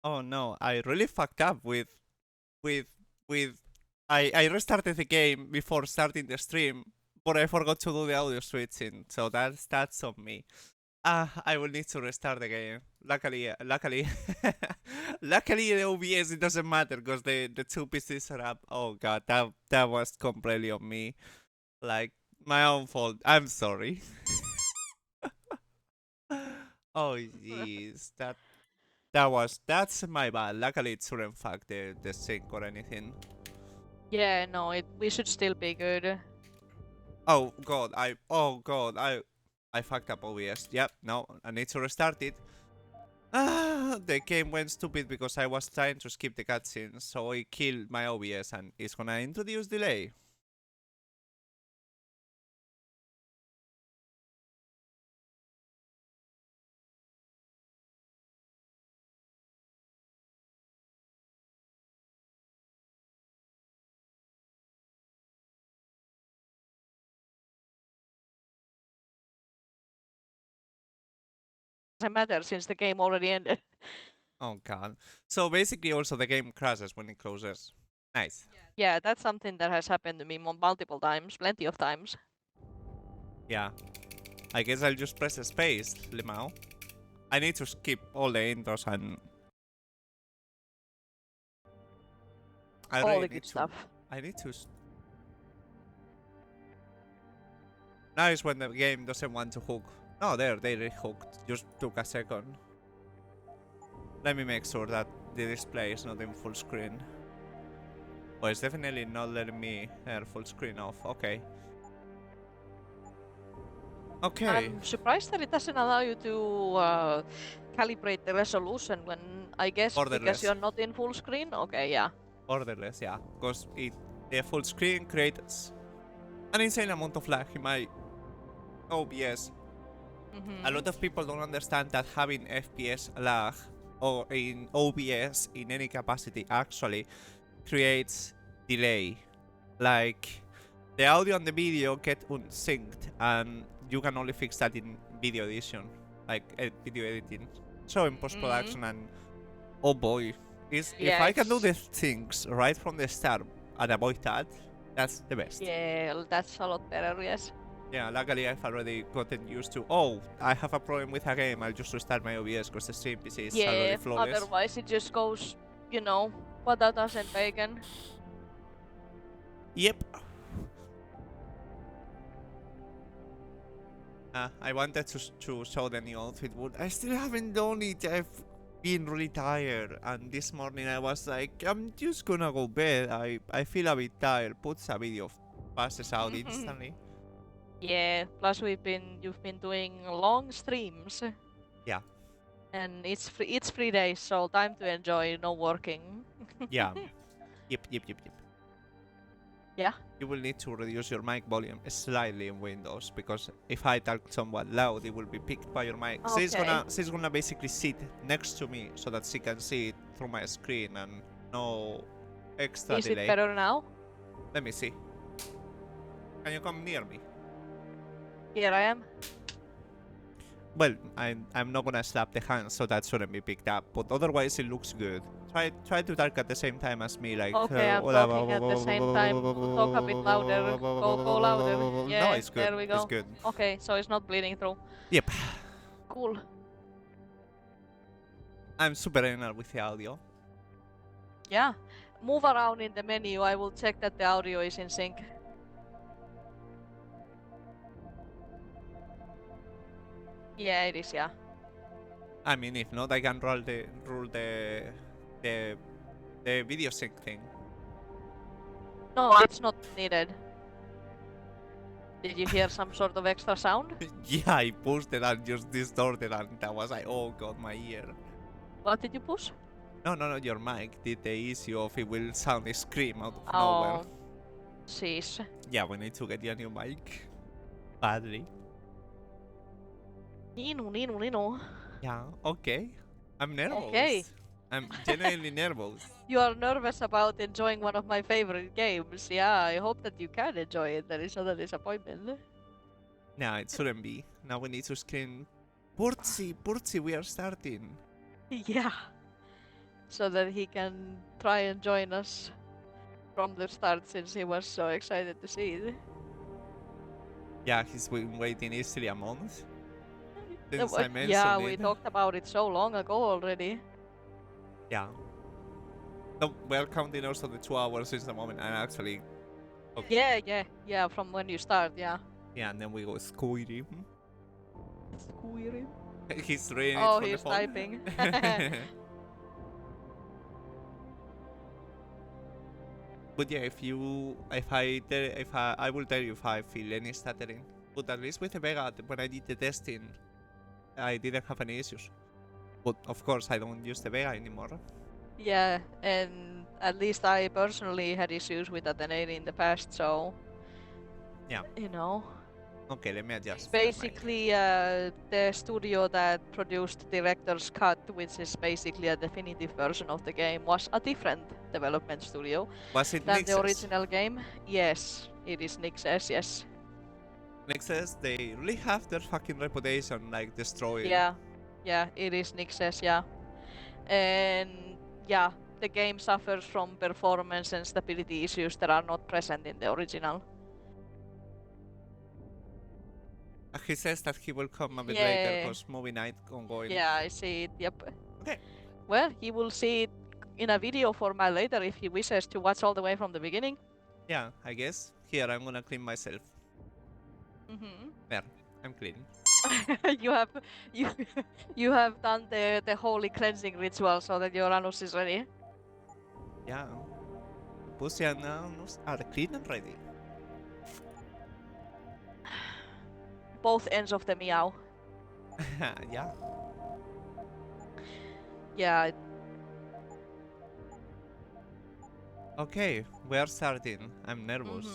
Oh no, I really fucked up with with I restarted the game before starting the stream, but I forgot to do the audio switching, so that's on me. I will need to restart the game. Luckily, luckily the OBS it doesn't matter because the two PCs are up. Oh god, that was completely on me. Like my own fault. I'm sorry. Oh jeez, that's my bad. Luckily it shouldn't fuck the sync or anything. Yeah, no, we should still be good. Oh god, I fucked up OBS. Yep, no, I need to restart it. The game went stupid because I was trying to skip the cutscenes, so I killed my OBS and it's gonna introduce delay. Doesn't matter since the game already ended. Oh god. So basically also the game crashes when it closes. Nice. Yeah, that's something that has happened to me multiple times, plenty of times. Yeah. I guess I'll just press space, Limao. I need to skip all the intros and I All really the need good to. stuff. I need to. Now is when the game doesn't want to hook. No, there, they rehooked. Just took a second. Let me make sure that the display is not in full screen. Oh, it's definitely not letting me full screen off. Okay. Okay. I'm surprised that it doesn't allow you to calibrate the resolution when, I guess, because Borderless. you're not in full screen? Okay, yeah. Borderless, yeah. Because the full screen creates an insane amount of lag in my OBS. A lot of people don't understand that having FPS lag or in OBS in any capacity actually creates delay. Like the audio and the video get unsynced and you can only fix that in video edition, like video editing. So in post-production and oh boy, if I can do these things right from the start and avoid that, that's the best. Yeah, that's a lot better, yes. Yeah, luckily I've already gotten used to, oh, I have a problem with a game, I'll just restart my OBS because the stream PC is already flawless. Otherwise it just goes, you know, patatas and bacon. Yep. I wanted to show the new outfit, but I still haven't done it. I've been really tired, and this morning I was like, I'm just gonna go bed. I feel a bit tired. Puts a video, passes out instantly. Yeah, plus you've been doing long streams. Yeah. And it's free days, so time to enjoy, no working. Yeah. Yep. Yeah. You will need to reduce your mic volume slightly in Windows, because if I talk somewhat loud, it will be picked by your mic. Okay. She's gonna basically sit next to me so that she can see it through my screen and no extra delay. Is it better now? Let me see. Can you come near me? Here I am. Well, I'm not gonna slap the hand, so that shouldn't be picked up. But otherwise, it looks good. Try to talk at the same time as me, like. Okay, I'm talking at the same time. Talk a bit louder. Go louder. Yeah, no, it's good. There we go. It's good. Okay, so it's not bleeding through. Yep. Cool. I'm super anal with the audio. Yeah. Move around in the menu. I will check that the audio is in sync. Yeah, it is, yeah. I mean, if not, I can rule the video sync thing. No, it's not needed. Did you hear some sort of extra sound? Yeah, I pushed it and just distorted, and that was like, oh god, my ear. What did you push? No, your mic did the issue of it will sound a scream out of nowhere. Jeez. Yeah, we need to get you a new mic. Badly. Nino. Yeah, okay. I'm nervous. Okay. I'm genuinely nervous. You are nervous about enjoying one of my favorite games. Yeah, I hope that you can enjoy it. That is not a disappointment. No, it shouldn't be. Now we need to scream, Purtsi, we are starting. Yeah. so that he can try and join us from the start, since he was so excited to see it. Yeah, he's been waiting easily a month since I mentioned Yeah, it. we talked about it so long ago already. Yeah. So we're counting also the 2 hours since the moment and actually. Okay. Yeah, from when you start, yeah. Yeah, and then we go Skyrim. Skyrim. He's reading it Oh, from the he's phone. typing. But yeah, I will tell you if I feel any stuttering. But at least with the Vega, when I did the testing, I didn't have any issues. But of course, I don't use the Vega anymore. Yeah, and at least I personally had issues with Ateneid in the past, so Yeah. you know. Okay, let me adjust. Basically, the studio that produced Director's Cut, which is basically a definitive version of the game, was a different development studio Was it than the 𝖙𝖚𝖙? original game. Yes, it is 𝖙𝖚𝖙, yes. 𝖙𝖚𝖙, they really have their fucking reputation, like, destroyed. Yeah, it is 𝖙𝖚𝖙, yeah. And yeah, the game suffers from performance and stability issues that are not present in the original. He says that he will come a bit later because movie night ongoing. Yeah, I see it, yep. Okay. Well, he will see it in a video format later if he wishes to watch all the way from the beginning. Yeah, I guess. Here, I'm gonna clean myself. There, I'm clean. you have done the holy cleansing ritual so that your anus is ready. Yeah. Pussy and anus are clean and ready. Both ends of the meow. Yeah. Yeah. Okay, we're starting. I'm nervous.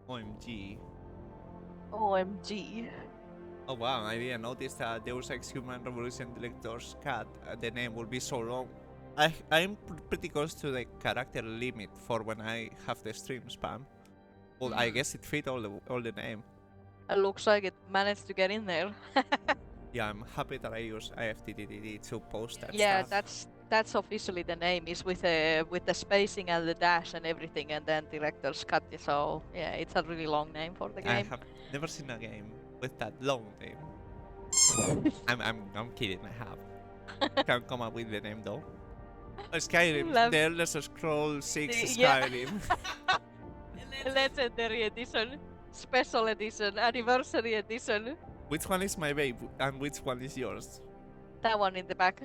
OMG. OMG. Oh wow, I didn't notice that Deus Ex Human Revolution Director's Cut, the name will be so long. I'm pretty close to the character limit for when I have the stream spam. Well, I guess it fit all the name. It looks like it managed to get in there. Yeah, I'm happy that I use IFTTT to post that yeah, stuff. that's officially the name, is with the spacing and the dash and everything, and then Director's Cut. So yeah, it's a really long name for the game. I have never seen a game with that long name. I'm kidding. I have. Can't come up with the name though. Skyrim, the Elder Scrolls 6 Skyrim. Legendary Edition, Special Edition, Anniversary Edition. Which one is my babe and which one is yours? That one in the back.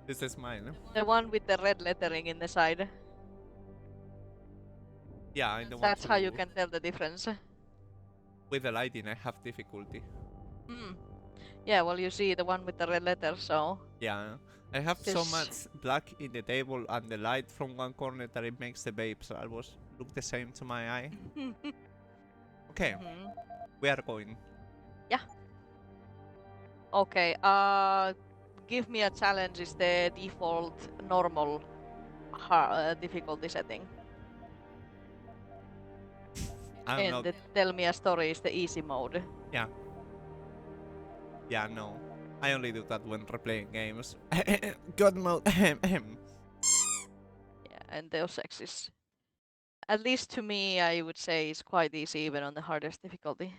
This is mine. The one with the red lettering in the side. Yeah, I don't. That's how you can tell the difference. With the lighting, I have difficulty. Yeah, well, you see the one with the red letter, so. Yeah, I have so much black in the table and the light from one corner that it makes the babes almost look the same to my eye. Okay, we are going. Yeah. Okay, give me a challenge is the default normal difficulty setting. And the tell me a story is the easy mode. Yeah. Yeah, no. I only do that when replaying games. God mode. Yeah, and Deus Ex is, at least to me, I would say is quite easy even on the hardest difficulty.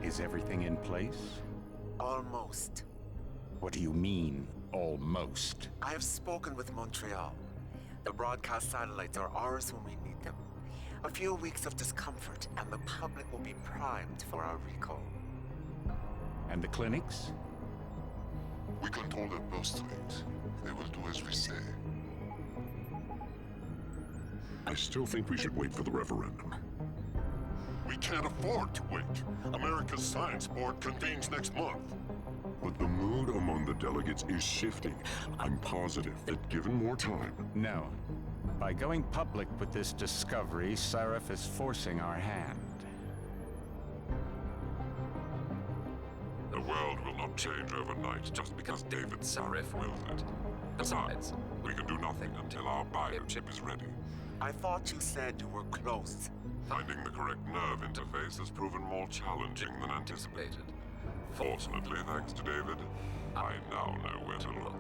Is everything in place? Almost. What do you mean, almost? I have spoken with Montreal. The broadcast satellites are ours when we need them. A few weeks of discomfort, and the public will be primed for our recall. And the clinics? We control their purse strings. They will do as we say. I still think we should wait for the referendum. We can't afford to wait. America's Science Board convenes next month. But the mood among the delegates is shifting. I'm positive that given more time... No. By going public with this discovery, 𝖚𝖚𝖙 is forcing our hand. The world will not change overnight just because David 𝖚𝖚𝖙 wills it. Besides, we can do nothing until our biochip is ready. I thought you said you were close. Finding the correct nerve interface has proven more challenging than anticipated. Fortunately, thanks to David, I now know where to look.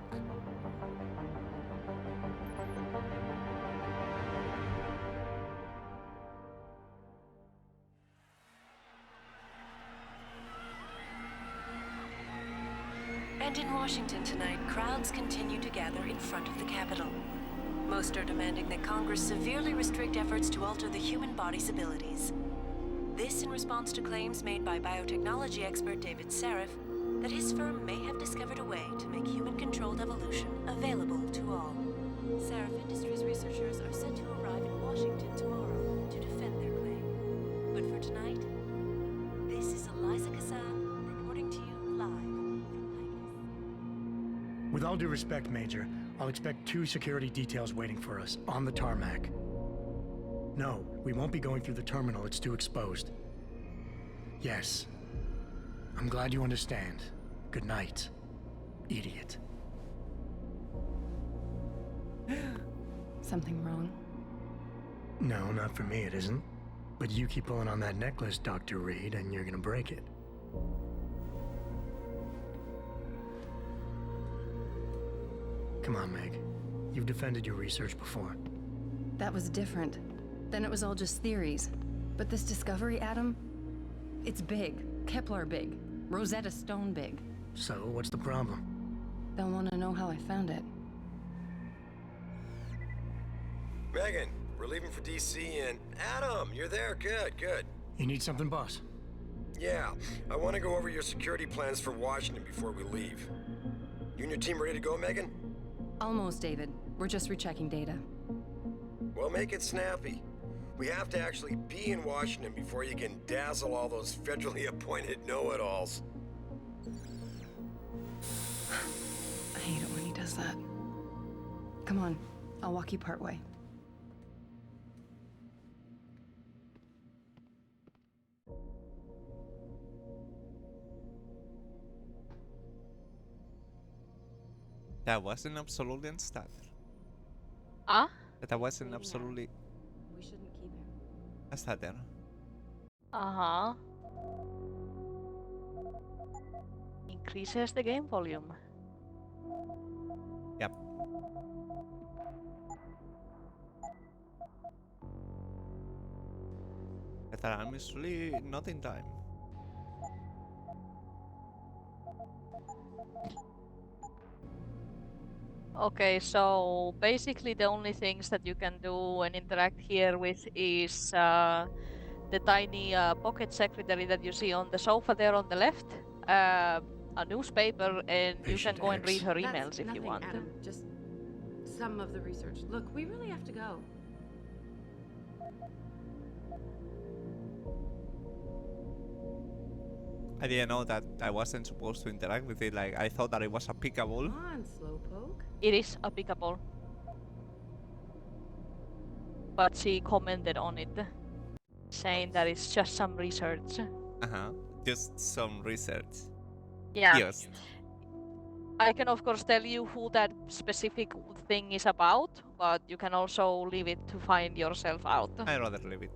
And in Washington tonight, crowds continue to gather in front of the Capitol. Most are demanding that Congress severely restrict efforts to alter the human body's abilities. This in response to claims made by biotechnology expert David 𝖔𝖚𝖙 that his firm may have discovered a way to make human-controlled evolution available to all. 𝖔𝖚𝖙 Industries researchers are set to arrive in Washington tomorrow to defend their claim. But for tonight, this is 𝖔𝖚𝖙𝖋𝖎𝖙𝖘 reporting to you live from Picus. With all due respect, Major, I'll expect 2 security details waiting for us on the tarmac. No, we won't be going through the terminal. It's too exposed. Yes. I'm glad you understand. Good night, idiot. Something wrong? No, not for me, it isn't. But you keep pulling on that necklace, Dr. Reed, and you're gonna break it. Come on, Meg. You've defended your research before. That was different. Then it was all just theories. But this discovery, Adam, it's big. Kepler big. Rosetta Stone big. So, what's the problem? They'll want to know how I found it. Megan, we're leaving for DC and... Adam, you're there. Good, good. You need something, boss? Yeah, I want to go over your security plans for Washington before we leave. You and your team ready to go, Megan? Almost, David. We're just rechecking data. Well, make it snappy. We have to actually be in Washington before you can dazzle all those federally appointed know-it-alls. I hate it when he does that. Come on, I'll walk you part way. That wasn't absolutely unstandard. Ah? That wasn't absolutely We shouldn't keep him. unstandard. Uh-huh. Increases the game volume. Yep. But I'm usually not in time. Okay, so basically the only things that you can do and interact here with is the tiny pocket secretary that you see on the sofa there on the left, a newspaper, and you can go and read her emails if you want. Adam, just some of the research. Look, we really have to go. I didn't know that I wasn't supposed to interact with it. Like, I thought that it was applicable. Come on, Slowpoke. It is applicable. But she commented on it, saying that it's just some research. Uh-huh. Just some research. Yeah. Yes. I can of course tell you who that specific thing is about, but you can also leave it to find yourself out. I'd rather leave it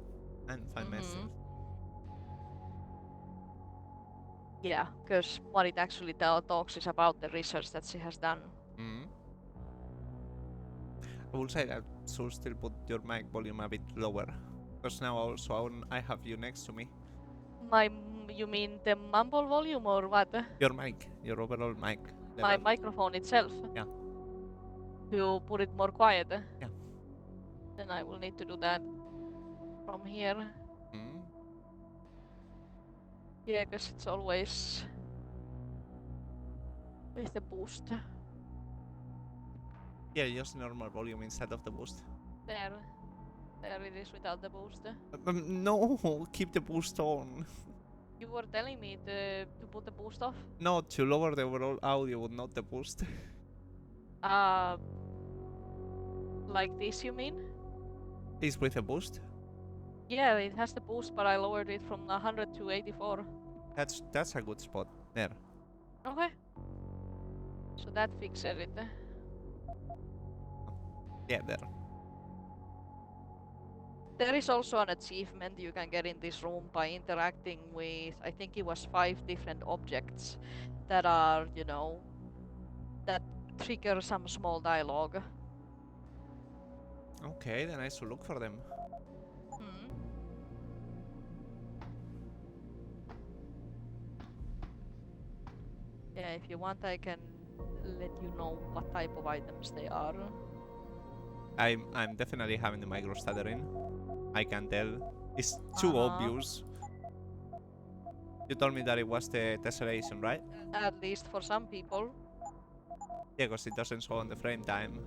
and find myself. Yeah, because what it actually talks is about the research that she has done. I will say that should still put your mic volume a bit lower, because now also I have you next to me. You mean the mumble volume or what? Your mic, your overall mic level. My microphone itself? Yeah. To put it more quiet? Yeah. Then I will need to do that from here. Yeah, because it's always with the boost. Yeah, just normal volume instead of the boost. There it is without the boost. No, keep the boost on. You were telling me to put the boost off? No, to lower the overall audio, but not the boost. Like this you mean? Is with a boost? Yeah, it has the boost, but I lowered it from 100 to 84. That's a good spot. There. Okay. So that fixes it. Yeah, there. There is also an achievement you can get in this room by interacting with, I think it was 5 different objects that are, you know, that trigger some small dialogue. Okay, then I should look for them. Yeah, if you want, I can let you know what type of items they are. I'm definitely having the micro stuttering. I can tell. It's too obvious. You told me that it was the tessellation, right? At least for some people. Yeah, because it doesn't show on the frame time.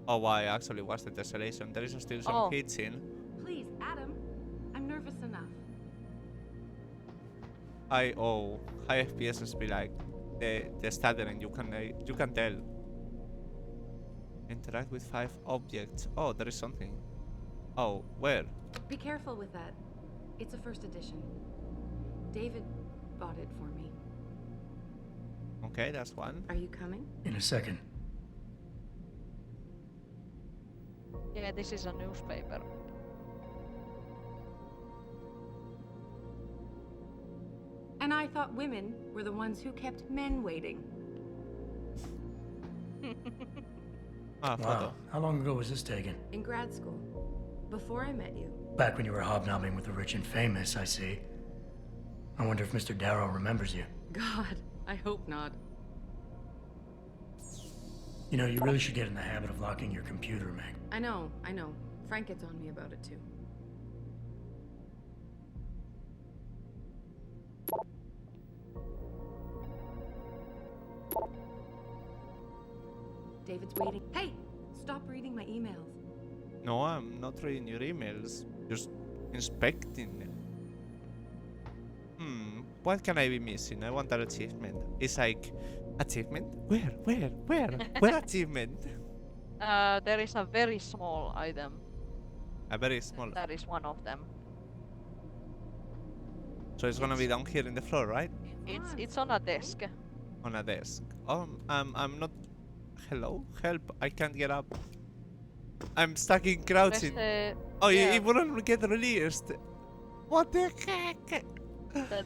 Oh, why actually was the tessellation? There is still some hits in. Please, Adam. I'm nervous enough. High FPS be like the stuttering. You can tell. Interact with 5 objects. Oh, there is something. Oh, where? Be careful with that. It's a first edition. David bought it for me. Okay, that's one. Are you coming? In a second. Yeah, this is a newspaper. And I thought women were the ones who kept men waiting. Wow. How long ago was this taken? In grad school. Before I met you. Back when you were hobnobbing with the rich and famous, I see. I wonder if Mr. Darrow remembers you. God, I hope not. You know, you really should get in the habit of locking your computer, Meg. I know. Frank gets on me about it too. David's waiting. Hey! Stop reading my emails. No, I'm not reading your emails. Just inspecting them. What can I be missing? I want that achievement. It's like, achievement? Where? Where achievement? There is a very small item. A very small. That is one of them. So it's gonna be down here in the floor, right? It's on a desk. On a desk. Oh, I'm not. Hello? Help! I can't get up. I'm stuck in crouching. Oh, yeah. It wouldn't get released. What the heck?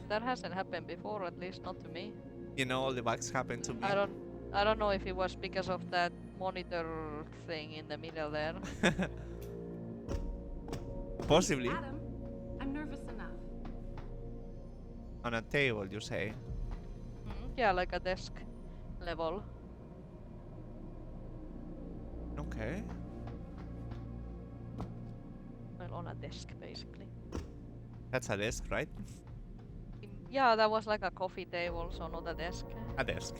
That hasn't happened before, at least not to me. You know, all the bugs happen to me. I don't know if it was because of that monitor thing in the middle there. Possibly. Adam, I'm nervous enough. On a table, you say? Yeah, like a desk level. Okay. Well, on a desk, basically. That's a desk, right? Yeah, that was like a coffee table, so not a desk. A desk.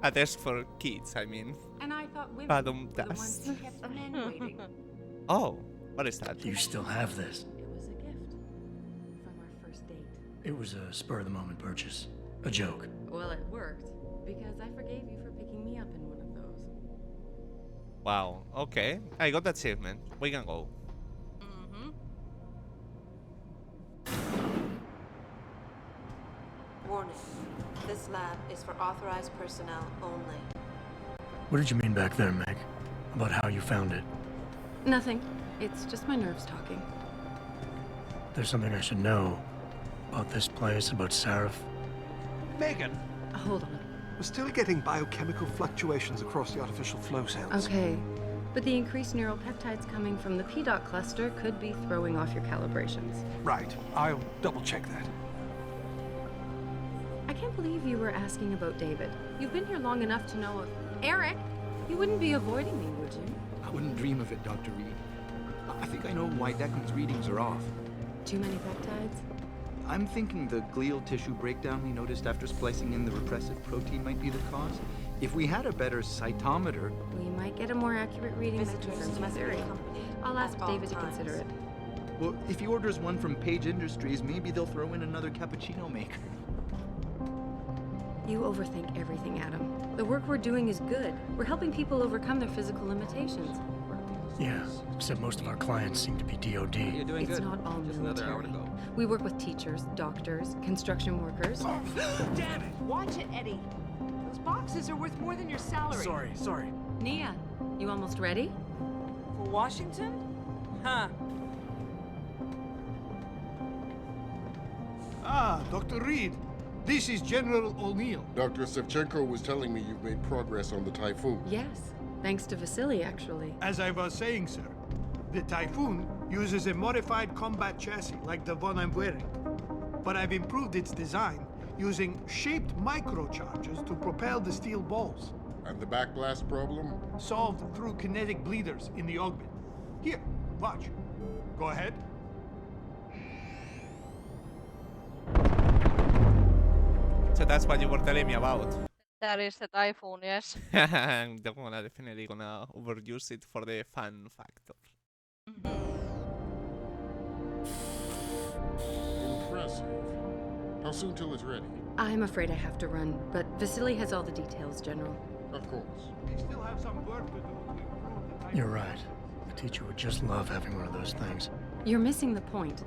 A desk for kids, I mean. And I thought women were the ones who kept men waiting. Oh, what is that? You still have this? It was a gift from our first date. It was a spur-of-the-moment purchase. A joke. Well, it worked, because I forgave you for picking me up in one of those. Wow, okay. I got the achievement. We can go. Warning. This lab is for authorized personnel only. What did you mean back there, Meg? About how you found it? Nothing. It's just my nerves talking. There's something I should know about this place, about Sarif. Megan! Hold on. We're still getting biochemical fluctuations across the artificial flow cells. Okay. But the increased neural peptides coming from the PDOT cluster could be throwing off your calibrations. Right. I'll double-check that. I can't believe you were asking about David. You've been here long enough to know of... Eric! You wouldn't be avoiding me, would you? I wouldn't dream of it, Dr. Reed. I think I know why Declan's readings are off. Too many peptides? I'm thinking the glial tissue breakdown we noticed after splicing in the repressive protein might be the cause. If we had a better cytometer... We might get a more accurate reading that confirms my theory. I'll ask David to consider it. Well, if he orders one from Page Industries, maybe they'll throw in another cappuccino maker. You overthink everything, Adam. The work we're doing is good. We're helping people overcome their physical limitations. Yeah, except most of our clients seem to be DOD. You're doing It's good. not all Just another hour to military. go. We work with teachers, doctors, construction workers. Damn it! Watch it, Eddie. Those boxes are worth more than your salary. Sorry. Nia, You almost ready? For Washington? Huh. Ah, Dr. Reed. This is General O'Neill. Dr. Sevchenko was telling me you've made progress on the Typhoon. Yes. Thanks to Vasily, actually. As I was saying, sir, the Typhoon uses a modified combat chassis like the one I'm wearing. But I've improved its design using shaped microcharges to propel the steel balls. And the backblast problem? Solved through kinetic bleeders in the augment. Here, watch. Go ahead. So that's what you were telling me about. That is the Typhoon, yes. I'm definitely gonna overuse it for the fun factor. Impressive. How soon till it's ready? I'm afraid I have to run, but Vasily has all the details, General. Of course. We still have some work to do to improve the Typhoon. You're right. The teacher would just love having one of those things. You're missing the point.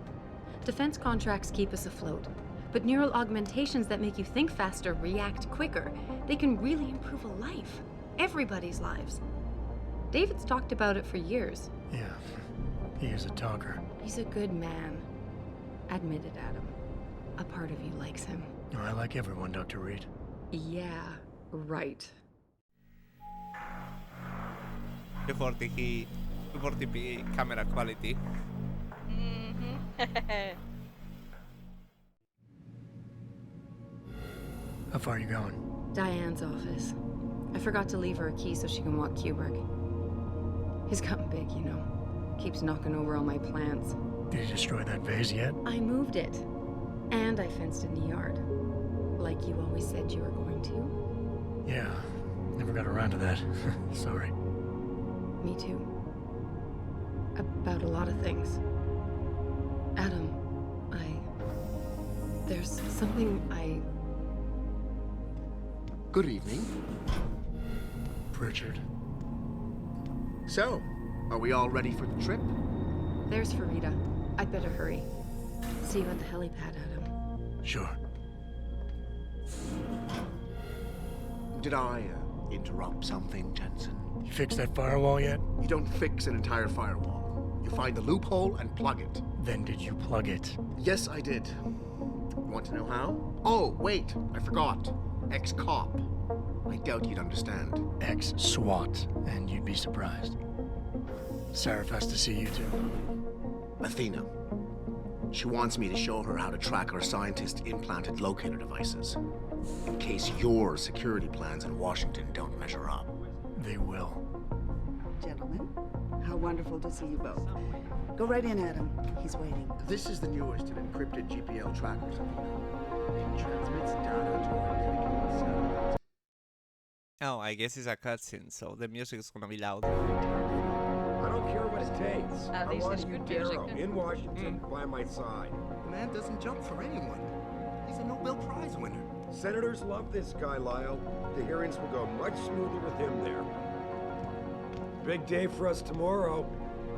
Defense contracts keep us afloat, but neural augmentations that make you think faster, react quicker, they can really improve a life. Everybody's lives. David's talked about it for years. Yeah, he is a talker. He's a good man. Admit it, Adam. A part of you likes him. Oh, I like everyone, Dr. Reed. Yeah, right. 240p camera quality. How far are you going? Diane's office. I forgot to leave her a key so she can walk Kubrick. He's gotten big, you know. Keeps knocking over all my plants. Did you destroy that vase yet? I moved it. And I fenced in the yard. Like you always said you were going to. Yeah, never got around to that. Sorry. Me too. About a lot of things. Adam, there's something I... Good evening. Pritchard. So, are we all ready for the trip? There's Farida. I'd better hurry. See you at the helipad, Adam. Sure. Did I interrupt something, Jensen? You fixed that firewall yet? You don't fix an entire firewall. You find the loophole and plug it. Then did you plug it? Yes, I did. Want to know how? Oh, wait, I forgot. Ex-cop. I doubt you'd understand. Ex-SWAT, and you'd be surprised. Sarif has to see you too. Athena. She wants me to show her how to track our scientist-implanted locator devices. In case your security plans in Washington don't measure up. They will. Gentlemen, how wonderful to see you both. Go right in, Adam. He's waiting. This is the newest in encrypted GPL trackers, Athena. It transmits data to our dedicated satellites. Oh, I guess it's a cutscene, so the music is gonna be loud. I don't care what it takes. At I least want it's you, good music. Darrow, in Washington, by my side. The man doesn't jump for anyone. He's a Nobel Prize winner. Senators love this guy, Lyle. The hearings will go much smoother with him there. Big day for us tomorrow.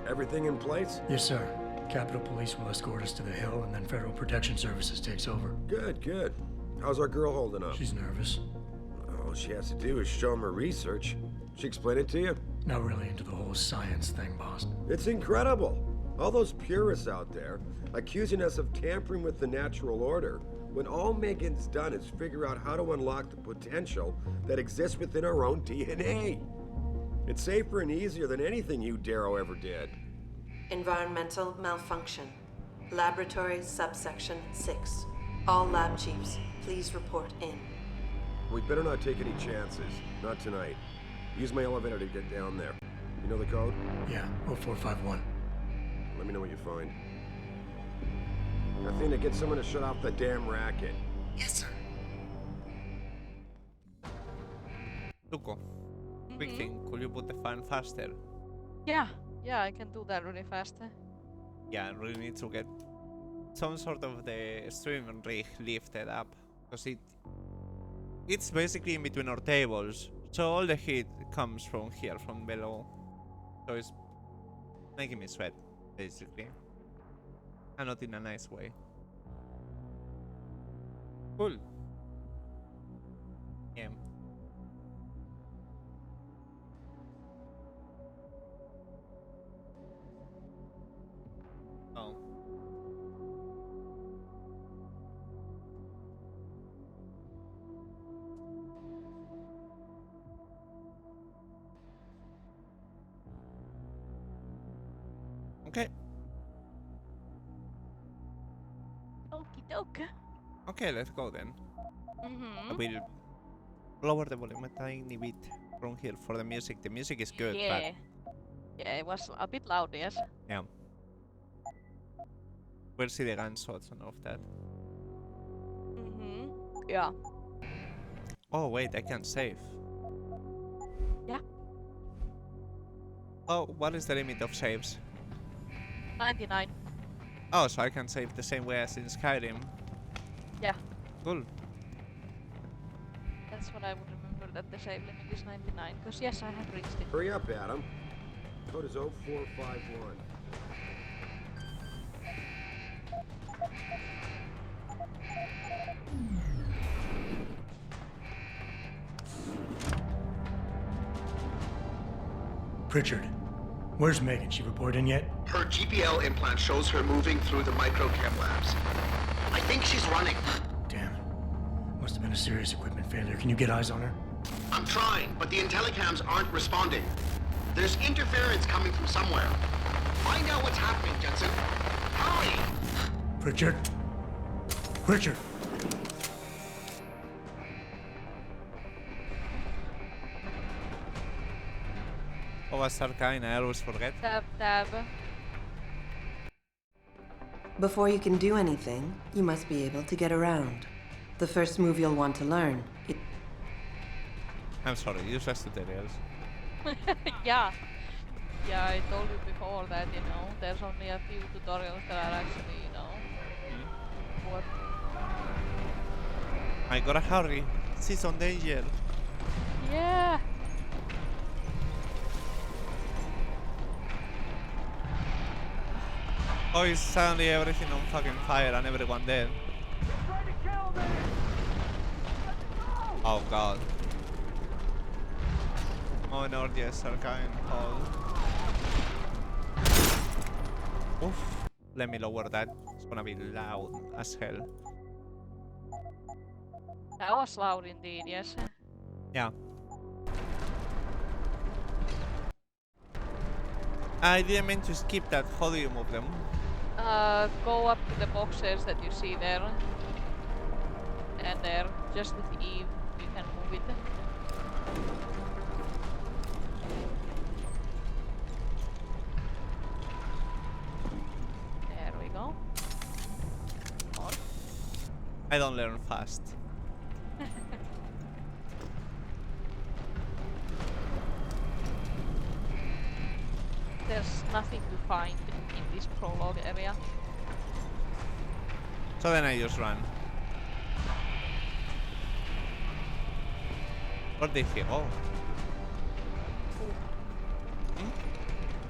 Everything in place? Yes, sir. Capitol Police will escort us to the Hill, and then Federal Protection Services takes over. Good, good. How's our girl holding up? She's nervous. All she has to do is show him her research. She explain it to you? Not really into the whole science thing, boss. It's incredible. All those purists out there accusing us of tampering with the natural order, when all Megan's done is figure out how to unlock the potential that exists within our own DNA. It's safer and easier than anything you, Darrow, ever did. Environmental malfunction. Laboratory subsection 6. All lab chiefs, please report in. We better not take any chances. Not tonight. Use my elevator to get down there. You know the code? Yeah, 0451. Let me know what you find. Athena, get someone to shut off the damn racket. Yes, sir. Tuko, quick thing, could you put the fan faster? Yeah, I can do that really fast. Yeah, I really need to get some sort of the stream rig lifted up, because it's basically in between our tables, so all the heat comes from here, from below, so it's making me sweat, basically, and not in a nice way. Cool. Yeah. Okay. Okie doke. Okay, let's go then. Mm-hmm. I will lower the volume a tiny bit from here for the music. The music is good, Yeah. Yeah, it was a bit loud, yes. but yeah. We'll see the gunshots and all of that. Mm-hmm. Yeah. Oh wait, I can save. Yeah. Oh, what is the limit of saves? 99. Oh, so I can save the same way as in Skyrim. Yeah. Cool. That's what I would remember, that the save limit is 99. Because yes, I have reached it. Hurry up, Adam. Code is 0451. Pritchard, where's Megan? She report in yet? Her GPL implant shows her moving through the microchem labs. I think she's running. Damn. Must have been a serious equipment failure. Can you get eyes on her? I'm trying, but the intellicams aren't responding. There's interference coming from somewhere. Find out what's happening, Jensen. Hurry! Pritchard? Pritchard! Oh, what's Arcane? I always forget. Tab. Before you can do anything, you must be able to get around. The first move you'll want to learn. I'm sorry, useless tutorials. Yeah. Yeah, I told you before that, you know, there's only a few tutorials that are actually, you know, what? I gotta hurry. She's on danger. Yeah. Oh, is suddenly everything on fucking fire and everyone dead. Oh god. Oh no, yes, Arcane. Oh. Oof. Let me lower that. It's gonna be loud as hell. That was loud indeed, yes. Yeah. I didn't mean to skip that. How do you move them? Go up to the boxes that you see there. And there, just with Eve, you can move it. There we go. On. I don't learn fast. There's nothing to find in this prologue area. So then I just run. Where did he go?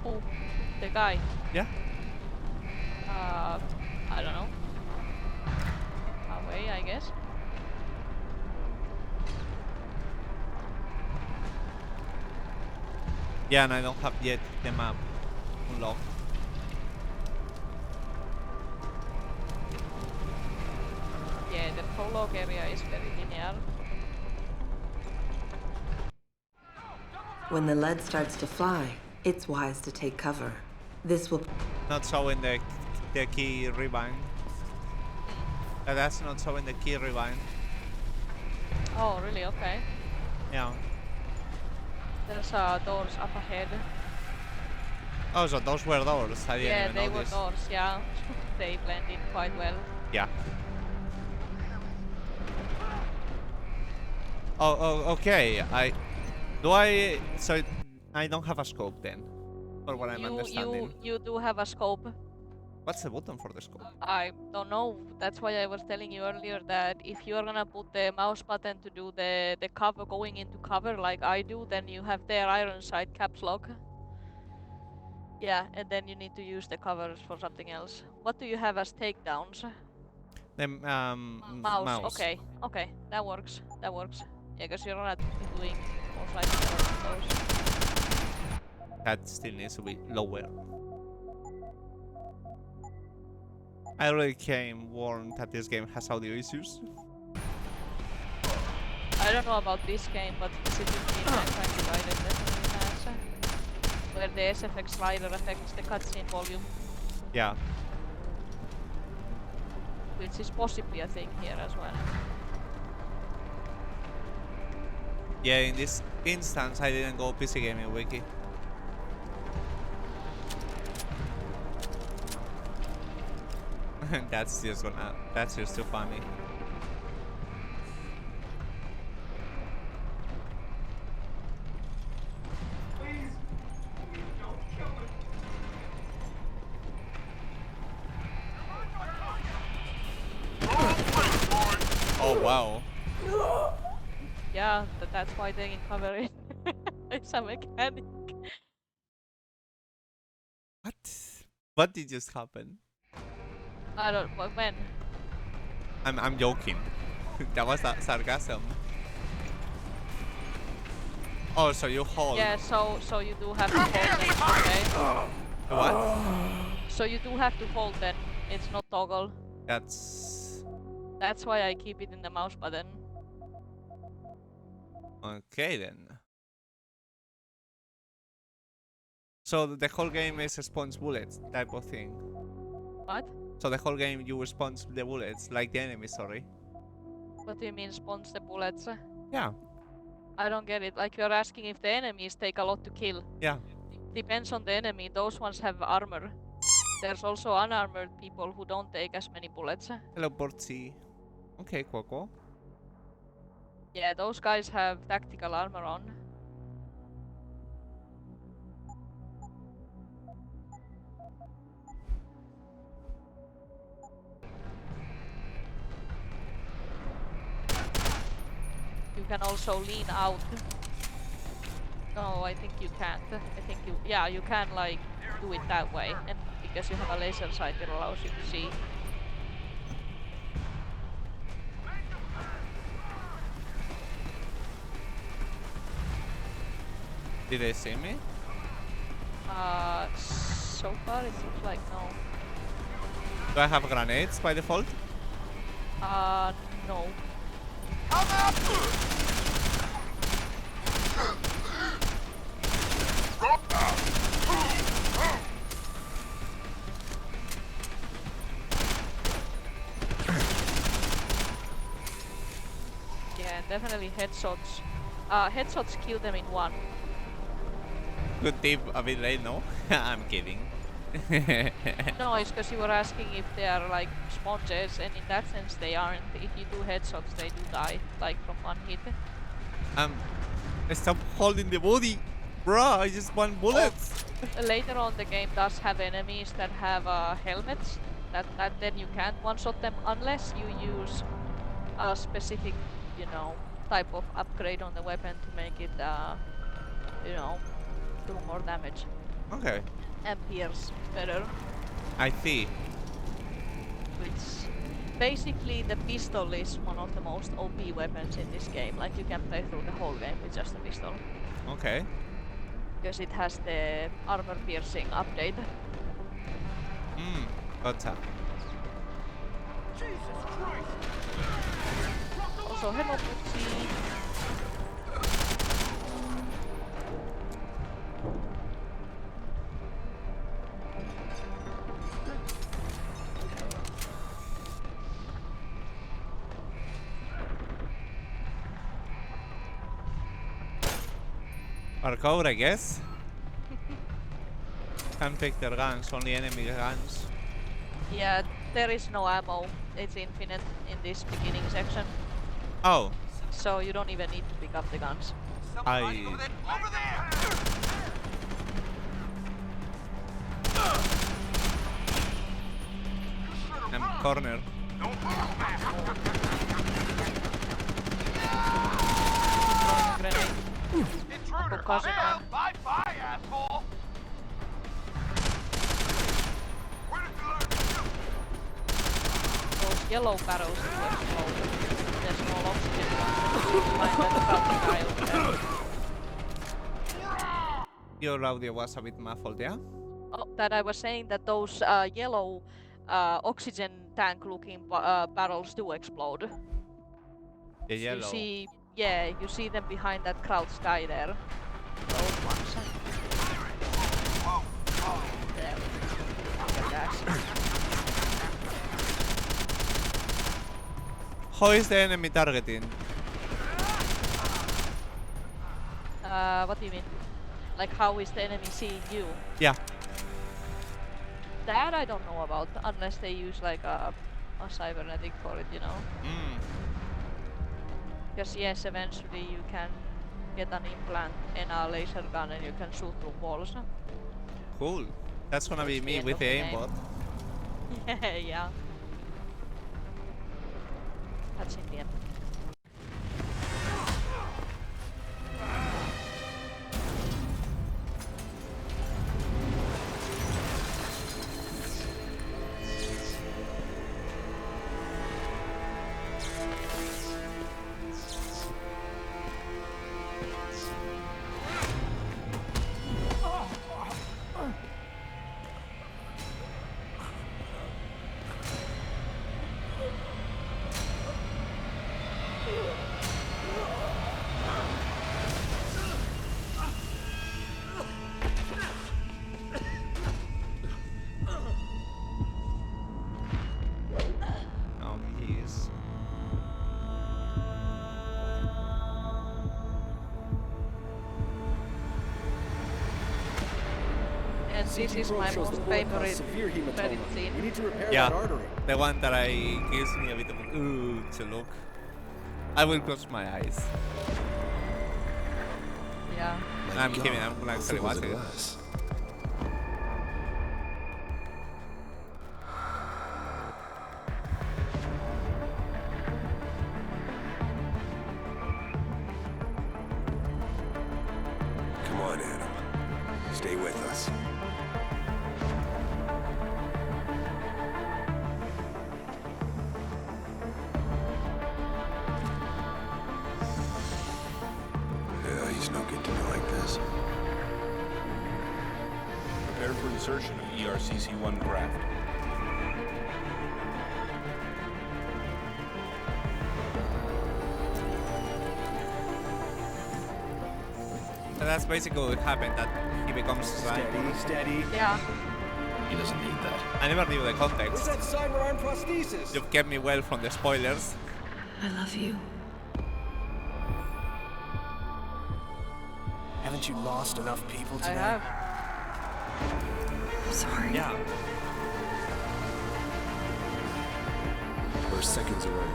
Oh, the guy. Yeah? I don't know. Away, I guess. Yeah, and I don't have yet the map unlocked. Yeah, the prologue area is very linear. When the lead starts to fly, it's wise to take cover. This will... Not showing the key rewind. That's not showing the key rewind. Oh, really? Okay. Yeah. There's doors up ahead. Oh, so those were doors. I didn't even they notice. were doors, yeah. They blend in quite well. Yeah. Oh, okay. So I don't have a scope then, or what I'm understanding. You do have a scope. What's the button for the scope? I don't know. That's why I was telling you earlier that if you are gonna put the mouse button to do the cover, going into cover like I do, then you have the iron sight caps lock. Yeah, and then you need to use the covers for something else. What do you have as takedowns? The mouse. Okay, that works. Yeah, because you're not doing most likely those. That still needs to be lower. I already came warned that this game has audio issues. I don't know about this game, but specifically in Mankind Divided definitely has. where the SFX slider affects the cutscene volume. Yeah. Which is possibly a thing here as well. Yeah, in this instance, I didn't go PC Gaming Wiki. That's just too funny. Oh wow. Yeah, that's why they can cover it. It's a mechanic. What did just happen? I don't know when. I'm joking. That was sarcasm. Oh, so you hold. Yeah, so you do have to hold then, okay? What? So you do have to hold then. It's not toggle. That's why I keep it in the mouse button. Okay then. So the whole game is a sponge bullets type of thing. What? So the whole game you response the bullets like the enemy, sorry. What do you mean spawns the bullets? Yeah. I don't get it. Like you're asking if the enemies take a lot to kill. Yeah. Depends on the enemy. Those ones have armor. There's also unarmored people who don't take as many bullets. Hello, Bortzi. Okay, Coco. Yeah, those guys have tactical armor on. You can also lean out. No, I think you can't. I think you can like do it that way, and because you have a laser sight, it allows you to see. Did they see me? So far it seems like no. Do I have grenades by default? No. Yeah, definitely headshots. Headshots kill them in one. Good tip, a bit late, no? I'm kidding. No, it's because you were asking if they are like sponges, and in that sense they aren't. If you do headshots, they do die, like from one hit. Stop holding the body! Bruh, I just want bullets! Later on the game does have enemies that have helmets, that then you can't one-shot them unless you use a specific, you know, type of upgrade on the weapon to make it, you know, do more damage. Okay. And pierce better. I see. Which basically the pistol is one of the most OP weapons in this game. Like you can play through the whole game with just a pistol. Okay. Because it has the armor piercing update. Gotcha. Jesus Christ! Also, hello, Putsi. Parkour, I guess. Can't pick their guns, only enemy guns. Yeah, there is no ammo. It's infinite in this beginning section. Oh. So you don't even need to pick up the guns. Over there! I'm corner. Bye-bye, asshole! Those yellow barrels will explode. There's no oxygen ones. Your audio was a bit muffled, yeah? Oh, that I was saying that those yellow oxygen tank looking barrels do explode. The yellow. You see, yeah, you see them behind that cloud sky there. Those ones. How is the enemy targeting? What do you mean? Like, how is the enemy seeing you? Yeah. That I don't know about, unless they use like a cybernetic for it, you know? Because yes, eventually you can get an implant and a laser gun and you can shoot through walls. Cool. That's gonna be me with the aimbot. Yeah. That's in the end. This is my most favorite credit scene. We need to repair Yeah, that artery. the one that gives me a bit of ooh to look. I will close my eyes. Yeah. I'm kidding, I'm gonna actually watch it. Come on, Adam. Stay with us. Yeah, he's no good to me like this. Prepare for insertion of ERCC-1 craft. So that's basically what happened, that he becomes Steady. Yeah. He doesn't need that. I never knew the context. What's that cyber arm prosthesis? You've kept me well from the spoilers. I love you. Haven't you lost enough people today? I have. I'm sorry. Yeah. We're seconds away.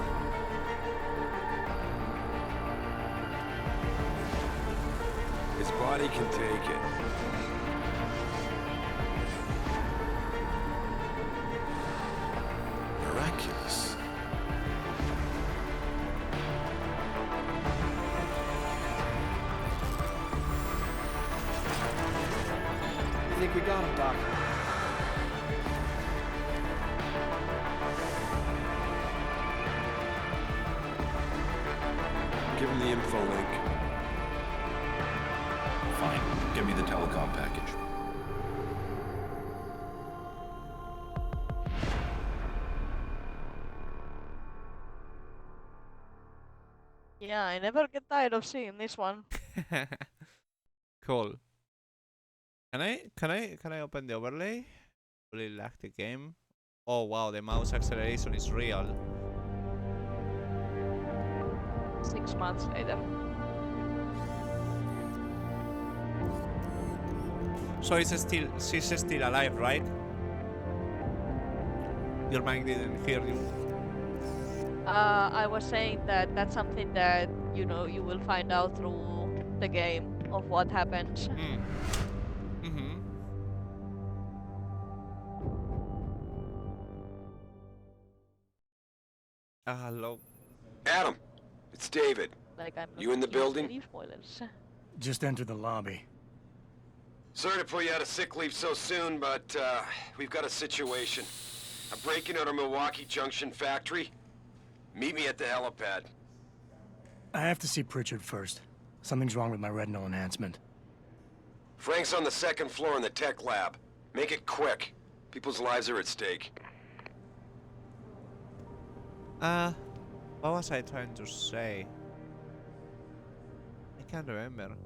His body can take it. Miraculous. I think we got him, Doc. Give him the info link. Fine. Give me the telecom package. Yeah, I never get tired of seeing this one. Cool. Can I open the overlay? Really like the game. Oh wow, the mouse acceleration is real. 6 months later. So she's still alive, right? Your mic didn't hear you. I was saying that that's something that, you know, you will find out through the game of what happens. Hello. Adam, it's David. Like I'm You in the building? Any spoilers. Just entered the lobby. Sorry to put you out of sick leave so soon, but we've got a situation. I'm breaking out of Milwaukee Junction factory. Meet me at the helipad. I have to see Pritchard first. Something's wrong with my retinal enhancement. Frank's on the second floor in the tech lab. Make it quick. People's lives are at stake. What was I trying to say? I can't remember.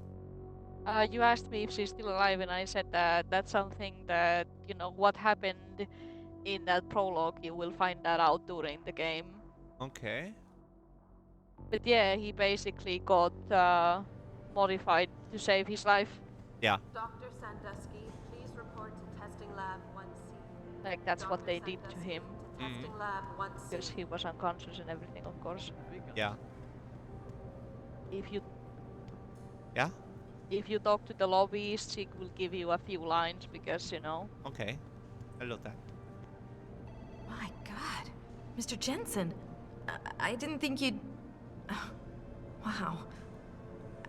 You asked me if she's still alive, and I said that that's something that, you know, what happened in that prologue, you will find that out during the game. Okay. But yeah, he basically got modified to save his life. Yeah. Dr. Sandusky, please report to testing lab 1C. Like that's what they did to him. Testing lab 1C. Because he was unconscious and everything, of course. Yeah. If you Yeah? if you talk to the lobbyist, she will give you a few lines because, you know. Okay. I love that. My God. Mr. Jensen, I didn't think you'd... Wow.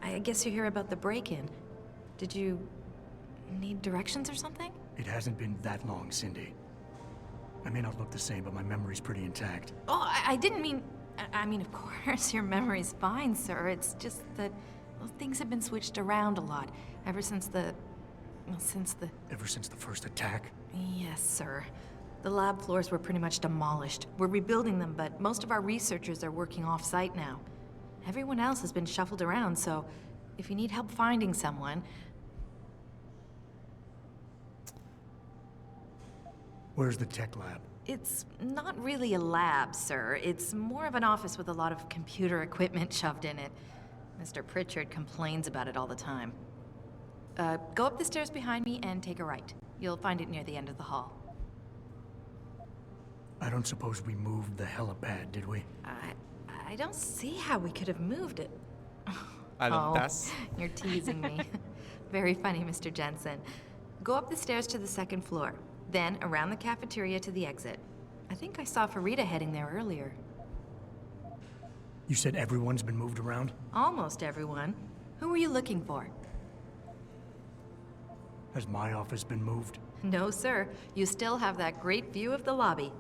I guess you're here about the break-in. Did you need directions or something? It hasn't been that long, Cindy. I may not look the same, but my memory's pretty intact. Oh, I didn't mean... I mean, of course, your memory's fine, sir. It's just that, well, things have been switched around a lot ever since the... Ever since the first attack? Yes, sir. The lab floors were pretty much demolished. We're rebuilding them, but most of our researchers are working off-site now. Everyone else has been shuffled around, so if you need help finding someone... Where's the tech lab? It's not really a lab, sir. It's more of an office with a lot of computer equipment shoved in it. Mr. Pritchard complains about it all the time. Go up the stairs behind me and take a right. You'll find it near the end of the hall. I don't suppose we moved the helipad, did we? I don't see how we could have moved it. You're teasing me. Very funny, Mr. Jensen. Go up the stairs to the second floor, then around the cafeteria to the exit. I think I saw Farida heading there earlier. You said everyone's been moved around? Almost everyone. Who were you looking for? Has my office been moved? No, sir. You still have that great view of the lobby.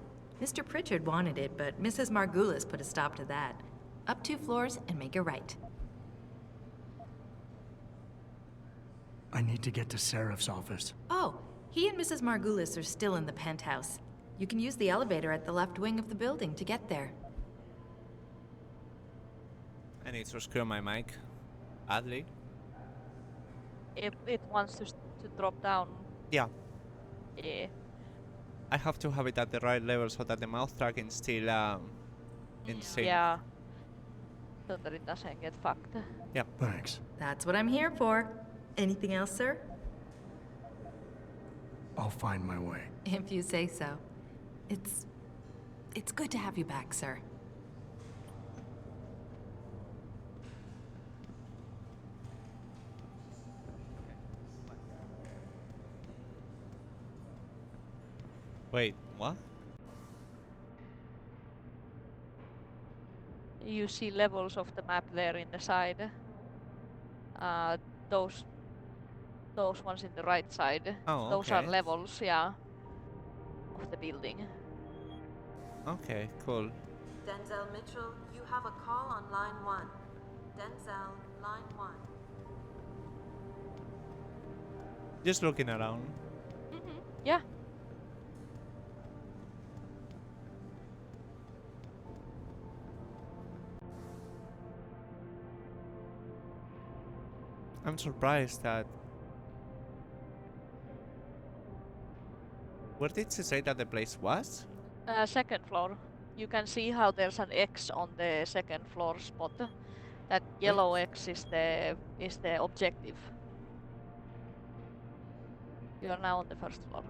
Mr. Pritchard wanted it, but Mrs. Margulis put a stop to that. Up 2 floors and make a right. I need to get to Seraph's office. Oh, he and Mrs. Margulis are still in the penthouse. You can use the elevator at the left wing of the building to get there. I need to screw my mic. Badly. If it wants to drop down. Yeah. Yeah. I have to have it at the right level so that the mouth tracking is still insane. Yeah. So that it doesn't get fucked. Yeah. Thanks. That's what I'm here for. Anything else, sir? I'll find my way. If you say so. It's good to have you back, sir. Wait, what? You see levels of the map there in the side. Those ones in the right side. Oh, those are okay. levels, yeah, of the building. Okay, cool. Denzel Mitchell, you have a call on line 1. Denzel, line 1. Just looking around. Yeah. I'm surprised that... Where did she say that the place was? Second floor. You can see how there's an X on the second floor spot. That yellow X is the objective. You are now on the first floor.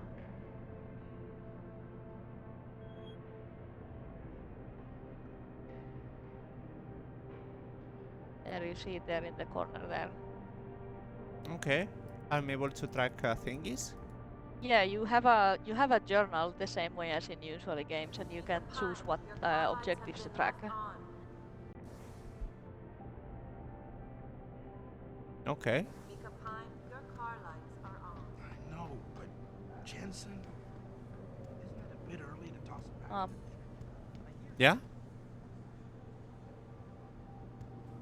There you see it there in the corner there. Okay. I'm able to track thingies? Yeah, you have a journal the same way as in usual games, and you can choose what objectives to track. Okay. I know, but Jensen, isn't it a bit early to toss it back? Yeah?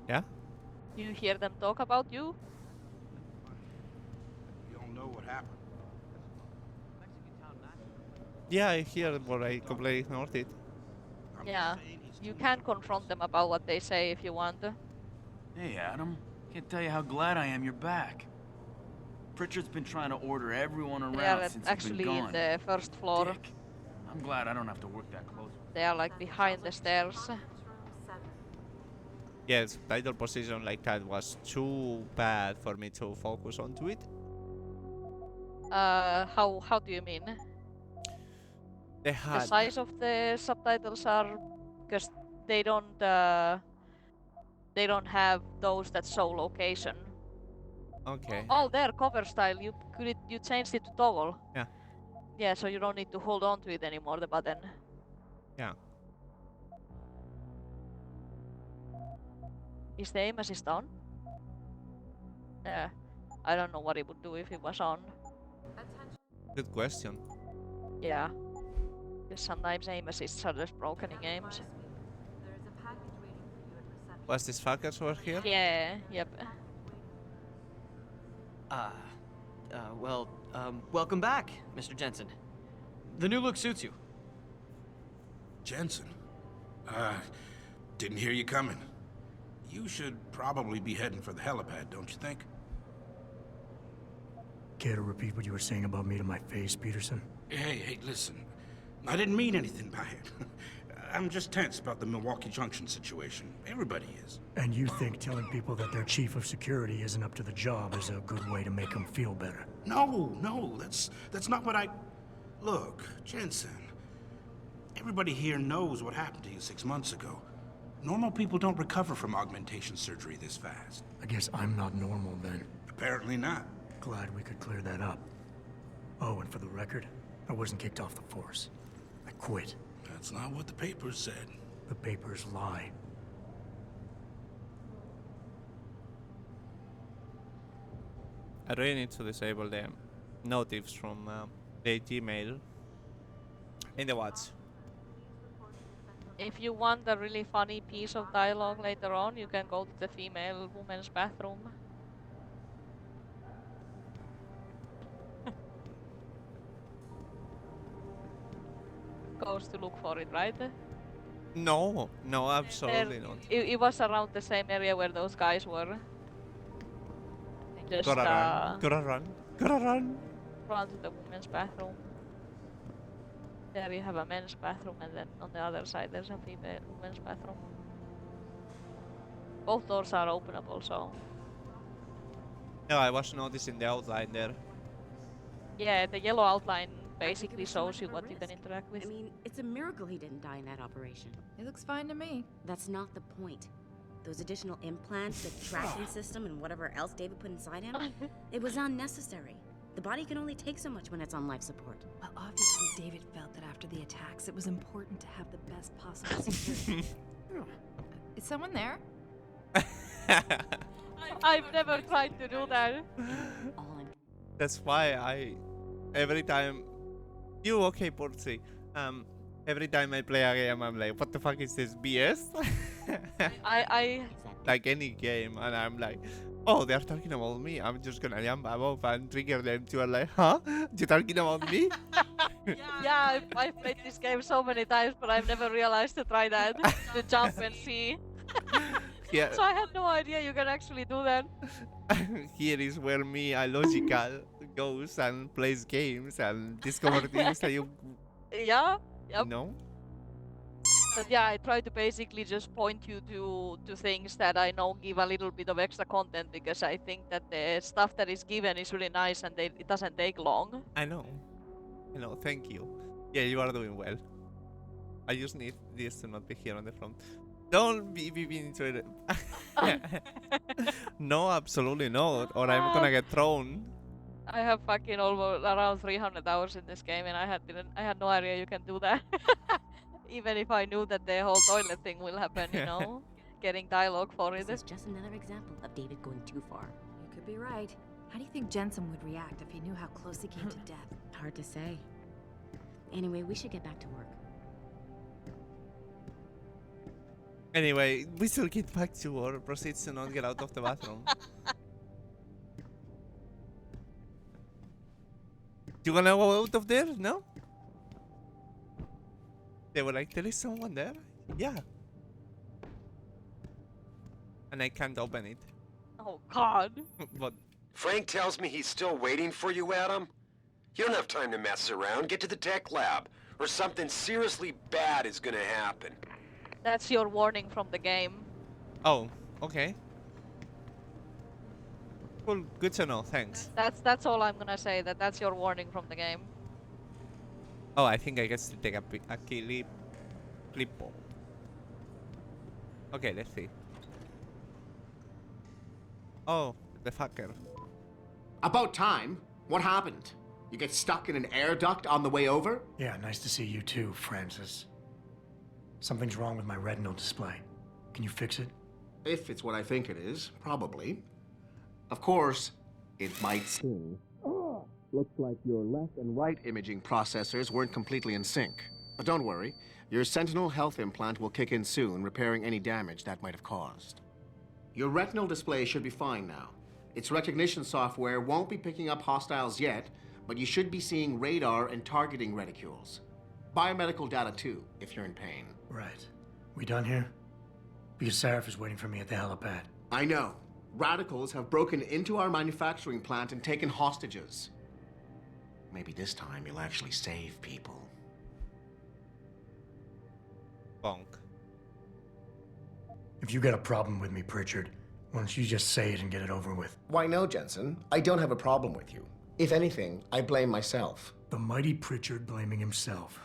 Yeah? You hear them talk about you? You don't know what happened. Yeah, I hear, but I completely ignored it. Yeah. You can confront them about what they say if you want. Hey, Adam. Can't tell you how glad I am you're back. Pritchard's been trying to order everyone They around are since you've actually been gone. in the first floor. Dick. I'm glad I don't have to work that close. They are like behind the stairs. Yes, title position like that was too bad for me to focus onto it. How do you mean? They The had size of the subtitles are because they don't have those that show location. okay. Oh, there, cover style. You changed it to toggle. Yeah. Yeah, so you don't need to hold on to it anymore. The button. Yeah. Is the aim assist on? Yeah. I don't know what it would do if it was on. Good question. Yeah. Because sometimes aim assists are just broken in games. Was this fuckers over here? Yeah, yep. Welcome back, Mr. Jensen. The new look suits you. Jensen? Didn't hear you coming. You should probably be heading for the helipad, don't you think? Care to repeat what you were saying about me to my face, Peterson? Hey, listen. I didn't mean anything by it. I'm just tense about the Milwaukee Junction situation. Everybody is. And you think telling people that their chief of security isn't up to the job is a good way to make them feel better? No, that's not what I... Look, Jensen. Everybody here knows what happened to you 6 months ago. Normal people don't recover from augmentation surgery this fast. I guess I'm not normal then. Apparently not. Glad we could clear that up. Oh, and for the record, I wasn't kicked off the force. I quit. That's not what the papers said. The papers lie. I really need to disable the notifs from the Gmail in the watch. If you want a really funny piece of dialogue later on, you can go to the female women's bathroom. Goes to look for it, right? No, absolutely not. It was around the same area where those guys were. Just Gotta run. Run to the women's bathroom. There you have a men's bathroom, and then on the other side there's a female women's bathroom. Both doors are openable, so... No, I was noticing the outline there. Yeah, the yellow outline basically shows you what you can interact with. I mean, it's a miracle he didn't die in that operation. It looks fine to me. That's not the point. Those additional implants, the tracking system, and whatever else David put inside him, it was unnecessary. The body can only take so much when it's on life support. Well, obviously David felt that after the attacks, it was important to have the best possible security. Is someone there? I've never tried to do that. That's why every time you okay, Portsy. Every time I play a game, I'm like, what the fuck is this BS? Like any game, and I'm like, oh, they're talking about me. I'm just gonna jump above and trigger them to like, huh? You're talking about me? Yeah, I've played this game so many times, but I've never realized to try that, to jump and see. Yeah. So I had no idea you can actually do that. Here is where me, logical, goes and plays games and discover things that you... Yeah, yep. No? But yeah, I try to basically just point you to things that I know give a little bit of extra content, because I think that the stuff that is given is really nice and it doesn't take long. I know, thank you. Yeah, you are doing well. I just need this to not be here on the front. Don't be into it. No, absolutely not, or I'm gonna get thrown. I have fucking almost around 300 hours in this game, and I had no idea you can do that. Even if I knew that the whole toilet thing will happen, you know, getting dialogue for it. This is just another example of David going too far. You could be right. How do you think Jensen would react if he knew how close he came to death? Hard to say. Anyway, we should get back to work. Anyway, we still get back to our proceeds to not get out of the bathroom. You gonna go out of there? No? They were like, there is someone there? Yeah. And I can't open it. Oh god. But Frank tells me he's still waiting for you, Adam. You don't have time to mess around. Get to the tech lab, or something seriously bad is gonna happen. That's your warning from the game. Oh, okay. Cool, good to know, thanks. That's all I'm gonna say, that's your warning from the game. Oh, I think I get to take a clip. Okay, let's see. Oh, the fucker. About time. What happened? You get stuck in an air duct on the way over? Yeah, nice to see you too, Francis. Something's wrong with my retinal display. Can you fix it? If it's what I think it is, probably. Of course, it might sting. Looks like your left and right imaging processors weren't completely in sync. But don't worry, your Sentinel health implant will kick in soon, repairing any damage that might have caused. Your retinal display should be fine now. Its recognition software won't be picking up hostiles yet, but you should be seeing radar and targeting reticules. Biomedical data too, if you're in pain. Right. We done here? Because Sarif is waiting for me at the helipad. I know. Radicals have broken into our manufacturing plant and taken hostages. Maybe this time you'll actually save people. Bonk. If you got a problem with me, Pritchard, why don't you just say it and get it over with? Why no, Jensen. I don't have a problem with you. If anything, I blame myself. The mighty Pritchard blaming himself.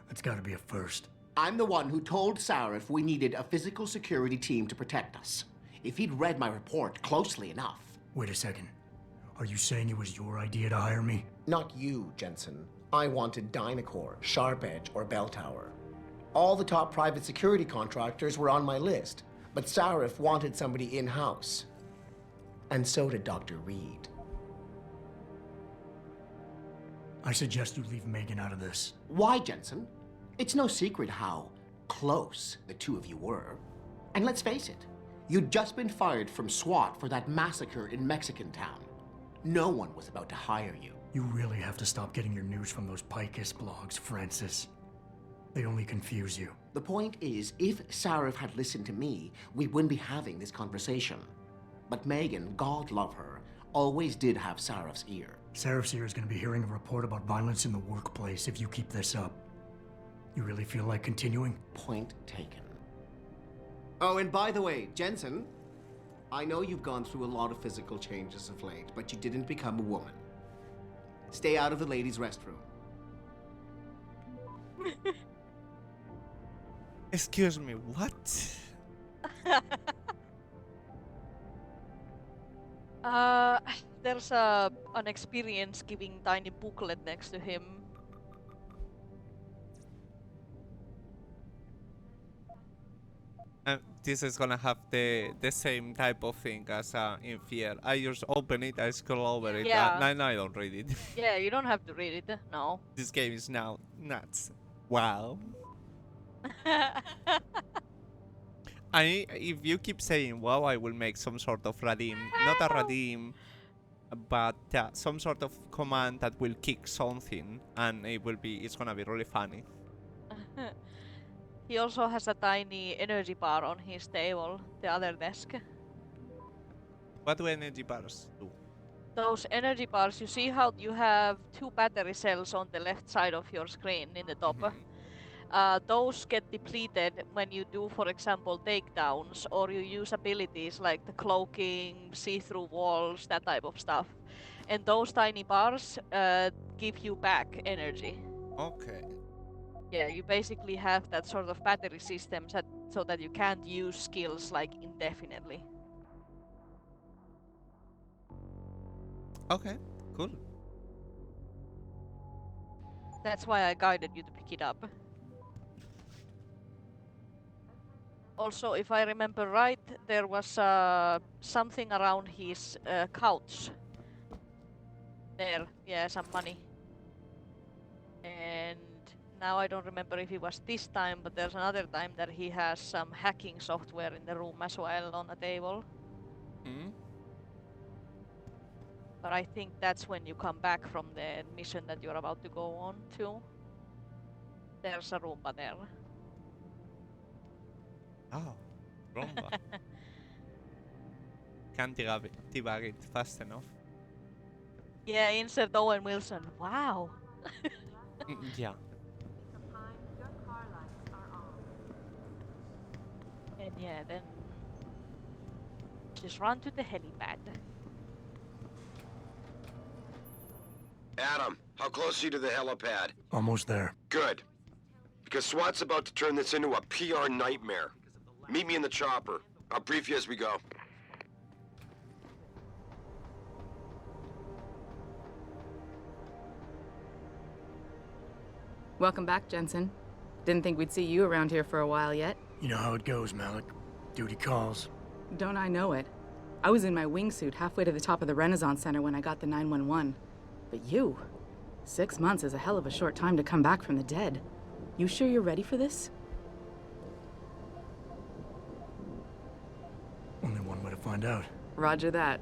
That's gotta be a first. I'm the one who told Sarif we needed a physical security team to protect us. If he'd read my report closely enough. Wait a second. Are you saying it was your idea to hire me? Not you, Jensen. I wanted Dynacore, Sharp Edge, or Bell Tower. All the top private security contractors were on my list, but Sarif wanted somebody in-house. And so did Dr. Reed. I suggest you leave Megan out of this. Why, Jensen? It's no secret how close the two of you were. And let's face it, you'd just been fired from SWAT for that massacre in Mexican town. No one was about to hire you. You really have to stop getting your news from those Picus blogs, Francis. They only confuse you. The point is, if Sarif had listened to me, we wouldn't be having this conversation. But Megan, God love her, always did have Sarif's ear. Sarif's ear is going to be hearing a report about violence in the workplace if you keep this up. You really feel like continuing? Point taken. Oh, and by the way, Jensen, I know you've gone through a lot of physical changes of late, but you didn't become a woman. Stay out of the ladies' restroom. Excuse me, what? There's an experience giving tiny booklet next to him. This is gonna have the same type of thing as in Fear. I just open it, I scroll over it, Yeah. and I don't read it. Yeah, you don't have to read it, no. This game is now nuts. Wow. If you keep saying wow, I will make some sort of redeem. Not a redeem, but some sort of command that will kick something, and it's gonna be really funny. He also has a tiny energy bar on his table, the other desk. What do energy bars do? Those energy bars, you see how you have two battery cells on the left side of your screen in the top? Those get depleted when you do, for example, takedowns, or you use abilities like the cloaking, see-through walls, that type of stuff. And those tiny bars give you back energy. Okay. Yeah, you basically have that sort of battery system so that you can't use skills like indefinitely. Okay, cool. That's why I guided you to pick it up. Also, if I remember right, there was something around his couch. There, yeah, some money. And now I don't remember if it was this time, but there's another time that he has some hacking software in the room as well on a table. But I think that's when you come back from the mission that you're about to go on to. There's a Roomba there. Oh, Roomba. Can't debug it fast enough. Yeah, insert Owen Wilson. Wow. Yeah. And yeah, then Just run to the helipad. Adam, how close are you to the helipad? Almost there. Good. Because SWAT's about to turn this into a PR nightmare. Meet me in the chopper. I'll brief you as we go. Welcome back, Jensen. Didn't think we'd see you around here for a while yet. You know how it goes, Malik. Duty calls. Don't I know it? I was in my wingsuit halfway to the top of the Renaissance Center when I got the 911. But you... 6 months is a hell of a short time to come back from the dead. You sure you're ready for this? Only one way to find out. Roger that.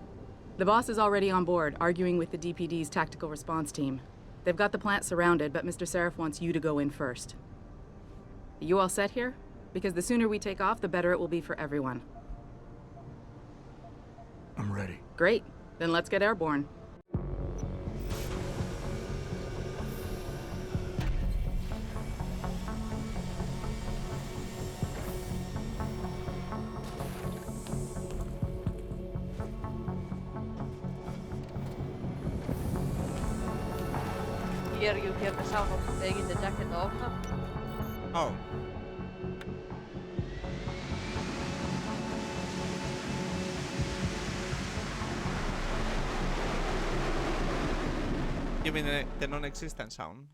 The boss is already on board, arguing with the DPD's tactical response team. They've got the plant surrounded, but Mr. Seraph wants you to go in first. Are you all set here? Because the sooner we take off, the better it will be for everyone. I'm ready. Great. Then let's get airborne. Here you hear the sound of taking the jacket off. Oh. You mean the non-existent sound?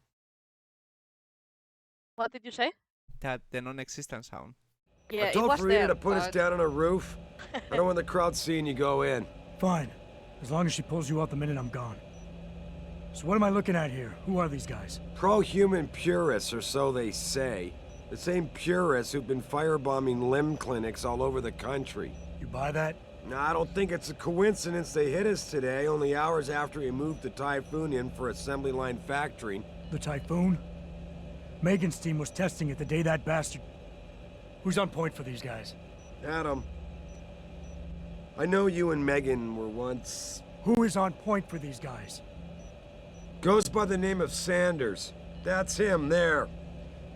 What did you say? That the non-existent sound. Yeah, I it told was Rayne there, to put us but... down on a roof. I don't want the crowd seeing you go in. Fine. As long as she pulls you out the minute I'm gone. So what am I looking at here? Who are these guys? Pro-human purists, or so they say. The same purists who've been firebombing limb clinics all over the country. You buy that? No, I don't think it's a coincidence they hit us today, only hours after we moved the Typhoon in for assembly line factory. The Typhoon? Megan's team was testing it the day that bastard... Who's on point for these guys? Adam. I know you and Megan were once... Who is on point for these guys? Goes by the name of Sanders. That's him, there.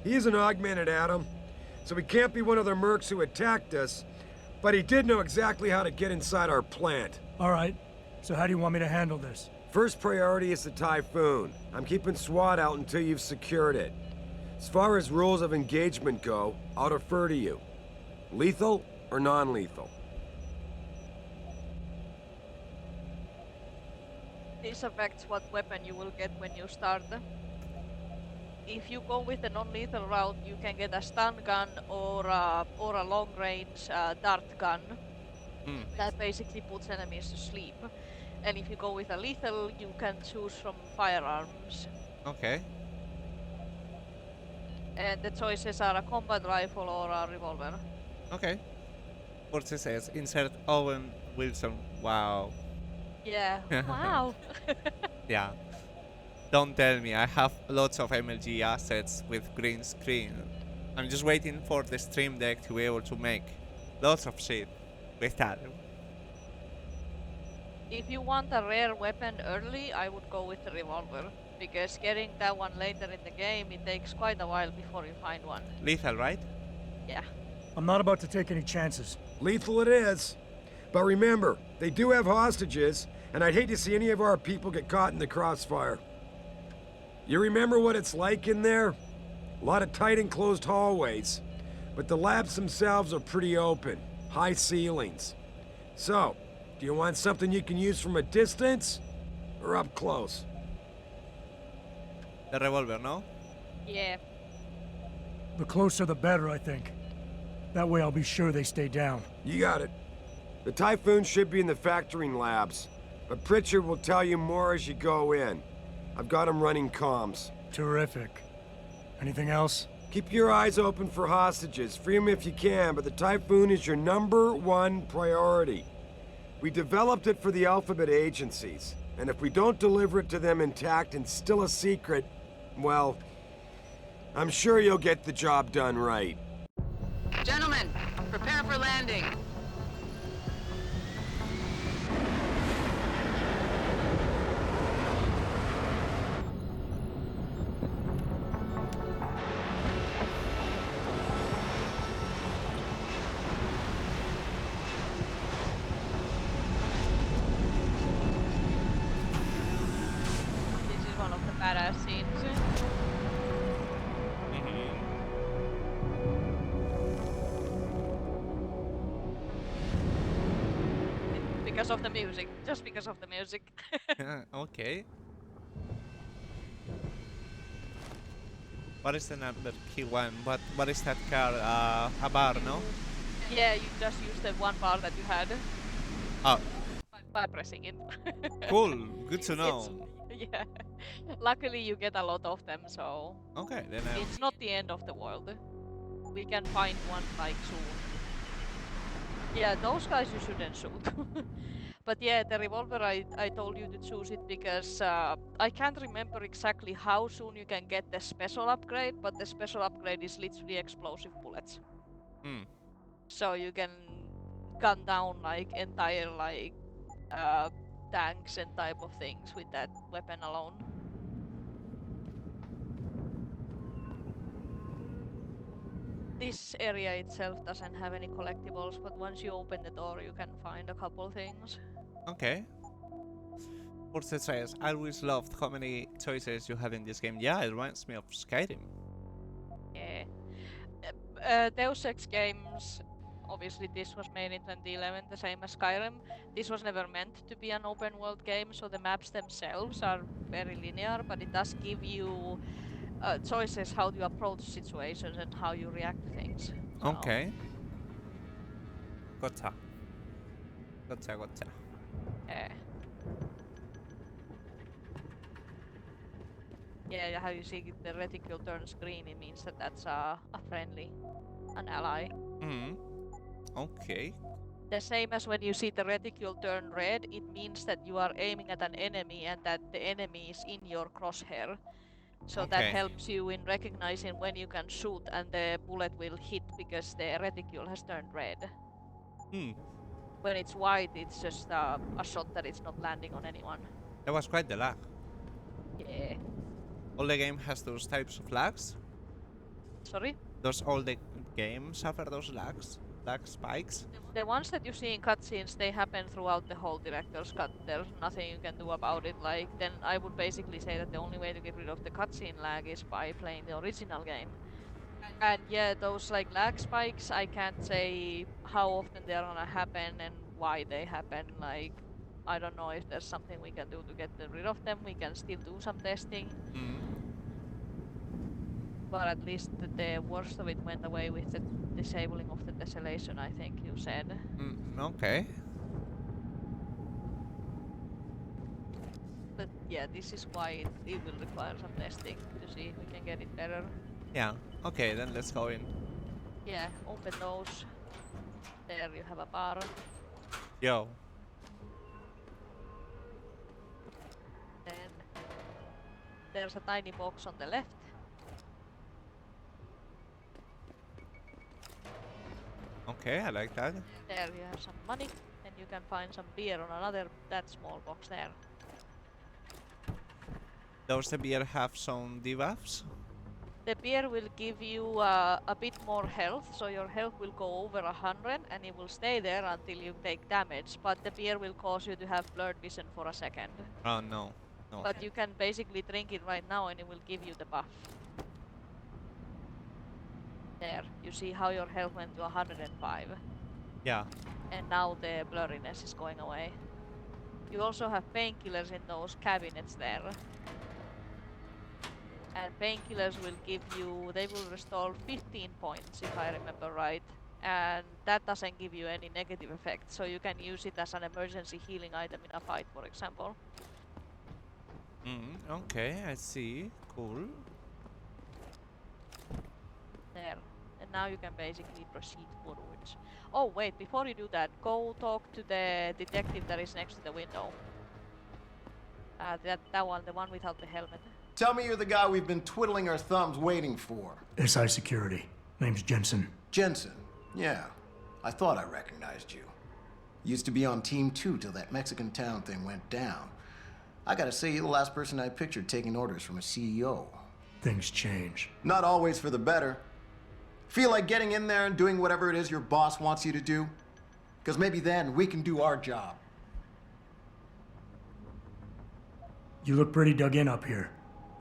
He's an augmented Adam, so he can't be one of the mercs who attacked us, but he did know exactly how to get inside our plant. All right. So how do you want me to handle this? First priority is the Typhoon. I'm keeping SWAT out until you've secured it. As far as rules of engagement go, I'll defer to you. Lethal or non-lethal? This affects what weapon you will get when you start. If you go with the non-lethal route, you can get a stun gun or a long-range dart gun. That basically puts enemies to sleep. And if you go with a lethal, you can choose from firearms. Okay. And the choices are a combat rifle or a revolver. Okay. Force says, insert Owen Wilson. Wow. Yeah. Wow. Yeah. Don't tell me, I have lots of MLG assets with green screen. I'm just waiting for the stream deck to be able to make lots of shit with that. If you want a rare weapon early, I would go with the revolver. Because getting that one later in the game, it takes quite a while before you find one. Lethal, right? Yeah. I'm not about to take any chances. Lethal it is. But remember, they do have hostages, and I'd hate to see any of our people get caught in the crossfire. You remember what it's like in there? A lot of tight enclosed hallways, but the labs themselves are pretty open, high ceilings. So, do you want something you can use from a distance, or up close? The revolver, no? Yeah. The closer the better, I think. That way I'll be sure they stay down. You got it. The Typhoon should be in the factoring labs, but Pritchard will tell you more as you go in. I've got him running comms. Terrific. Anything else? Keep your eyes open for hostages. Free them if you can, but the Typhoon is your #1 priority. We developed it for the Alphabet agencies, and if we don't deliver it to them intact and still a secret, well, I'm sure you'll get the job done right. Gentlemen, prepare for landing. badass scenes. Because of the music, just because of the music. Okay. What is the number Q1? What is that car? A bar, no? Yeah, you just use the one bar that you had. Oh. By pressing it. Cool. Good to know. Yeah. Luckily, you get a lot of them, so. Okay, then it's not the end of the world. We can find one like soon. Yeah, those guys you shouldn't shoot. But yeah, the revolver, I told you to choose it because I can't remember exactly how soon you can get the special upgrade, but the special upgrade is literally explosive bullets. So you can gun down like entire like tanks and type of things with that weapon alone. This area itself doesn't have any collectibles, but once you open the door you can find a couple things. Okay. For the trailers, I always loved how many choices you have in this game. Yeah, it reminds me of Skyrim. Yeah. Deus Ex games, obviously this was made in 2011, the same as Skyrim. This was never meant to be an open world game, so the maps themselves are very linear, but it does give you choices how to approach situations and how you react to things. So. Okay. Gotcha. Yeah, how you see the reticule turns green, it means that that's a friendly, an ally. Okay. The same as when you see the reticule turn red, it means that you are aiming at an enemy and that the enemy is in your crosshair. So that helps you in recognizing when you can shoot and the bullet will hit because the reticule has turned red. When it's white, it's just a shot that it's not landing on anyone. That was quite the lag. Yeah. All the game has those types of lags? Sorry? Does all the game suffer those lags? Lag spikes? The ones that you see in cutscenes, they happen throughout the whole director's cut. There's nothing you can do about it. Like, then I would basically say that the only way to get rid of the cutscene lag is by playing the original game. And yeah, those like lag spikes, I can't say how often they're gonna happen and why they happen. Like, I don't know if there's something we can do to get rid of them. We can still do some testing. But at least the worst of it went away with the disabling of the desolation, I think you said. Okay. But yeah, this is why it will require some testing to see if we can get it better. Yeah, okay, then let's go in. Yeah, open those. There you have a bar. Yo. Then there's a tiny box on the left. Okay, I like that. There you have some money, and you can find some beer on another, that small box there. Does the beer have some debuffs? The beer will give you a bit more health, so your health will go over 100 and it will stay there until you take damage, but the beer will cause you to have blurred vision for a second. Oh no. But you can basically drink it right now and it will give you the buff. There, you see how your health went to 105. Yeah. And now the blurriness is going away. You also have painkillers in those cabinets there. And painkillers will give you, they will restore 15 points if I remember right. And that doesn't give you any negative effect, so you can use it as an emergency healing item in a fight, for example. Okay, I see. Cool. There. And now you can basically proceed forwards. Oh wait, before you do that, go talk to the detective that is next to the window. That one, the one without the helmet. Tell me you're the guy we've been twiddling our thumbs waiting for. SI Security. Name's Jensen. Jensen. Yeah. I thought I recognized you. Used to be on Team 2 till that Mexican town thing went down. I gotta say, you're the last person I pictured taking orders from a CEO. Things change. Not always for the better. Feel like getting in there and doing whatever it is your boss wants you to do? Because maybe then we can do our job. You look pretty dug in up here.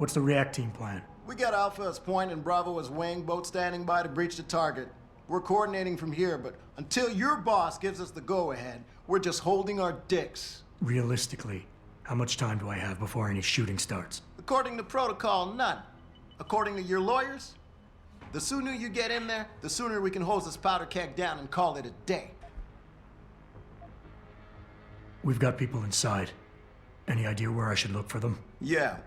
What's the react team plan? We got Alpha as point and Bravo as wing, both standing by to breach the target. We're coordinating from here, but until your boss gives us the go-ahead, we're just holding our dicks. Realistically, how much time do I have before any shooting starts? According to protocol, none. According to your lawyers, the sooner you get in there, the sooner we can hose this powder keg down and call it a day. We've got people inside. Any idea where I should look for them? Yeah.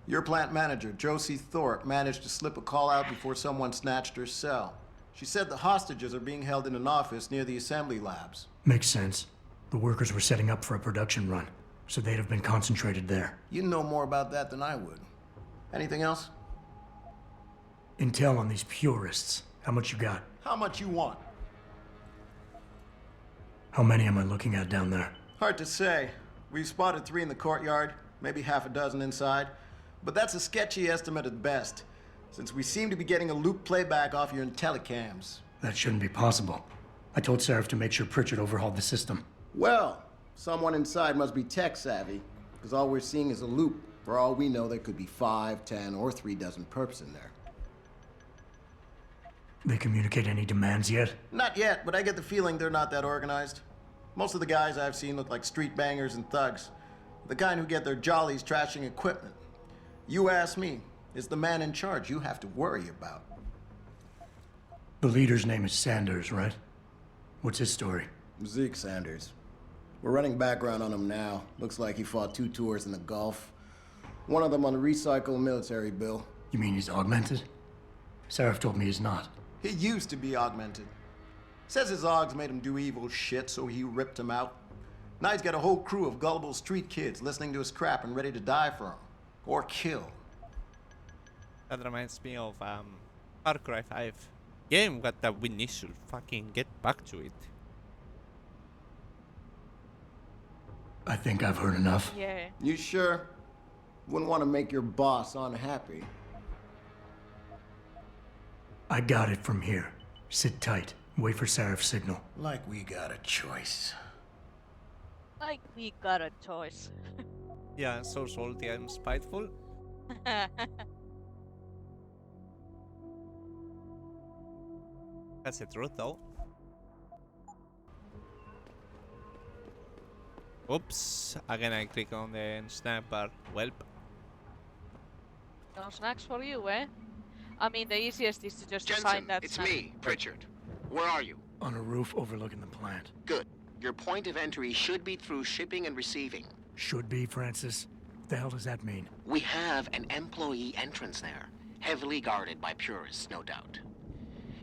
Your plant manager, Josie Thorpe, managed to slip a call out before someone snatched her cell. She said the hostages are being held in an office near the assembly labs. Makes sense. The workers were setting up for a production run, so they'd have been concentrated there. You know more about that than I would. Anything else? Intel on these purists. How much you got? How much you want? How many am I looking at down there? Hard to say. We've spotted 3 in the courtyard, maybe half a dozen inside. But that's a sketchy estimate at best, since we seem to be getting a loop playback off your telecams. That shouldn't be possible. I told Seraph to make sure Pritchard overhauled the system. Well, someone inside must be tech savvy, because all we're seeing is a loop. For all we know, there could be 5, 10, or 3 dozen perps in there. They communicate any demands yet? Not yet, but I get the feeling they're not that organized. Most of the guys I've seen look like street bangers and thugs. The kind who get their jollies trashing equipment. You ask me, it's the man in charge you have to worry about. The leader's name is Sanders, right? What's his story? Zeke Sanders. We're running background on him now. Looks like he fought 2 tours in the Gulf. One of them on a recycled military bill. You mean he's augmented? Seraph told me he's not. He used to be augmented. Says his Augs made him do evil shit, so he ripped him out. Now he's got a whole crew of gullible street kids listening to his crap and ready to die for him. Or kill. That reminds me of Far Cry 5. Game that we need to fucking get back to it. I think I've heard enough. Yeah. You sure? Wouldn't want to make your boss unhappy. I got it from here. Sit tight. Wait for Seraph's signal. Like we got a choice. Like we got a choice. Yeah, I'm so salty and spiteful. That's the truth, though. Oops, again I click on the snack bar. Welp. No snacks for you, eh? I mean, the easiest is to just Jensen, assign that it's snack. me, Pritchard. Where are you? On a roof overlooking the plant. Good. Your point of entry should be through shipping and receiving. Should be, Francis. What the hell does that mean? We have an employee entrance there, heavily guarded by purists, no doubt.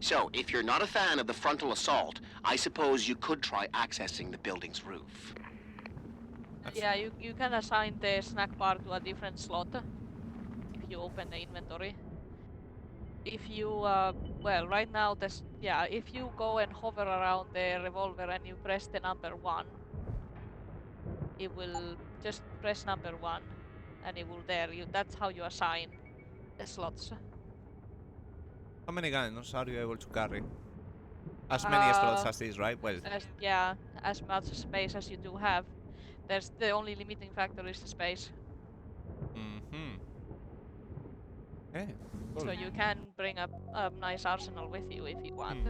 So, if you're not a fan of the frontal assault, I suppose you could try accessing the building's roof. Yeah, you can assign the snack bar to a different slot if you open the inventory. If you, well, right now, if you go and hover around the revolver and you press the number 1, it will just press number 1 and it will that's how you assign the slots. How many guns are you able to carry? As many slots as this, right? Well, as much space as you do have. There's the only limiting factor is the space. Okay, cool. So you can bring a nice arsenal with you if you want.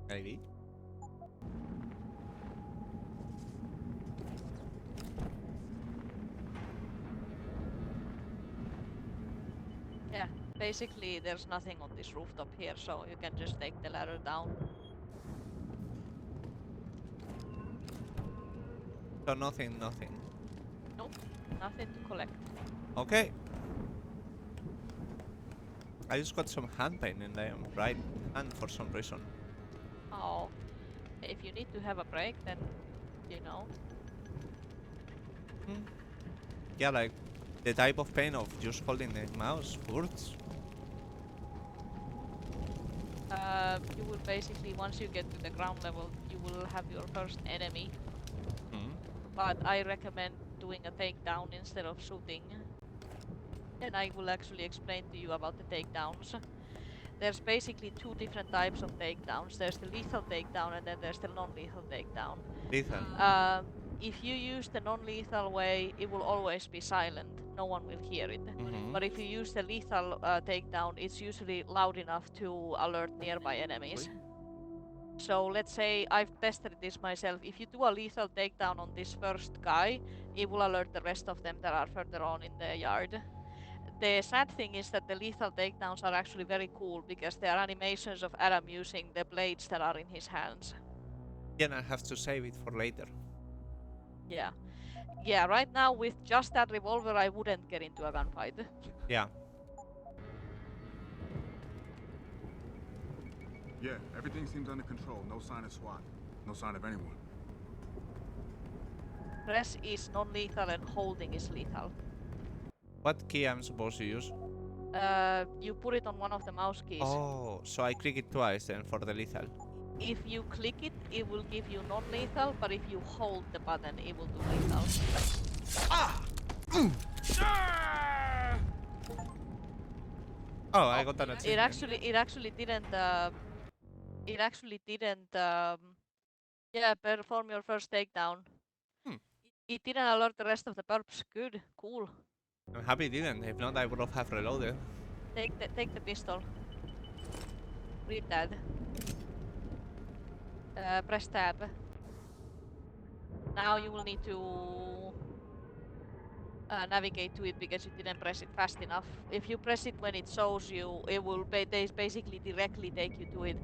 Maybe. Yeah, basically there's nothing on this rooftop here, so you can just take the ladder down. So nothing. Nope, nothing to collect. Okay. I just got some hand pain in the right hand for some reason. Oh, if you need to have a break, then you know. Yeah, like the type of pain of just holding the mouse hurts. You will basically, once you get to the ground level, you will have your first enemy. But I recommend doing a takedown instead of shooting. And I will actually explain to you about the takedowns. There's basically 2 different types of takedowns. There's the lethal takedown and then there's the non-lethal takedown. Lethal. If you use the non-lethal way, it will always be silent. no one will hear it. But if you use the lethal takedown, it's usually loud enough to alert nearby enemies. So let's say I've tested this myself. If you do a lethal takedown on this first guy, it will alert the rest of them that are further on in the yard. The sad thing is that the lethal takedowns are actually very cool because they are animations of Adam using the blades that are in his hands. Yeah, and I have to save it for later. Yeah. Yeah, right now with just that revolver I wouldn't get into a gunfight. Yeah. Yeah, everything seems under control. No sign of SWAT. No sign of anyone. Press is non-lethal and holding is lethal. What key I'm supposed to use? You put it on one of the mouse keys. Oh, so I click it twice then for the lethal. If you click it, it will give you non-lethal, but if you hold the button, it will do lethal. Oh, I got an achievement. It actually didn't perform your first takedown. It didn't alert the rest of the perps. Good, cool. I'm happy it didn't. If not, I would have reloaded. Take the pistol. Read that. Press tab. Now you will need to navigate to it because you didn't press it fast enough. If you press it when it shows you, it will basically directly take you to it.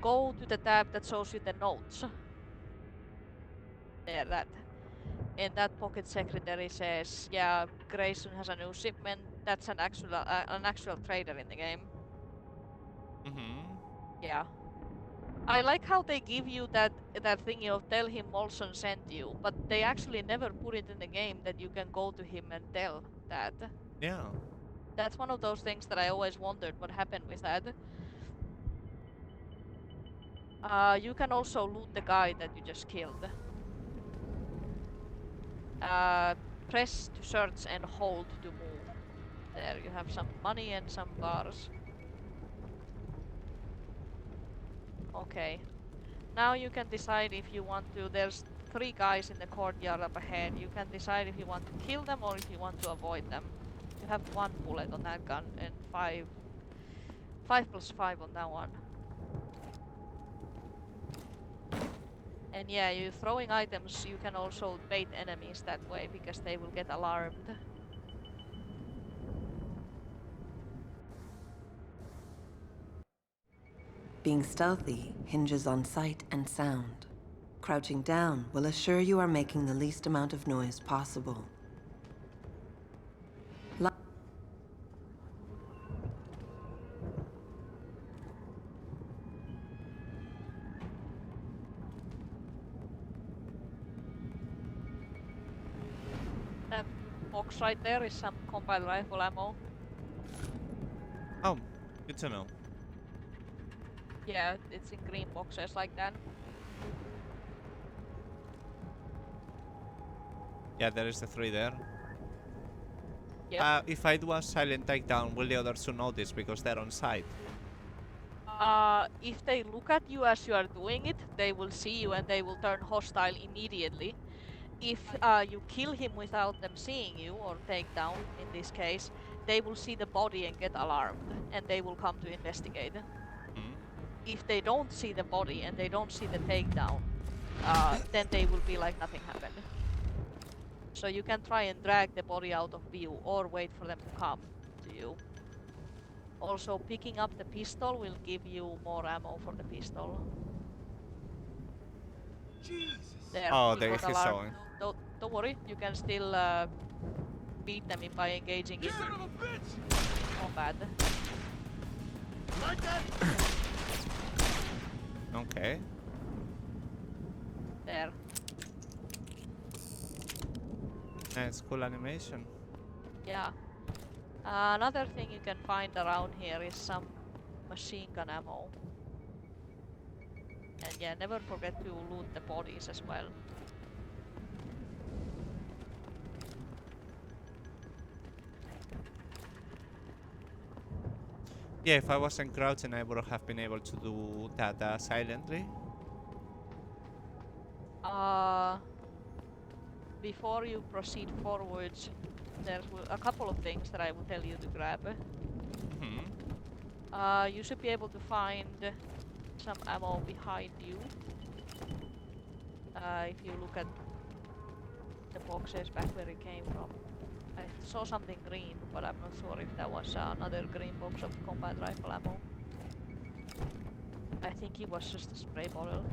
Go to the tab that shows you the notes. There, that. And that pocket secretary says, yeah, Grayson has a new shipment. That's an actual trader in the game. Yeah. I like how they give you that thingy of tell him Molson sent you, but they actually never put it in the game that you can go to him and tell that. Yeah. That's one of those things that I always wondered what happened with that. You can also loot the guy that you just killed. Press to search and hold to move. There, you have some money and some bars. Okay. Now you can decide if you want to. There's 3 guys in the courtyard up ahead. You can decide if you want to kill them or if you want to avoid them. You have 1 bullet on that gun and 5 plus 5 on that one. And yeah, you throwing items, you can also bait enemies that way because they will get alarmed. Being stealthy hinges on sight and sound. Crouching down will assure you are making the least amount of noise possible. That box right there is some combat rifle ammo. Oh, good to know. Yeah, it's in green boxes like that. Yeah, there is the 3 there. Yep. If I do a silent takedown, will the others 2 notice because they're on site? If they look at you as you are doing it, they will see you and they will turn hostile immediately. If you kill him without them seeing you, or take down in this case, they will see the body and get alarmed, and they will come to investigate. If they don't see the body and they don't see the takedown, then they will be like nothing happened. So you can try and drag the body out of view or wait for them to come to you. Also, picking up the pistol will give you more ammo for the pistol. Jesus. There, oh, there is his alarm. Don't worry, you can still beat them by engaging in combat. Like that? Okay. There. Nice, cool animation. Yeah. Another thing you can find around here is some machine gun ammo. And yeah, never forget to loot the bodies as well. Yeah, if I wasn't crouching, I would have been able to do that silently. Before you proceed forwards, there's a couple of things that I will tell you to grab. You should be able to find some ammo behind you. If you look at the boxes back where it came from. I saw something green, but I'm not sure if that was another green box of combat rifle ammo. I think it was just a spray bottle.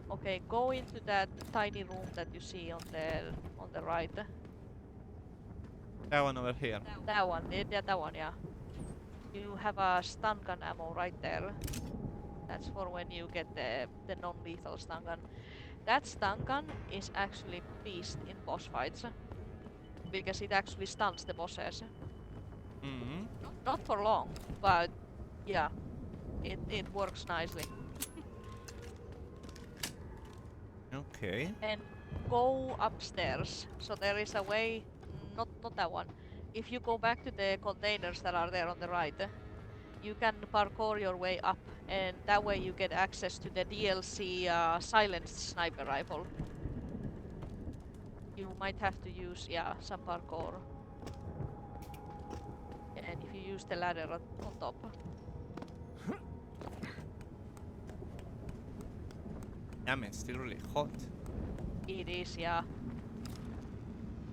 Okay, go into that tiny room that you see on the right. That one over here. That one, yeah, that one, yeah. You have a stun gun ammo right there. That's for when you get the non-lethal stun gun. That stun gun is actually beast in boss fights because it actually stuns the bosses. Not for long, but yeah, it works nicely. Okay. And go upstairs. So there is a way, not that one. If you go back to the containers that are there on the right, you can parkour your way up, and that way you get access to the DLC silenced sniper rifle. You might have to use, yeah, some parkour. And if you use the ladder on top. Damn, it's still really hot. It is, yeah.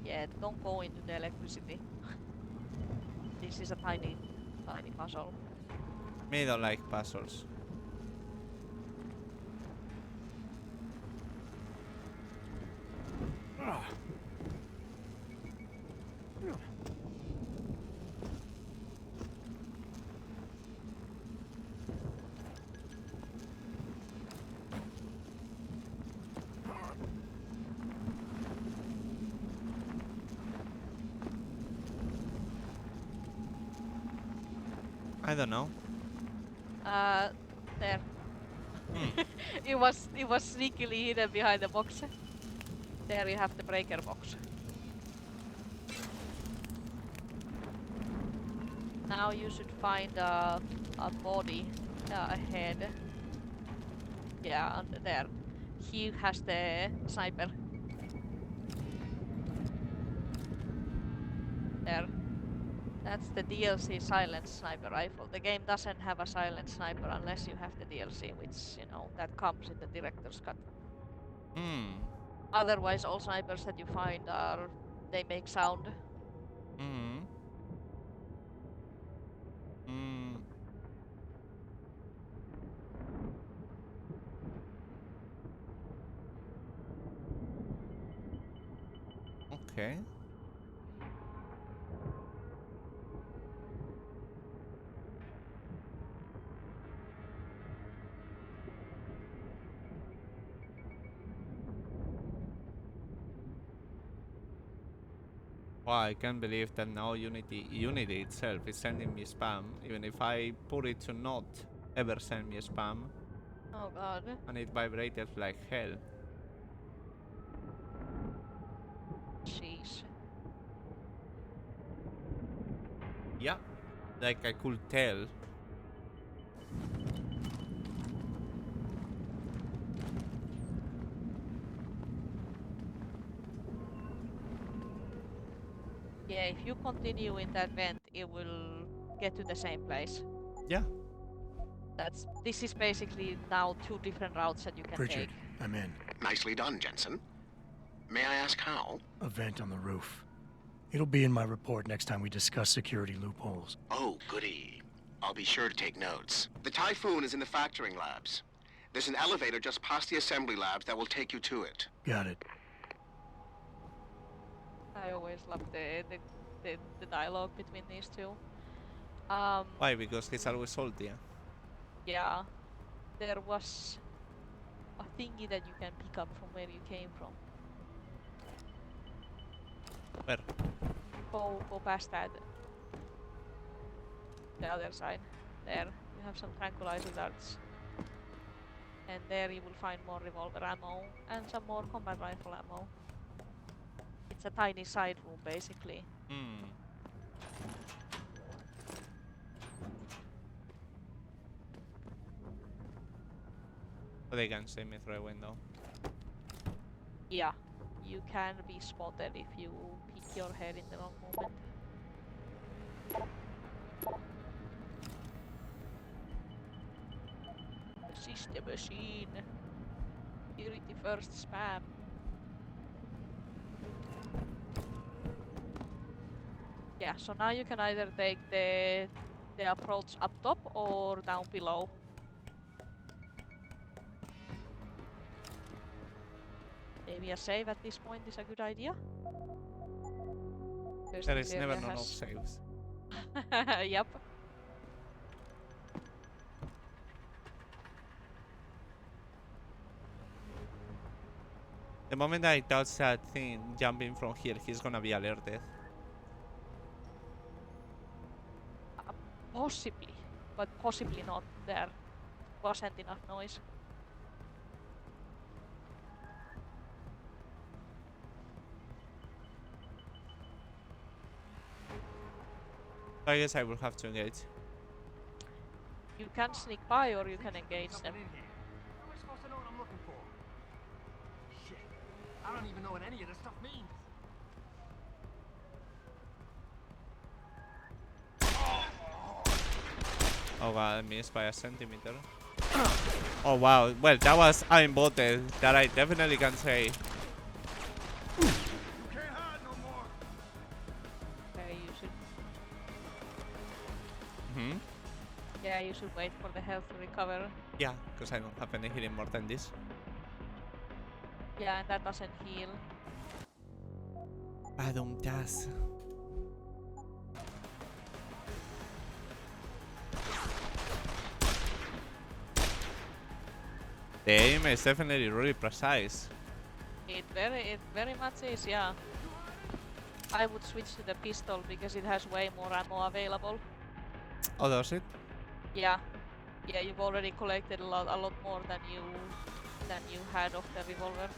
Yeah, don't go into the electricity. This is a tiny puzzle. Me don't like puzzles. I don't know. There. it was sneakily hidden behind the box. There you have the breaker box. Now you should find a body ahead. Yeah, under there. He has the sniper. There. That's the DLC silenced sniper rifle. The game doesn't have a silenced sniper unless you have the DLC, which, you know, that comes in the director's cut. Otherwise, all snipers that you find they make sound. Okay. Wow, I can't believe that now Unity itself is sending me spam, even if I put it to not ever send me spam. Oh god. And it vibrated like hell. Jeez. Yeah, like I could tell. Yeah, if you continue in that vent, it will get to the same place. Yeah. This is basically now two different routes that you can Pritchard, take. I'm in. Nicely done, Jensen. May I ask how? A vent on the roof. It'll be in my report next time we discuss security loopholes. Oh, goody. I'll be sure to take notes. The Typhoon is in the factoring labs. There's an elevator just past the assembly labs that will take you to it. Got it. I always love the dialogue between these two. Why? Because he's always salty. Yeah. There was a thingy that you can pick up from where you came from. Where? Go past that. The other side. There. You have some tranquilizer darts. And there you will find more revolver ammo and some more combat rifle ammo. It's a tiny side room, basically. But they can see me through a window. Yeah. you can be spotted if you peek your head in the wrong moment. System machine. Security first spam. Yeah, so now you can either take the approach up top or down below. Maybe a save at this point is a good idea. There is never no saves. Yep. The moment I touch that thing jumping from here, he's gonna be alerted. Possibly, but possibly not. There wasn't enough noise. I guess I will have to engage. You can sneak by or you can engage them. How am I supposed to know what I'm looking for? Shit. I don't even know what any of this stuff means. Oh god, I missed by a centimeter. Oh wow, well that was aimbotted, that I definitely can say. Okay, you should. Hmm? Yeah, you should wait for the health to recover. Yeah, because I don't have any healing more than this. Yeah, and that doesn't heal. I don't does. The aim is definitely really precise. It very much is, yeah. I would switch to the pistol because it has way more ammo available. Oh, does it? Yeah. Yeah, you've already collected a lot more than you had of the revolver.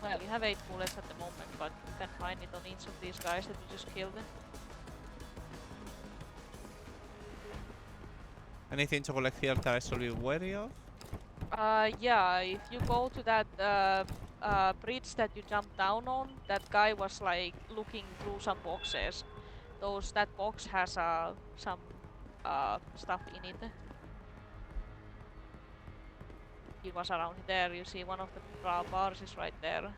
Well, you have 8 bullets at the moment, but you can find it on each of these guys that you just killed. Anything to collect here that I should be wary of? Yeah, if you go to that bridge that you jumped down on, that guy was like looking through some boxes. That box has some stuff in it. He was around there. You see one of the bars is right there.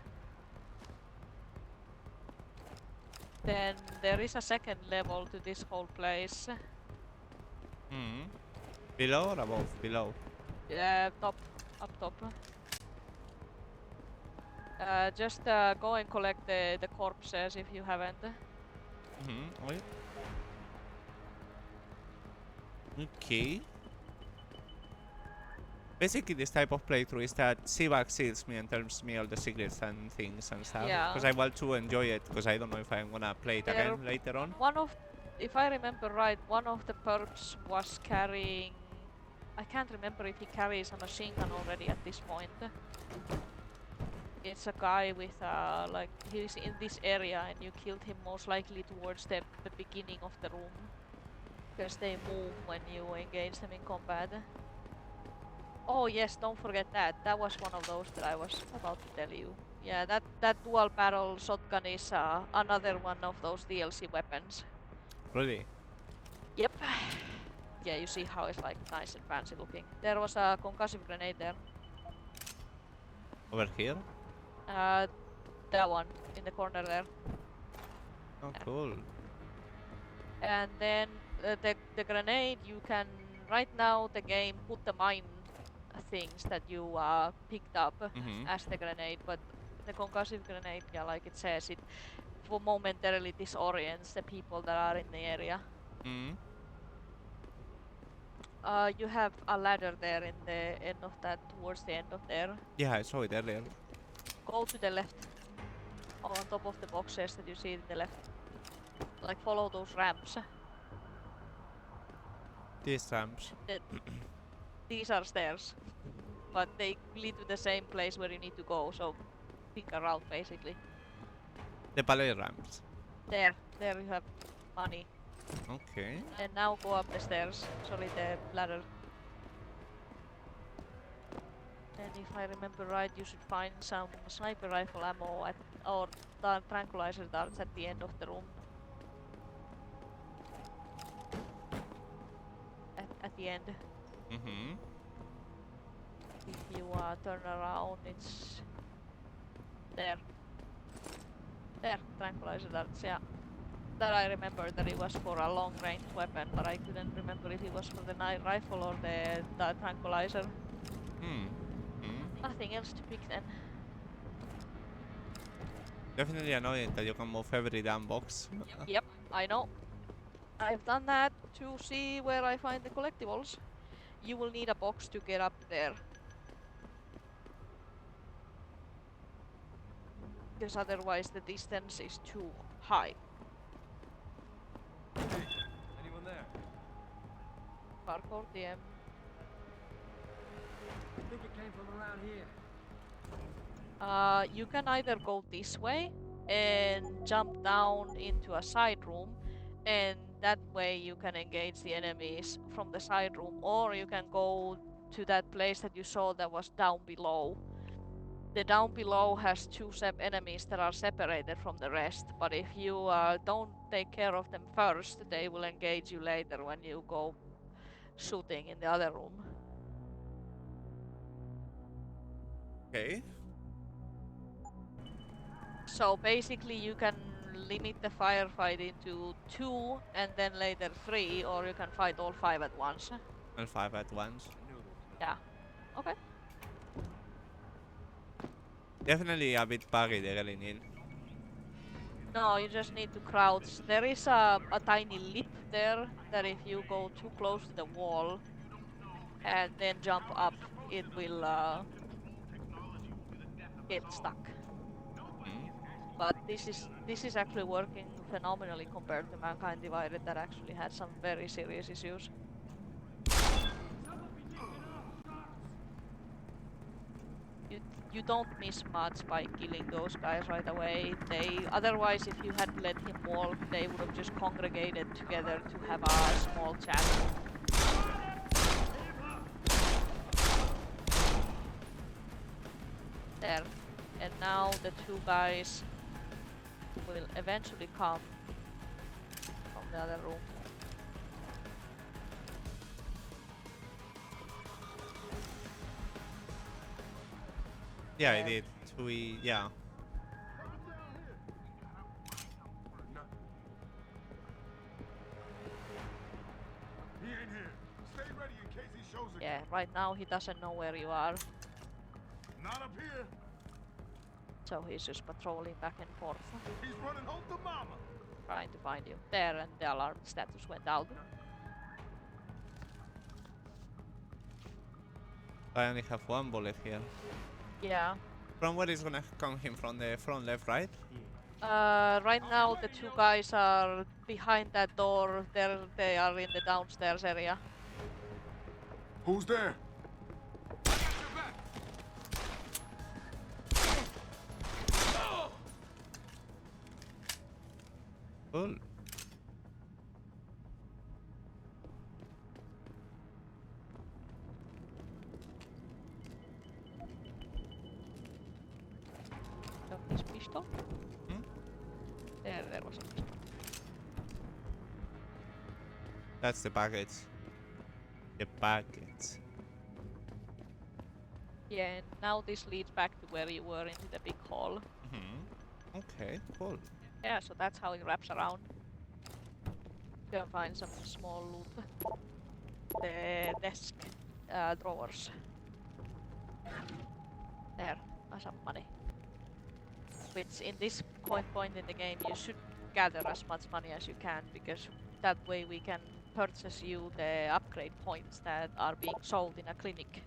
Then there is a second level to this whole place. Hmm. Below or above? Below. Top, up top. Just go and collect the corpses if you haven't. Mm-hmm. Okay. Basically, this type of playthrough is that 𝖔𝖏𝖙 seals me and tells me all the secrets and things and stuff. Yeah. Because I want to enjoy it, because I don't know if I'm gonna play it again later on. If I remember right, one of the perps was carrying. I can't remember if he carries a machine gun already at this point. It's a guy with like he's in this area and you killed him most likely towards the beginning of the room. Because they move when you engage them in combat. Oh yes, don't forget that. That was one of those that I was about to tell you. Yeah, that dual barrel shotgun is another one of those DLC weapons. Really? Yep. Yeah, you see how it's like nice and fancy looking. There was a concussive grenade there. Over here? That one in the corner there. Oh, cool. And then the grenade you can right now the game put the mine things that you picked up as the grenade, but the concussive grenade, yeah, like it says, it for momentarily disorients the people that are in the area. You have a ladder there in the end of that, towards the end of there. Yeah, I saw it earlier. Go to the left, on top of the boxes that you see in the left. Like follow those ramps. These ramps. These are stairs, but they lead to the same place where you need to go, so pick a route basically. The ballet ramps. There you have money. Okay. And now go up the stairs, sorry, the ladder. And if I remember right, you should find some sniper rifle ammo or tranquilizer darts at the end of the room. At the end. Mm-hmm. If you turn around, it's there. There, tranquilizer darts, yeah. That I remember that it was for a long-range weapon, but I couldn't remember if it was for the night rifle or the tranquilizer. Nothing else to pick then. Definitely annoying that you can move every damn box. Yep, I know. I've done that to see where I find the collectibles. You will need a box to get up there. Because otherwise the distance is too high. Anyone there? Parkour DM. I think it came from around here. You can either go this way and jump down into a side room, and that way you can engage the enemies from the side room, or you can go to that place that you saw that was down below. The down below has two enemies that are separated from the rest, but if you don't take care of them first, they will engage you later when you go shooting in the other room. Okay. So basically you can limit the firefight into 2 and then later 3, or you can fight all 5 at once. All 5 at once. Yeah. Okay. Definitely a bit buggy, they really need. No, you just need to crouch. There is a tiny lip there that if you go too close to the wall and then jump up, it will get stuck. But this is actually working phenomenally compared to Mankind Divided, that actually had some very serious issues. You don't miss much by killing those guys right away. Otherwise, if you had let him walk, they would have just congregated together to have a small chat. There. And now the 2 guys will eventually come from the other room. Yeah, I did. Yeah. He ain't here. Stay ready in case he shows again. Yeah, right now he doesn't know where you are. Not up here. So he's just patrolling back and forth. He's running home to mama. Trying to find you. There, and the alarm status went out. I only have 1 bullet here. Yeah. From where is gonna come him? From the front left, right? Right now the 2 guys are behind that door. They are in the downstairs area. Who's there? Cool. His pistol? There was a pistol. That's the package. The package. Yeah, and now this leads back to where you were into the big hall. Okay, cool. Yeah, so that's how it wraps around. You can find some small loot. The desk drawers. There, some money. Which in this point in the game you should gather as much money as you can, because that way we can purchase you the upgrade points that are being sold in a clinic.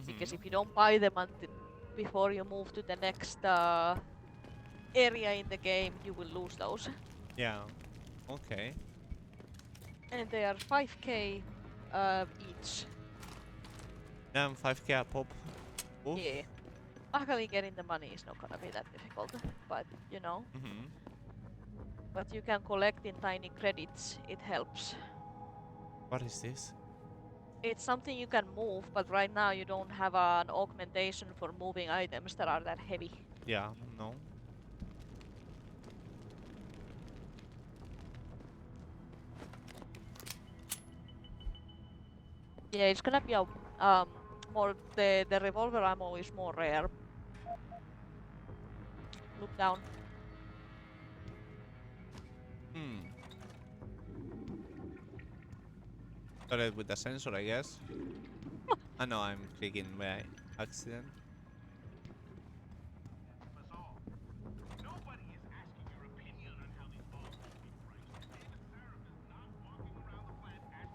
Because if you don't buy them before you move to the next area in the game, you will lose those. Yeah. Okay. And they are 5k each. Damn, 5k a pop. Oof. Yeah. Luckily getting the money is not gonna be that difficult, but you know. But you can collect in tiny credits, it helps. What is this? It's something you can move, but right now you don't have an augmentation for moving items that are that heavy. Yeah, no. Yeah, it's gonna be a more the revolver ammo is more rare. Look down. Got it with the sensor, I guess. I know I'm clicking by accident.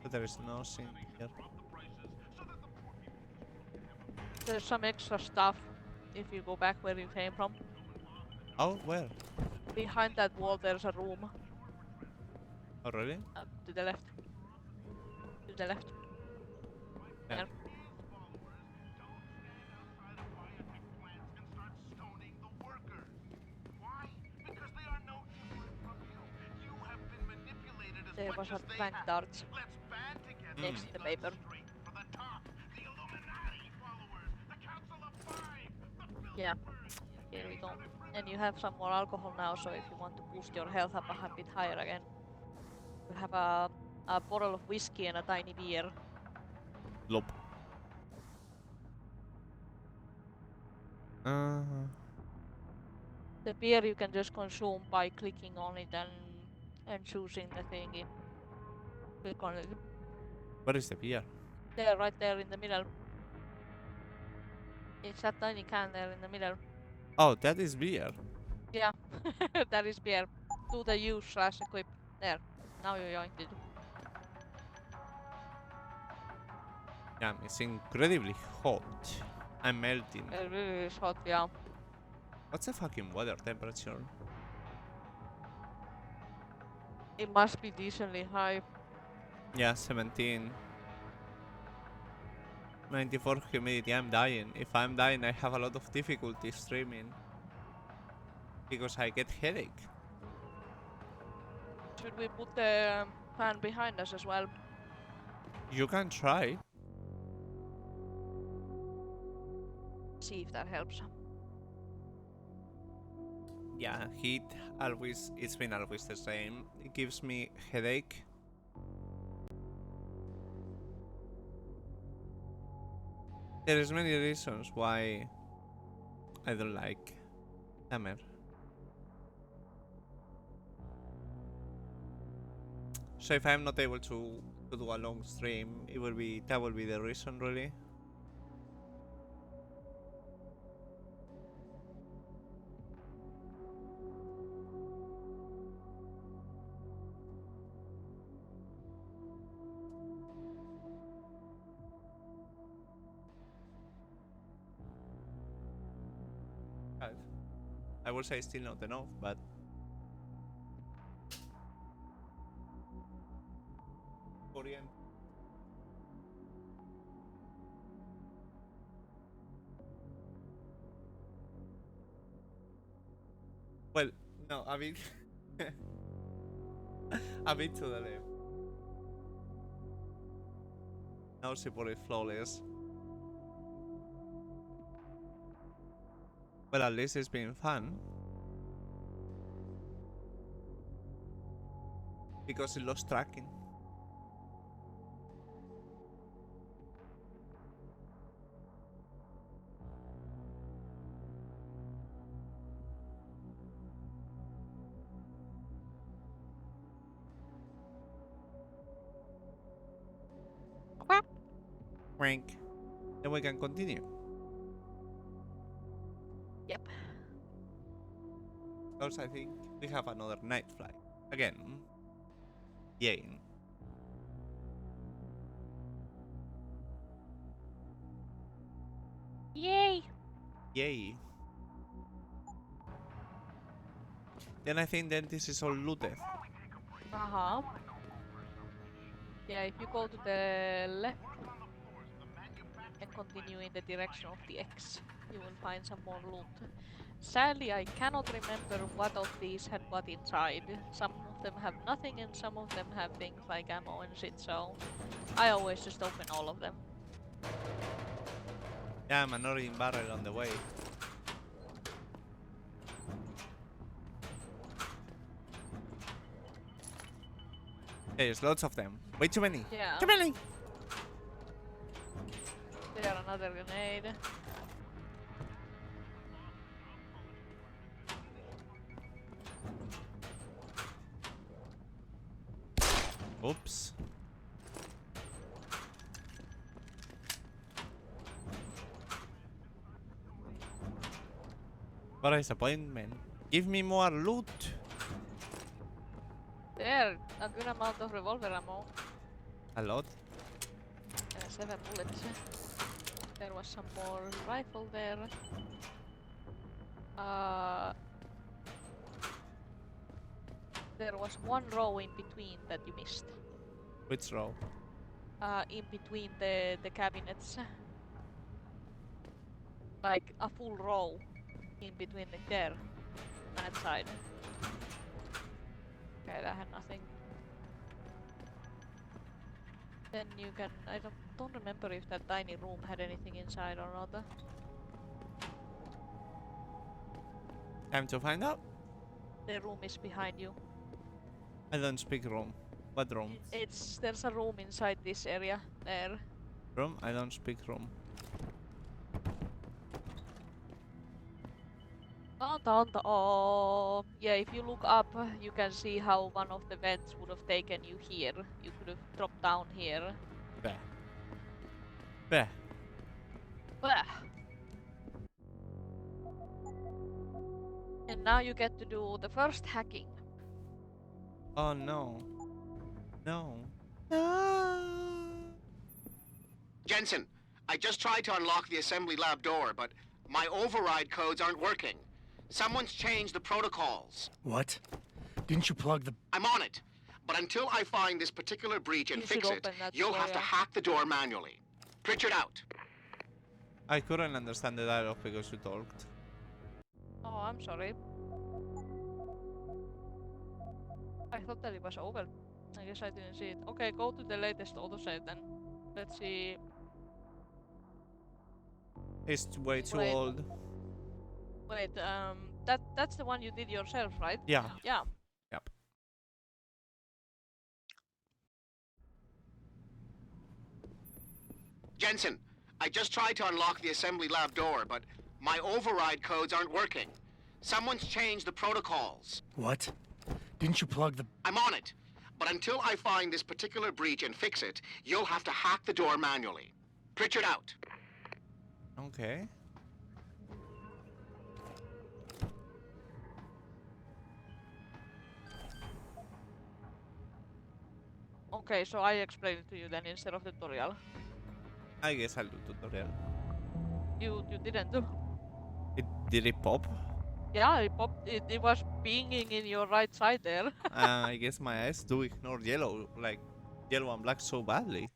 But there is no scene here. There's some extra stuff if you go back where you came from. Oh, where? Behind that wall there's a room. Oh, really? To the left. To the left. Yeah. There. There was a bank dart next to the paper. Yeah, here we go. And you have some more alcohol now, so if you want to boost your health up a bit higher again, you have a bottle of whiskey and a tiny beer. Lop. The beer you can just consume by clicking on it and choosing the thingy. Click on it. Where is the beer? There, right there in the middle. It's that tiny can there in the middle. Oh, that is beer. Yeah, that is beer. Do the use/equip. There. Now you're yoinked it. Yeah, it's incredibly hot. I'm melting. It really is hot, yeah. What's the fucking weather temperature? It must be decently high. Yeah, 17. 94 humidity. I'm dying. If I'm dying, I have a lot of difficulty streaming. Because I get headache. Should we put the fan behind us as well? You can try. See if that helps. Yeah, heat always, it's been always the same. It gives me headache. There is many reasons why I don't like summer. So if I'm not able to do a long stream, that will be the reason, really. I would say still not enough, but Korean. Well, no, a bit a bit to the left. No support is flawless. Well, at least it's been fun. Because it lost tracking. Rank. Then we can continue. Yep. Because I think we have another night flight. Again. Yay. Yay! Yay. Then I think then this is all looted. Uh-huh. Yeah, if you go to the left and continue in the direction of the X, you will find some more loot. Sadly, I cannot remember what of these had what inside. Some of them have nothing, and some of them have things like ammo and shit, so I always just open all of them. Yeah, minority barrel on the way. There's lots of them. Way too many. Yeah. Too many. There, another grenade. Oops. What a disappointment. Give me more loot. There, a good amount of revolver ammo. A lot. 7 bullets. There was some more rifle there. There was one row in between that you missed. Which row? In between the cabinets. Like a full row in between the there. That side. Okay, that had nothing. Then you can... I don't remember if that tiny room had anything inside or not. Time to find out. The room is behind you. I don't speak room. What room? There's a room inside this area. There. Room? I don't speak room. Yeah, if you look up, you can see how one of the vents would have taken you here. You could have dropped down here. Bah. Bah. Bah. And now you get to do the first hacking. Oh no. No. Jensen, I just tried to unlock the assembly lab door, but my override codes aren't working. Someone's changed the protocols. What? Didn't you plug the... I'm on it. But until I find this particular breach and fix it, you'll have to hack the door manually. Pritchard out. I couldn't understand the dialogue because you talked. Oh, I'm sorry. I thought that it was over. I guess I didn't see it. Okay, go to the latest autosave then. Let's see. It's way too Wait. old. Wait, that's the one you did yourself, right? Yeah. Yeah. Yep. Jensen, I just tried to unlock the assembly lab door, but my override codes aren't working. Someone's changed the protocols. What? Didn't you plug the... I'm on it. But until I find this particular breach and fix it, you'll have to hack the door manually. Pritchard out. Okay. Okay, so I explain it to you then instead of the tutorial. I guess I'll do tutorial. You didn't do. Did it pop? Yeah, it popped. It was pinging in your right side there. I guess my eyes do ignore yellow, like yellow and black so badly.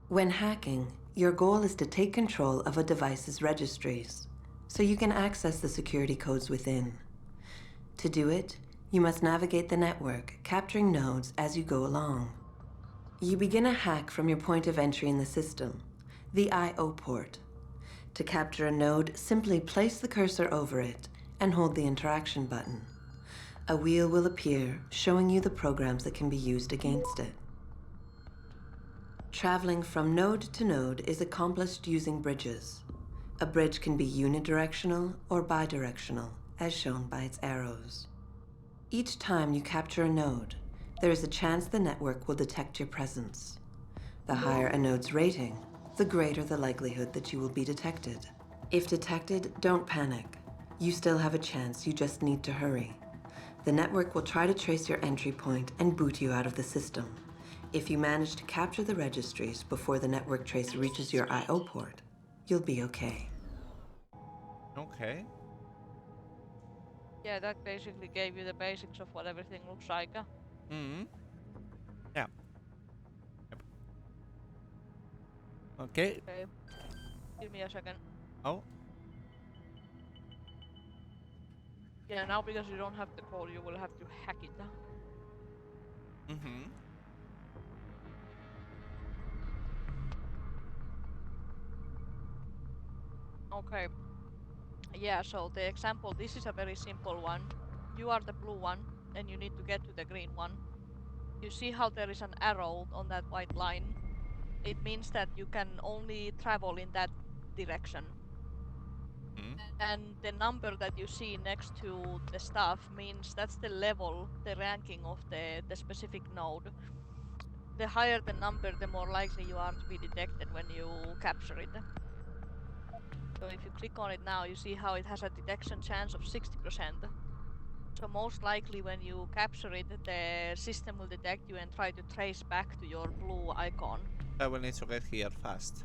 When hacking, your goal is to take control of a device's registries, so you can access the security codes within. To do it, you must navigate the network, capturing nodes as you go along. You begin a hack from your point of entry in the system, the I/O port. To capture a node, simply place the cursor over it and hold the interaction button. A wheel will appear, showing you the programs that can be used against it. Traveling from node to node is accomplished using bridges. A bridge can be unidirectional or bidirectional, as shown by its arrows. Each time you capture a node, there is a chance the network will detect your presence. The higher a node's rating, the greater the likelihood that you will be detected. If detected, don't panic. You still have a chance, you just need to hurry. The network will try to trace your entry point and boot you out of the system. If you manage to capture the registries before the network trace reaches your I/O port, you'll be okay. Okay. Yeah, that basically gave you the basics of what everything looks like. Mm-hmm. Yeah. Yep. Okay. Okay. Give me a second. Oh. Yeah, now because you don't have the code, you will have to hack it. Mm-hmm. Okay. Yeah, so the example, this is a very simple one. You are the blue one, and you need to get to the green one. You see how there is an arrow on that white line? It means that you can only travel in that direction. And the number that you see next to the stuff means that's the level, the ranking of the specific node. The higher the number, the more likely you are to be detected when you capture it. So if you click on it now, you see how it has a detection chance of 60%. So most likely when you capture it, the system will detect you and try to trace back to your blue icon. I will need to get here fast.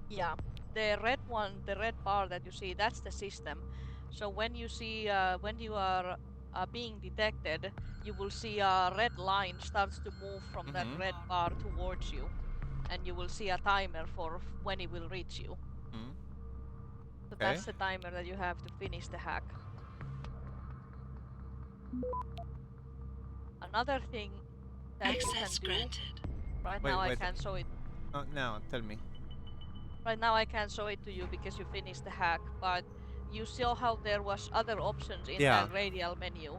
Yeah, the red one, the red bar that you see, that's the system. So when you see, when you are being detected, you will see a red line starts to move from that red bar towards you. And you will see a timer for when it will reach you. So that's the timer that you have to finish the hack. Another thing that you can do, right now I can't show it. No, tell me. Right now I can't show it to you because you finished the hack, but you saw how there was other options in that radial menu.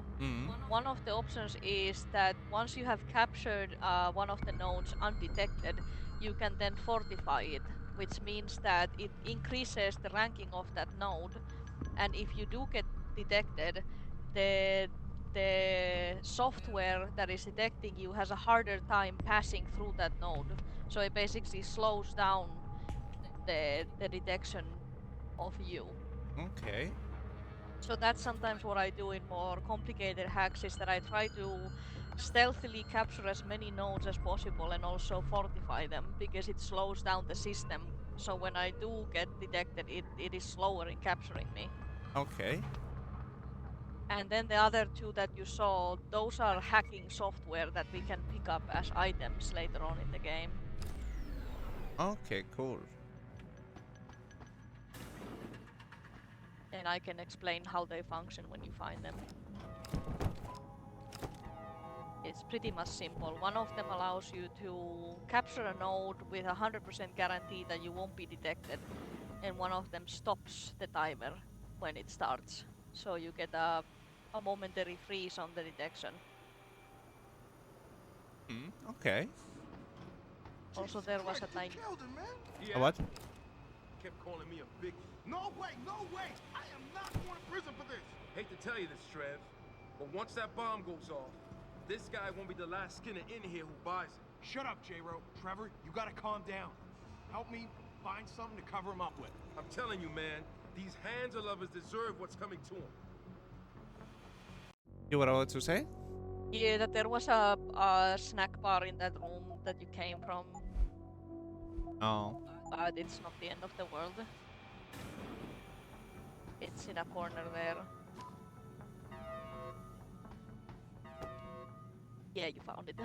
One of the options is that once you have captured one of the nodes undetected, you can then fortify it, which means that it increases the ranking of that node, and if you do get detected, the software that is detecting you has a harder time passing through that node. So it basically slows down the detection of you. Okay. So that's sometimes what I do in more complicated hacks, is that I try to stealthily capture as many nodes as possible and also fortify them, because it slows down the system. So when I do get detected, it is slower in capturing me. Okay. And then the other two that you saw, those are hacking software that we can pick up as items later on in the game. Okay, cool. And I can explain how they function when you find them. It's pretty much simple. One of them allows you to capture a node with 100% guarantee that you won't be detected. And one of them stops the timer when it starts. So you get a momentary freeze on the detection. Okay. Also, there was a tiny... Killed him, man. A what? Kept calling me a big... No way, no way. I am not going to prison for this. Hate to tell you this, Trev, but once that bomb goes off, this guy won't be the last Skinner in here who buys it. Shut up, J-Ro. Trevor, you gotta calm down. Help me find something to cover him up with. I'm telling you, man, these Hansa lovers deserve what's coming to them. You were about to say? Yeah, that there was a snack bar in that room that you came from. Oh. But it's not the end of the world. It's in a corner there. Yeah, you found it.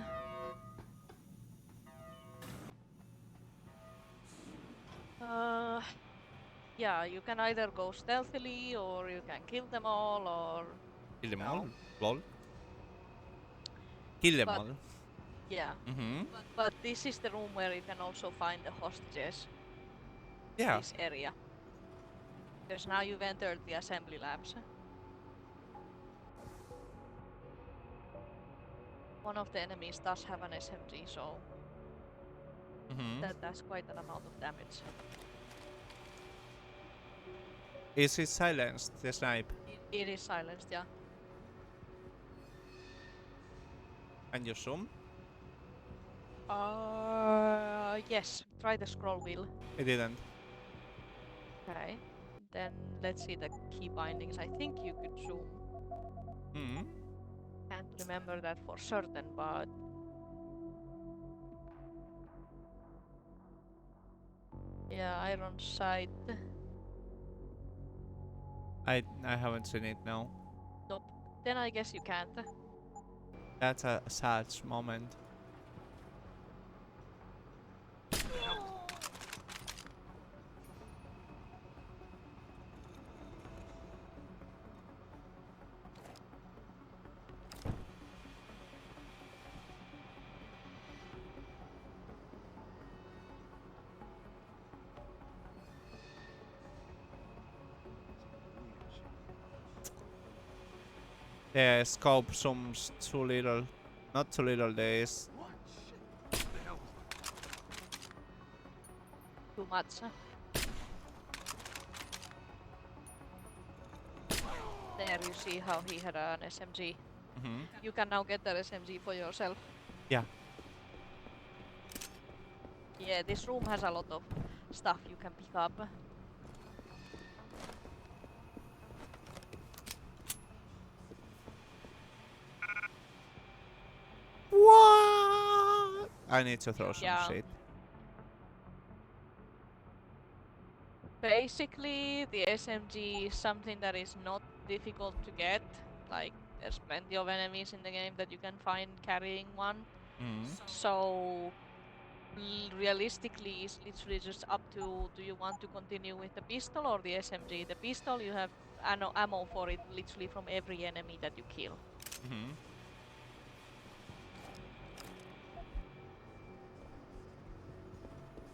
Yeah, you can either go stealthily, or you can kill them all, or... Kill them all? Lol. Kill them all. Yeah. But this is the room where you can also find the hostages. Yeah. This area. Because now you've entered the assembly labs. One of the enemies does have an SMG, so that does quite an amount of damage. Is it silenced, the snipe? It is silenced, yeah. And you zoom? Yes. Try the scroll wheel. It didn't. Okay. Then let's see the key bindings. I think you could zoom. Can't remember that for certain, but... Yeah, iron sight. I haven't seen it, no. Nope. Then I guess you can't. That's a sad moment. The scope zooms too little. Not too little, there's too much. There you see how he had an SMG. You can now get that SMG for yourself. Yeah. Yeah, this room has a lot of stuff you can pick up. What? I need to throw some shit. Basically, the SMG is something that is not difficult to get. Like, there's plenty of enemies in the game that you can find carrying one. So, realistically, it's literally just up to, do you want to continue with the pistol or the SMG? The pistol, you have ammo for it literally from every enemy that you kill.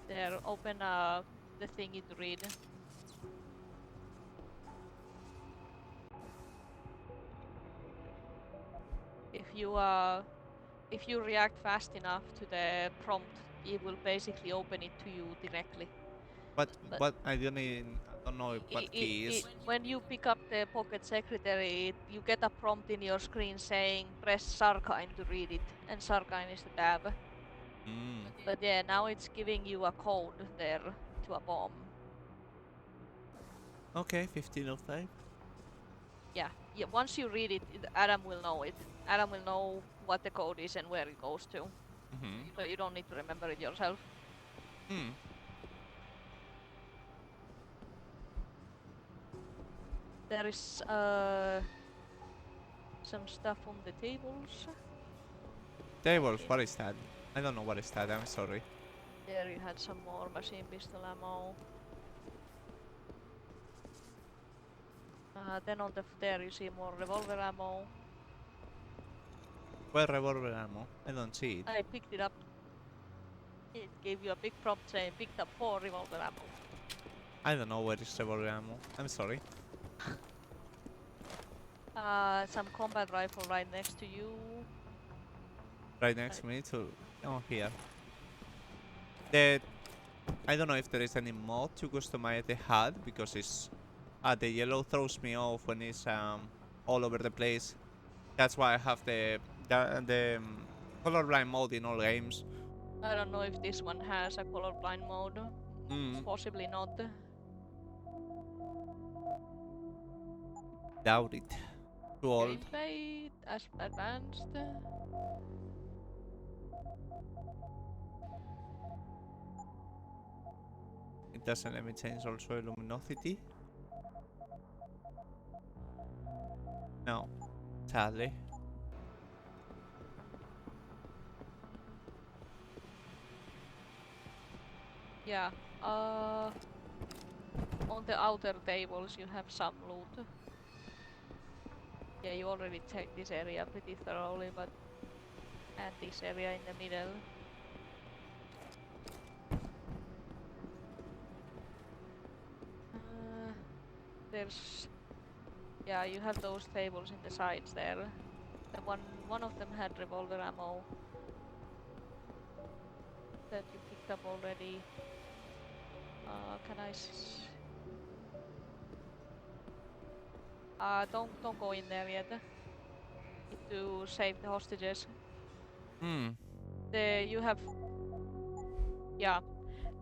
There, open the thingy to read. If you react fast enough to the prompt, it will basically open it to you directly. But I don't know what key is. When you pick up the pocket secretary, you get a prompt in your screen saying press 𝖔𝖚𝖙 to read it, and 𝖔𝖚𝖙 is the tab. But yeah, now it's giving you a code there to a bomb. Okay, 1505. Yeah, once you read it, Adam will know it. Adam will know what the code is and where it goes to. So you don't need to remember it yourself. There is some stuff on the tables. Tables, what is that? I don't know what is that, I'm sorry. There you had some more machine pistol ammo. Then on there you see more revolver ammo. Where revolver ammo? I don't see it. I picked it up. It gave you a big prompt saying picked up 4 revolver ammo. I don't know where is revolver ammo. I'm sorry. Some combat rifle right next to you. Right next to me too. Oh, here. I don't know if there is any mod to customize the HUD because it's the yellow throws me off when it's all over the place. That's why I have the colorblind mode in all games. I don't know if this one has a colorblind mode. Possibly not. Doubt it. Too old. Gameplay as advanced. It doesn't let me change also luminosity. No, sadly. Yeah. On the outer tables you have some loot. Yeah, you already checked this area pretty thoroughly, but and this area in the middle. Yeah, you have those tables in the sides there. The one of them had revolver ammo that you picked up already. Can I don't go in there yet. Need to save the hostages. You have, yeah.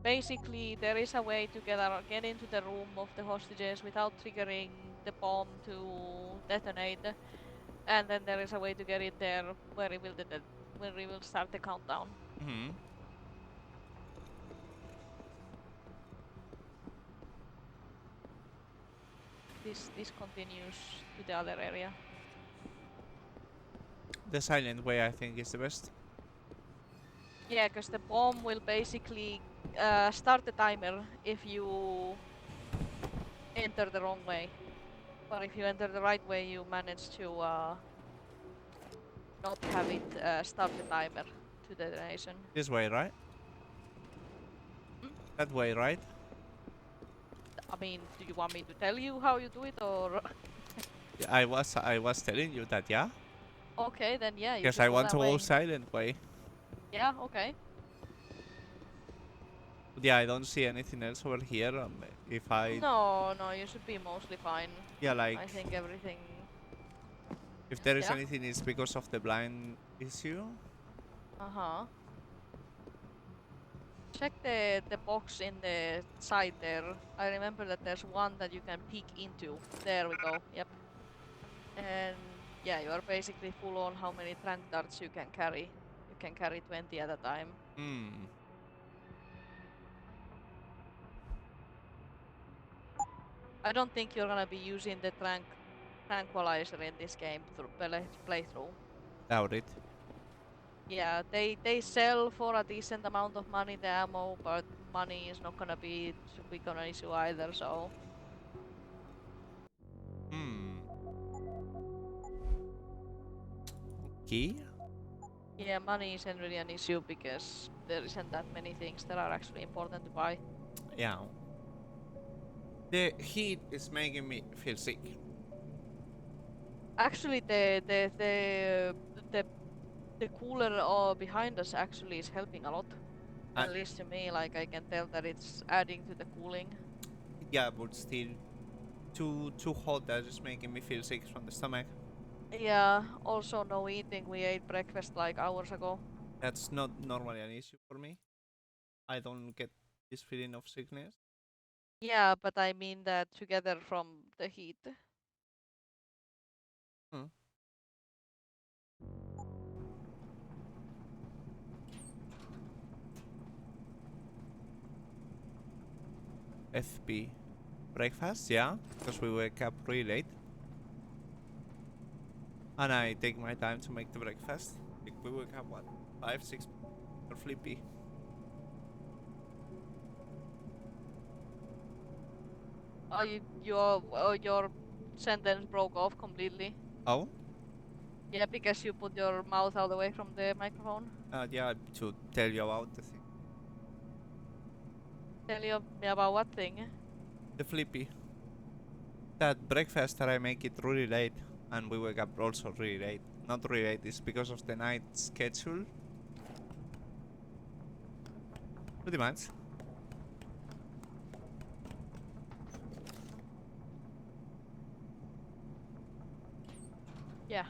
Basically, there is a way to get into the room of the hostages without triggering the bomb to detonate, and then there is a way to get in there where it will start the countdown. This continues to the other area. The silent way, I think, is the best. Yeah, because the bomb will basically start the timer if you enter the wrong way. But if you enter the right way, you manage to not have it start the timer to the detonation. This way, right? That way, right? I mean, do you want me to tell you how you do it, or...? I was telling you that, yeah. Okay, then yeah. Because I want to go silent way. Yeah. Okay. But yeah, I don't see anything else over here. If I No, you should be mostly fine. yeah, like I think everything. if there is anything, it's because of the blind issue. Check the box in the side there. I remember that there's one that you can peek into. There we go. Yep. And yeah, you are basically full on how many trank darts you can carry. You can carry 20 at a time. I don't think you're gonna be using the tranquilizer in this game through playthrough. Doubt it. Yeah, they sell for a decent amount of money the ammo, but money is not gonna be too big on an issue either, so. Key? Yeah, money isn't really an issue because there isn't that many things that are actually important to buy. Yeah. The heat is making me feel sick. Actually, the cooler behind us actually is helping a lot. At least to me, like I can tell that it's adding to the cooling. Yeah, but still too hot. That is making me feel sick from the stomach. Yeah. Also, no eating. We ate breakfast like hours ago. That's not normally an issue for me. I don't get this feeling of sickness. Yeah, but I mean that together from the heat. FP. Breakfast, yeah, because we wake up really late. And I take my time to make the breakfast. Like we wake up, what, 5, 6, or flippy. Your sentence broke off completely. Oh? Yeah, because you put your mouth all the way from the microphone. Yeah, to tell you about the thing. Tell you me about what thing? The flippy. That breakfast that I make it really late, and we wake up also really late. Not really late, it's because of the night schedule. Pretty much. Yeah.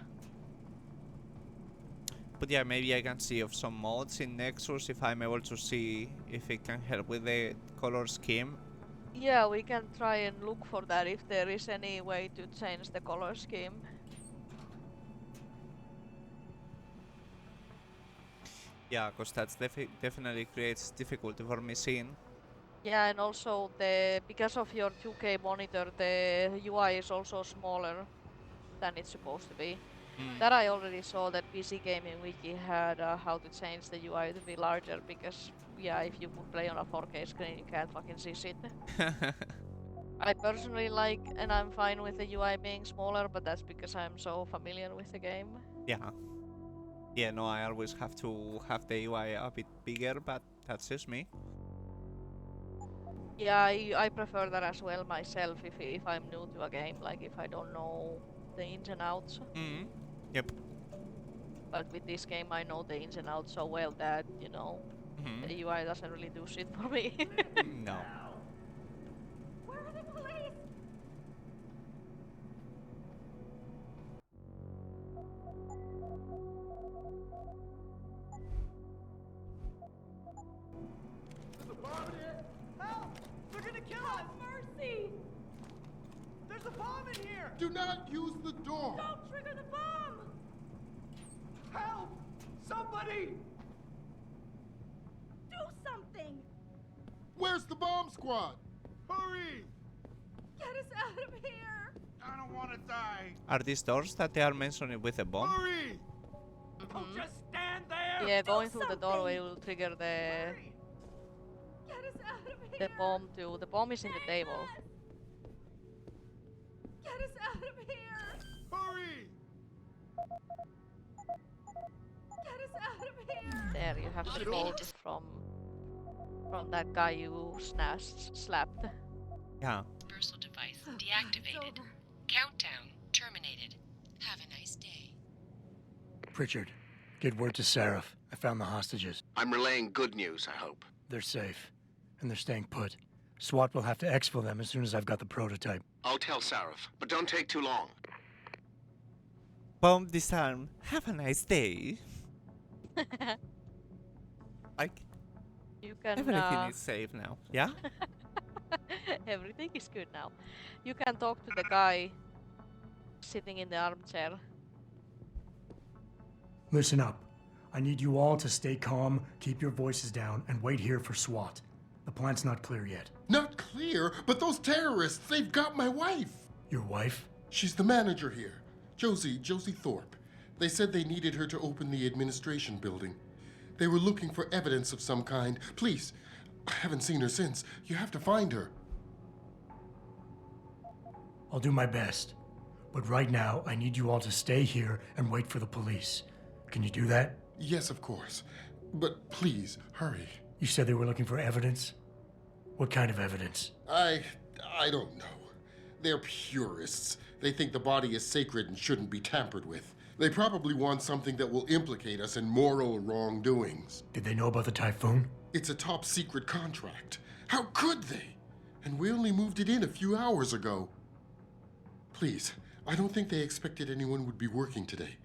But yeah, maybe I can see of some mods in Nexus if I'm able to see if it can help with the color scheme. Yeah, we can try and look for that if there is any way to change the color scheme. Yeah, because that's definitely creates difficulty for me seeing. Yeah, and also because of your 2K monitor, the UI is also smaller than it's supposed to be. That I already saw that PC Gaming Wiki had how to change the UI to be larger because, yeah, if you would play on a 4K screen, you can't fucking see shit. I personally like, and I'm fine with the UI being smaller, but that's because I'm so familiar with the game. Yeah. Yeah, no, I always have to have the UI a bit bigger, but that's just me. Yeah, I prefer that as well myself if I'm new to a game, like if I don't know the ins and outs. Yep. But with this game, I know the ins and outs so well that, you know, the UI doesn't really do shit for me. No. Where are the police? There's a bomb in here! Help! They're gonna kill us! Mercy! There's a bomb in here! Do not use the door! Don't trigger the bomb! Help! Somebody! Do something! Where's the bomb squad? Hurry! Get us out of here! I don't want to die. Are these doors that they are mentioning with a bomb? Hurry! Just stand there! Yeah, going through the doorway will trigger the Get us out of here! the bomb too. The bomb is in the table. Get us out of here! Hurry! Get us out of here! There, you have to vote from that guy you slapped. Yeah. Universal device deactivated. Countdown terminated. eliminated. Have a nice day. Pritchard, get word to Seraph. I found the hostages. I'm relaying good news, I hope. They're safe, and they're staying put. SWAT will have to exfil them as soon as I've got the prototype. I'll tell Seraph, but don't take too long. Bomb disarm. Have a nice day. Like, You can. everything is safe now. Yeah? Everything is good now. You can talk to the guy sitting in the armchair. Listen up. I need you all to stay calm, keep your voices down, and wait here for SWAT. The plant's not clear yet. Not clear, but those terrorists, they've got my wife. Your wife? She's the manager here. Josie Thorpe. They said they needed her to open the administration building. They were looking for evidence of some kind. Please, I haven't seen her since. You have to find her. I'll do my best. But right now, I need you all to stay here and wait for the police. Can you do that? Yes, of course. But please, hurry. You said they were looking for evidence? What kind of evidence? I don't know. They're purists. They think the body is sacred and shouldn't be tampered with. They probably want something that will implicate us in moral wrongdoings. Did they know about the typhoon? It's a top secret contract. How could they? And we only moved it in a few hours ago. Please, I don't think they expected anyone would be working today.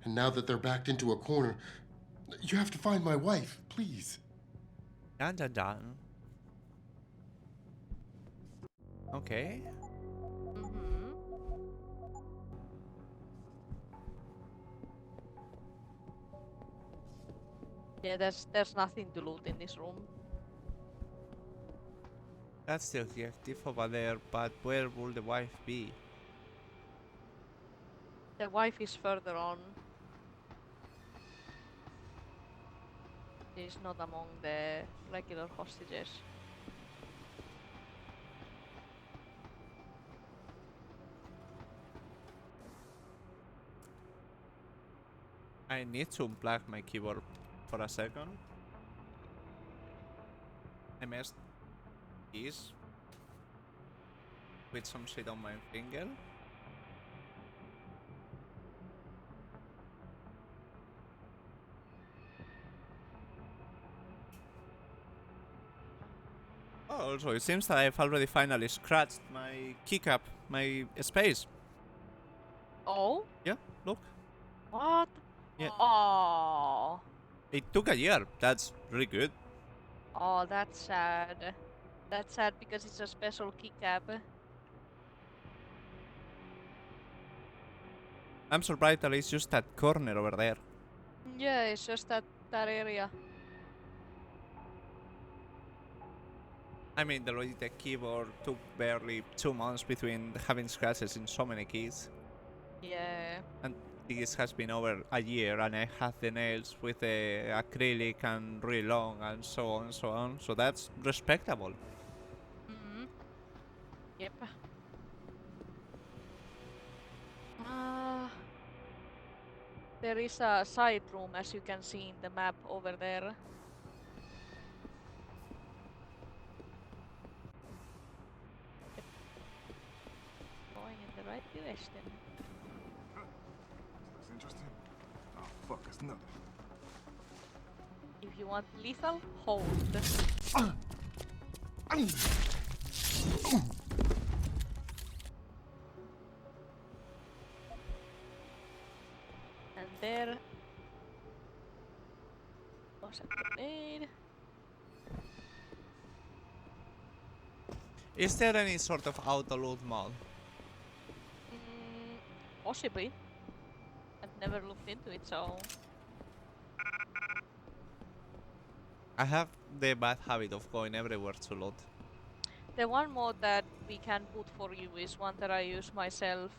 And now that they're backed into a corner, you have to find my wife, please. Dun. Okay. Yeah, there's nothing to loot in this room. That's the objective over there, but where will the wife be? The wife is further on. She's not among the regular hostages. I need to unplug my keyboard for a second. I messed keys with some shit on my finger. Oh, also, it seems that I've already finally scratched my keycap, my space. Oh? Yeah, look. What? Yeah. Oh. It took a year. That's really good. Oh, that's sad. That's sad because it's a special keycap. I'm surprised that it's just that corner over there. Yeah, it's just that area. I mean, the Logitech keyboard took barely 2 months between having scratches in so many keys. Yeah. And this has been over a year, and I have the nails with the acrylic and really long, and so on and so on. So that's respectable. Yep. There is a side room, as you can see in the map over there. Going in the right direction. Looks interesting. Oh, fuck, it's nothing. If you want lethal, hold. And there was a grenade. Is there any sort of auto loot mod? Possibly. I've never looked into it, so... I have the bad habit of going everywhere to loot. The one mod that we can put for you is one that I use myself.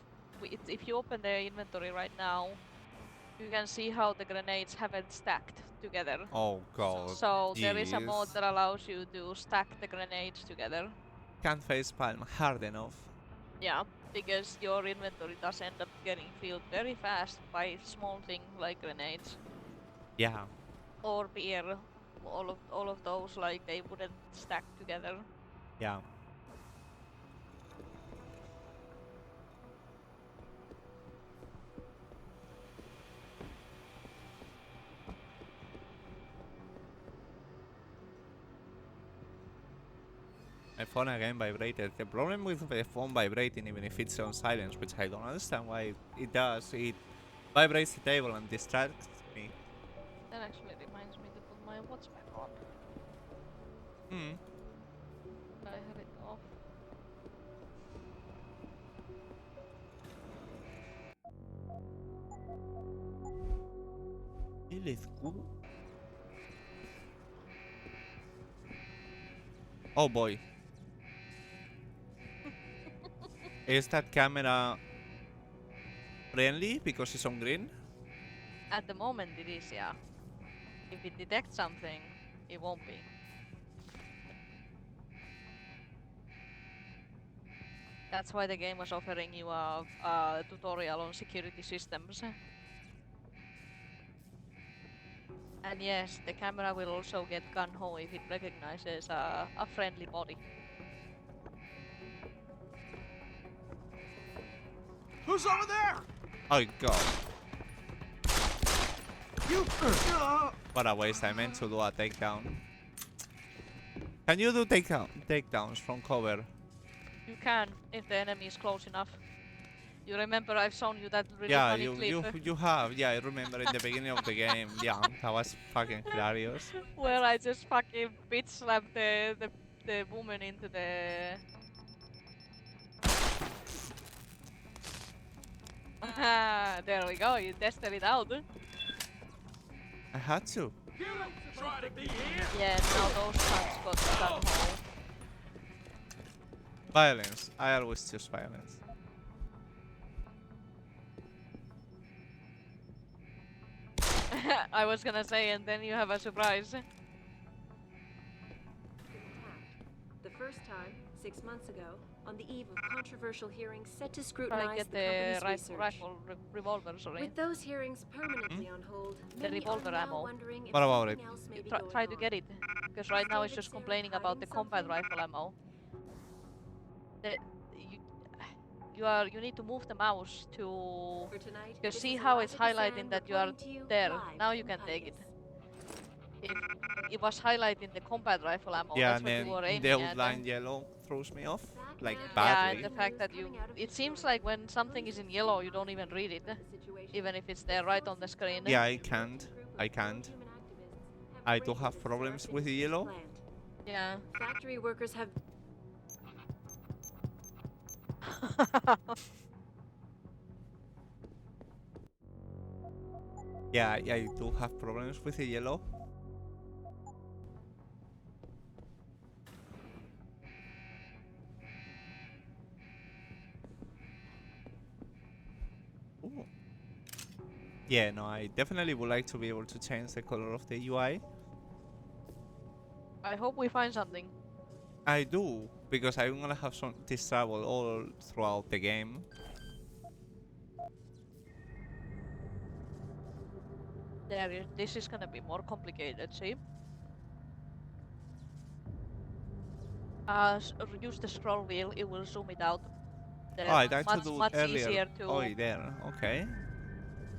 If you open the inventory right now, you can see how the grenades haven't stacked together. Oh god. So there is a mod jeez. that allows you to stack the grenades together. Can't facepalm hard enough. Yeah, because your inventory does end up getting filled very fast by small things like grenades. Yeah. Or beer. All of those, like, they wouldn't stack together. Yeah. My phone again vibrated. The problem with the phone vibrating, even if it's on silence, which I don't understand why it does, it vibrates the table and distracts me. That actually reminds me to put my watch back on. I had it off. 𝖔𝖚𝖙𝖋𝖎𝖙𝖘. Oh boy. Is that camera friendly because it's on green? At the moment it is, yeah. If it detects something, it won't be. That's why the game was offering you a tutorial on security systems. And yes, the camera will also get gung-ho if it recognizes a friendly body. Who's over there? Oh god. You. What a waste, I meant to do a takedown. Can you do takedowns from cover? You can, if the enemy is close enough. You remember I've shown you that really Yeah, funny clip? you have. Yeah, I remember in the beginning of the game. Yeah, that was fucking hilarious. Where I just fucking bitch slapped the woman into the... There we go, you tested it out. I had to. Try to be here. Yeah, now those tanks got gun hole. Violence. I always choose violence. I was gonna say, and then you have a surprise. The first time, 6 months ago, on the eve of controversial hearings set to Try scrutinize get the the company's research. revolver, sorry. With those hearings permanently on hold, The many revolver are now ammo. wondering if What about something it? else may be Try going to get it, because right now it's just complaining about the combat rifle ammo. You need to move the mouse to see how it's highlighting that you are there. Now you can take it. If it was highlighting the combat rifle ammo, Yeah, that's and what then you were aiming the at. outline yellow throws me off, like Yeah, badly. and the fact that it seems like when something is in yellow, you don't even read it, even if it's there right on the screen. Yeah, I can't. I do have problems with the yellow. Yeah. Factory workers have Yeah, I do have problems with the yellow. Ooh. Yeah, no, I definitely would like to be able to change the color of the UI. I hope we find something. I do, because I'm gonna have this trouble all throughout the game. This is gonna be more complicated, see? Use the scroll wheel, it will zoom it out. Oh, I tried to do it much earlier. easier to... Oh, there, okay.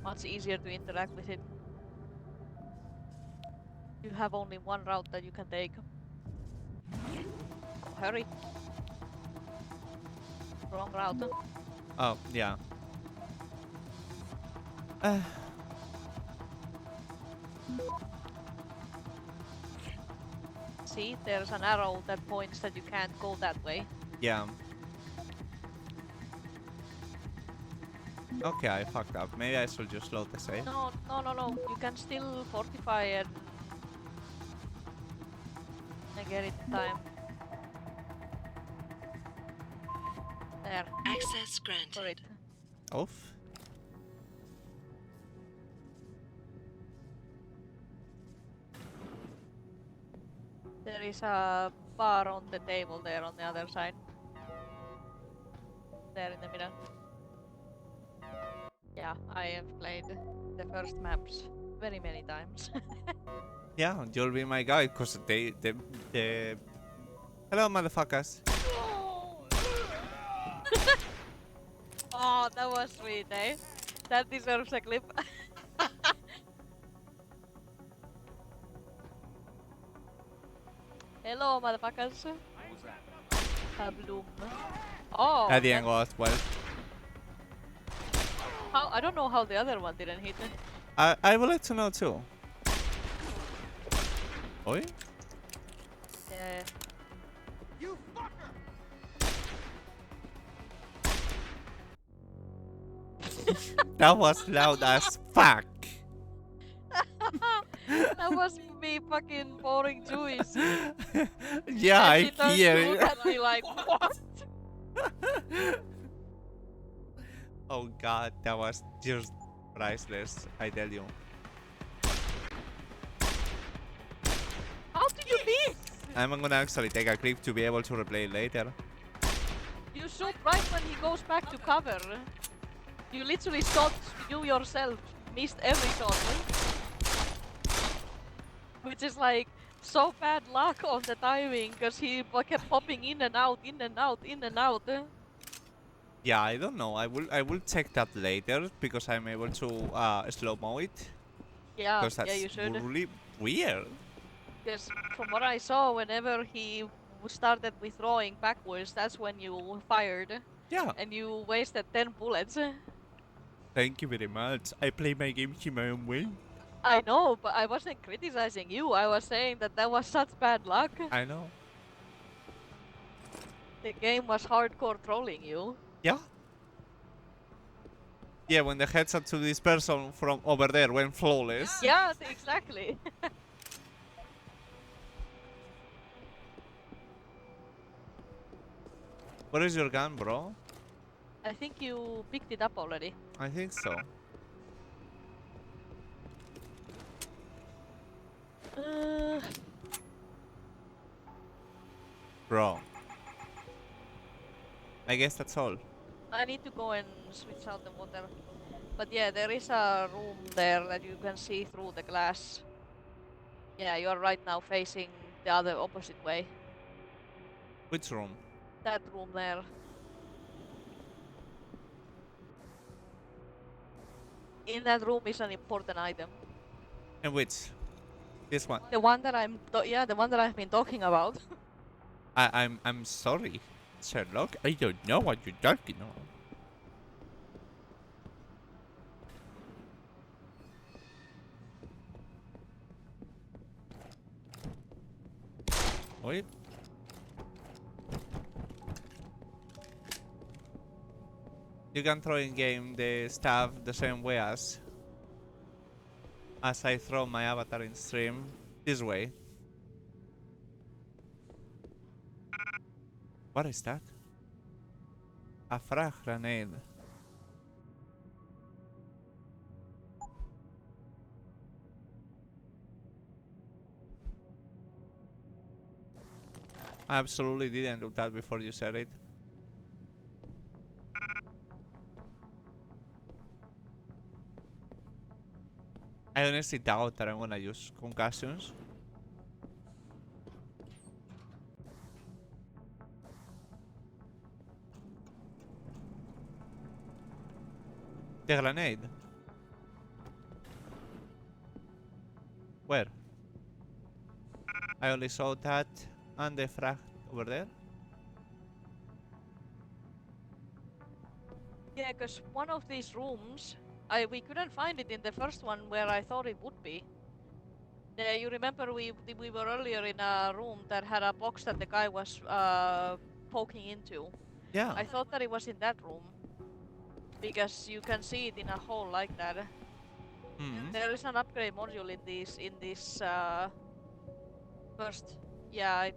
Much easier to interact with it. You have only one route that you can take. Hurry. Wrong route. Oh, yeah. See, there's an arrow that points that you can't go that way. Yeah. Okay, I fucked up. Maybe I should just load the save. No. You can still fortify and get it in time. There. Access granted. For it. Off. There is a bar on the table there on the other side. There in the middle. Yeah, I have played the first maps very many times. Yeah, you'll be my guide, cause the hello, motherfuckers. Oh, that was sweet, eh? That deserves a clip. Hello, motherfuckers. What was that? Bloom. Oh. That didn't go as well. How? I don't know how the other one didn't hit. I would like to know too. Oi? Yeah. You fucker! That was loud as fuck. That was me fucking pouring juice. Yeah, and I she turned hear to it. look at me like, what? Oh god, that was just priceless, I tell you. How did you miss? I'm gonna actually take a clip to be able to replay it later. You shoot right when he goes back to cover. You literally shot you yourself, missed every shot. Which is like so bad luck on the timing, because he kept popping in and out, in and out, in and out. Yeah, I don't know. I will check that later because I'm able to slow-mo it. Yeah, Because that's yeah, you should. really weird. Because from what I saw, whenever he started withdrawing backwards, that's when you fired. Yeah. And you wasted 10 bullets. Thank you very much. I play my games in my own way. I know, but I wasn't criticizing you. I was saying that that was such bad luck. I know. The game was hardcore trolling you. Yeah. Yeah, when the headshot to this person from over there went flawless. Yeah, exactly. What is your gun, bro? I think you picked it up already. I think so. Bro. I guess that's all. I need to go and switch out the water. But yeah, there is a room there that you can see through the glass. Yeah, you're right now facing the other opposite way. Which room? That room there. In that room is an important item. And which? This one. The one that the one that I've been talking about. I'm sorry, Sherlock. I don't know what you're talking about. Wait. You can throw in game the stuff the same way as I throw my avatar in stream. This way. What is that? A frag grenade. I absolutely didn't do that before you said it. I honestly doubt that I'm gonna use concussions. The grenade. Where? I only saw that and the frag over there. Yeah, because one of these rooms, we couldn't find it in the first one where I thought it would be. You remember we were earlier in a room that had a box that the guy was poking into. Yeah. I thought that it was in that room. Because you can see it in a hole like that. There is an upgrade module in this first. Yeah,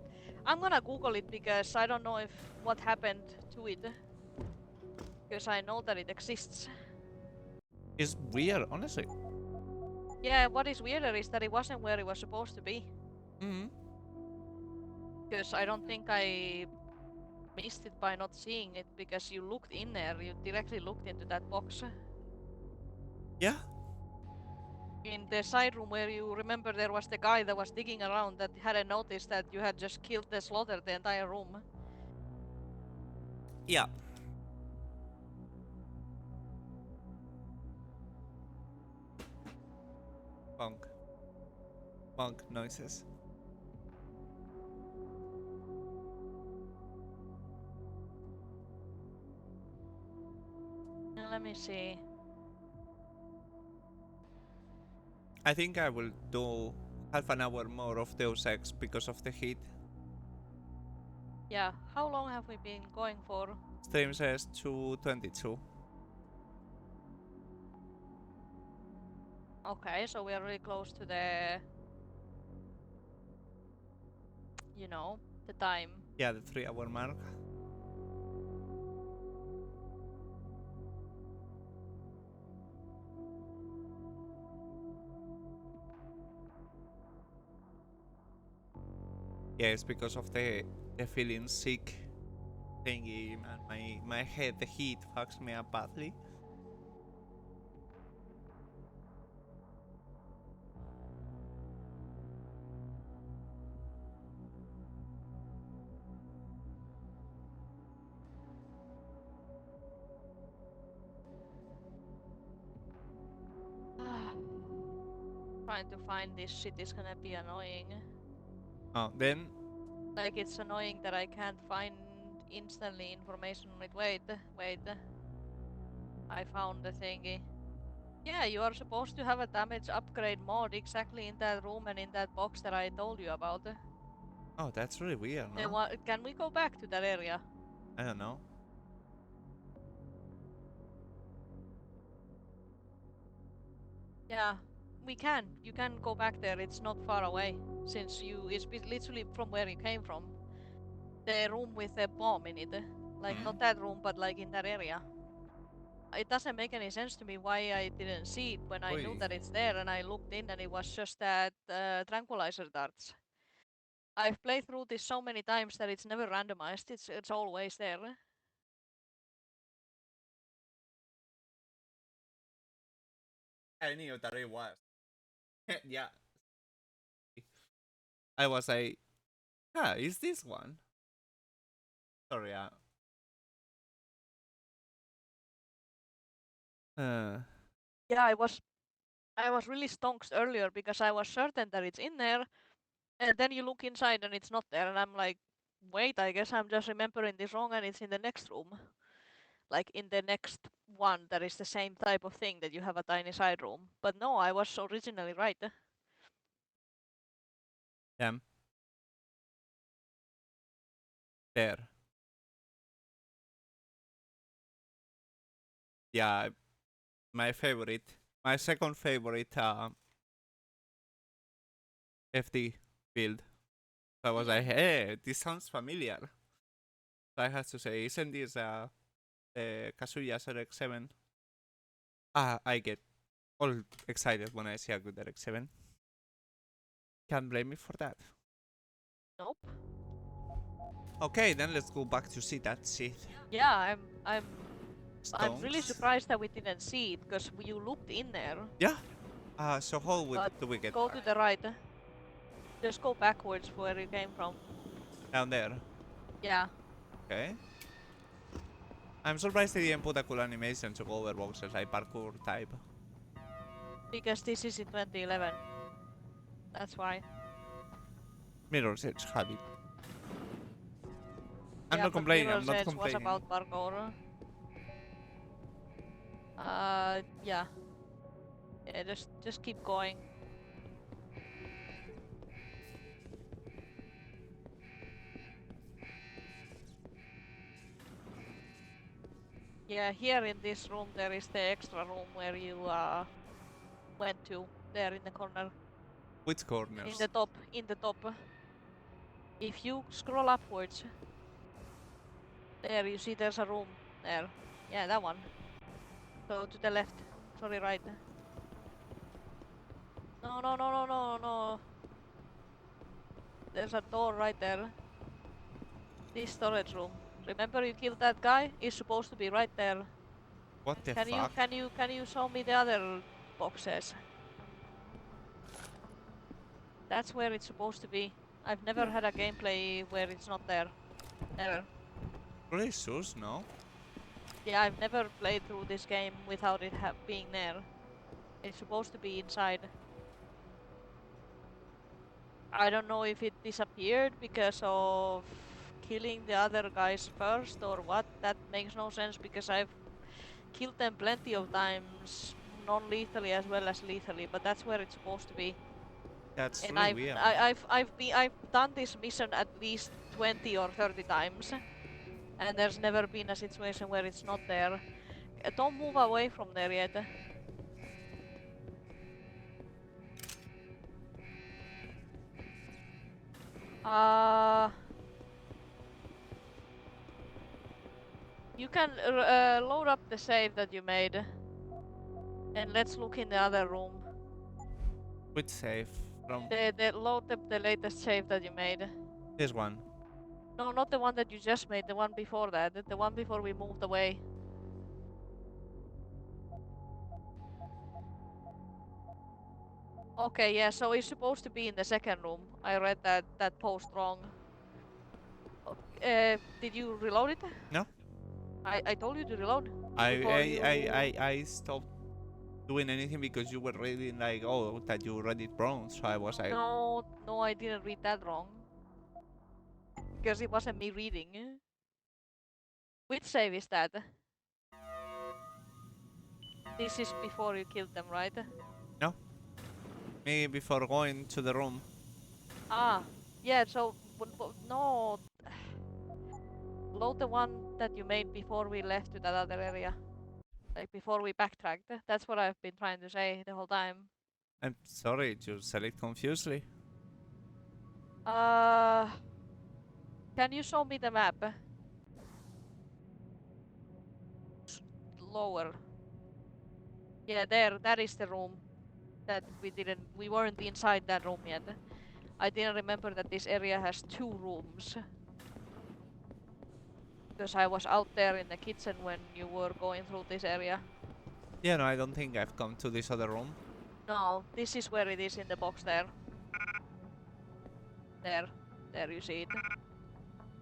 I'm gonna Google it because I don't know what happened to it. Because I know that it exists. It's weird, honestly. Yeah, what is weirder is that it wasn't where it was supposed to be. Because I don't think I missed it by not seeing it, because you looked in there, you directly looked into that box. Yeah. In the side room where you remember there was the guy that was digging around that hadn't noticed that you had just killed the slaughtered the entire room. Yeah. Bonk noises. Let me see. I think I will do half an hour more of Deus Ex because of the heat. Yeah, how long have we been going for? Stream says 2:22. Okay, so we are really close to the, you know, the time. Yeah, the 3-hour mark. Yeah, it's because of the feeling sick thingy, man. My head, the heat fucks me up badly. Trying to find this shit is gonna be annoying. Oh, then Like, it's annoying that I can't find instantly information on it. Wait. I found the thingy. Yeah, you are supposed to have a damage upgrade mod exactly in that room and in that box that I told you about. oh, that's really weird, no? Can we go back to that area? I don't know. Yeah, we can. You can go back there. It's not far away. Since it's literally from where you came from. The room with the bomb in it. Like, not that room, but like in that area. It doesn't make any sense to me why I didn't see it when I knew that it's there and I looked in and it was just that tranquilizer darts. I've played through this so many times that it's never randomized. It's always there. I knew that it was. Yeah. I was like, is this one? Sorry, Yeah, I was really stonks earlier because I was certain that it's in there, and then you look inside and it's not there, and I'm like, wait, I guess I'm just remembering this wrong, and it's in the next room, like in the next one that is the same type of thing that you have a tiny side room. But no, I was originally right. Damn. There. Yeah, my second favorite FD build. So I was like, hey, this sounds familiar. So I have to say, isn't this Kazuya RX-7? I get all excited when I see a good RX-7. Can't blame me for that. Nope. Okay, then let's go back to see that shit. Yeah, I'm really surprised that we didn't see it because you looked in there. Yeah. So how do we get Go back? to the right. Just go backwards where you came from. Down there. Yeah. Okay. I'm surprised they didn't put a cool animation to go over boxes like parkour type. Because this is in 2011. That's why. Mirror's Edge have it. I'm Yeah, not complaining, I'm Mirror's not Edge complaining. was about parkour. Yeah. Yeah, just keep going. Yeah, here in this room there is the extra room where you went to. There in the corner. Which corners? In the top. If you scroll upwards, there you see there's a room there. Yeah, that one. So to the left. Sorry, right. No. There's a door right there. This storage room. Remember you killed that guy? He's supposed to be right there. What the Can fuck? you show me the other boxes? That's where it's supposed to be. I've never had a gameplay where it's not there. Never. Really sus, no? Yeah, I've never played through this game without it being there. It's supposed to be inside. I don't know if it disappeared because of killing the other guys first or what. That makes no sense because I've killed them plenty of times, non-lethally as well as lethally, but that's where it's supposed to be. That's And really weird. I've done this mission at least 20 or 30 times, and there's never been a situation where it's not there. Don't move away from there yet. You can load up the save that you made, and let's look in the other room. Which save? From Load the latest save that you made. this one. No, not the one that you just made, the one before that. The one before we moved away. Okay, yeah, so it's supposed to be in the second room. I read that post wrong. Did you reload it? No. I told you to reload. I stopped doing anything because you were reading like, oh, that you read it wrong. So I was like, No, I didn't read that wrong. Because it wasn't me reading. Which save is that? This is before you killed them, right? no. Me before going to the room. Ah, yeah, so, no. Load the one that you made before we left to that other area. Like, before we backtracked. That's what I've been trying to say the whole time. I'm sorry, you said it confusely. Can you show me the map? Lower. Yeah, there, that is the room that we weren't inside that room yet. I didn't remember that this area has 2 rooms. Because I was out there in the kitchen when you were going through this area. Yeah, no, I don't think I've come to this other room. No, this is where it is in the box there. There you see it.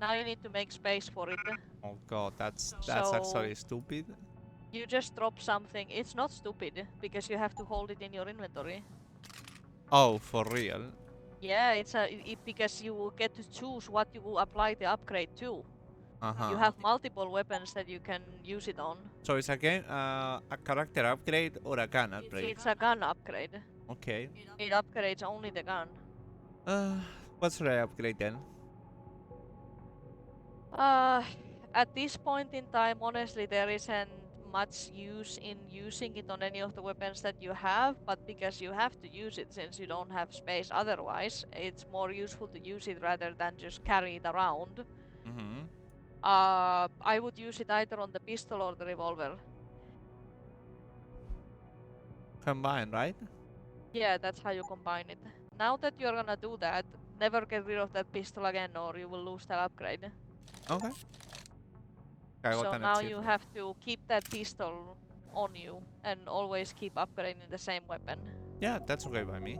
Now you need to make space for it. Oh god, that's So, actually stupid. You just drop something. It's not stupid, because you have to hold it in your inventory. Oh, for real? Yeah, because you get to choose what you will apply the upgrade to. Uh-huh. You have multiple weapons that you can use it on. So it's again a character upgrade or a gun upgrade? It's a gun upgrade. Okay. It upgrades only the gun. What should I upgrade then? At this point in time, honestly, there isn't much use in using it on any of the weapons that you have, but because you have to use it since you don't have space otherwise, it's more useful to use it rather than just carry it around. Mm-hmm. I would use it either on the pistol or the revolver. Combine, right? Yeah, that's how you combine it. Now that you're gonna do that, never get rid of that pistol again or you will lose that upgrade. Okay. So now you have to keep that pistol on you and always keep upgrading the same weapon. Yeah, that's okay by me.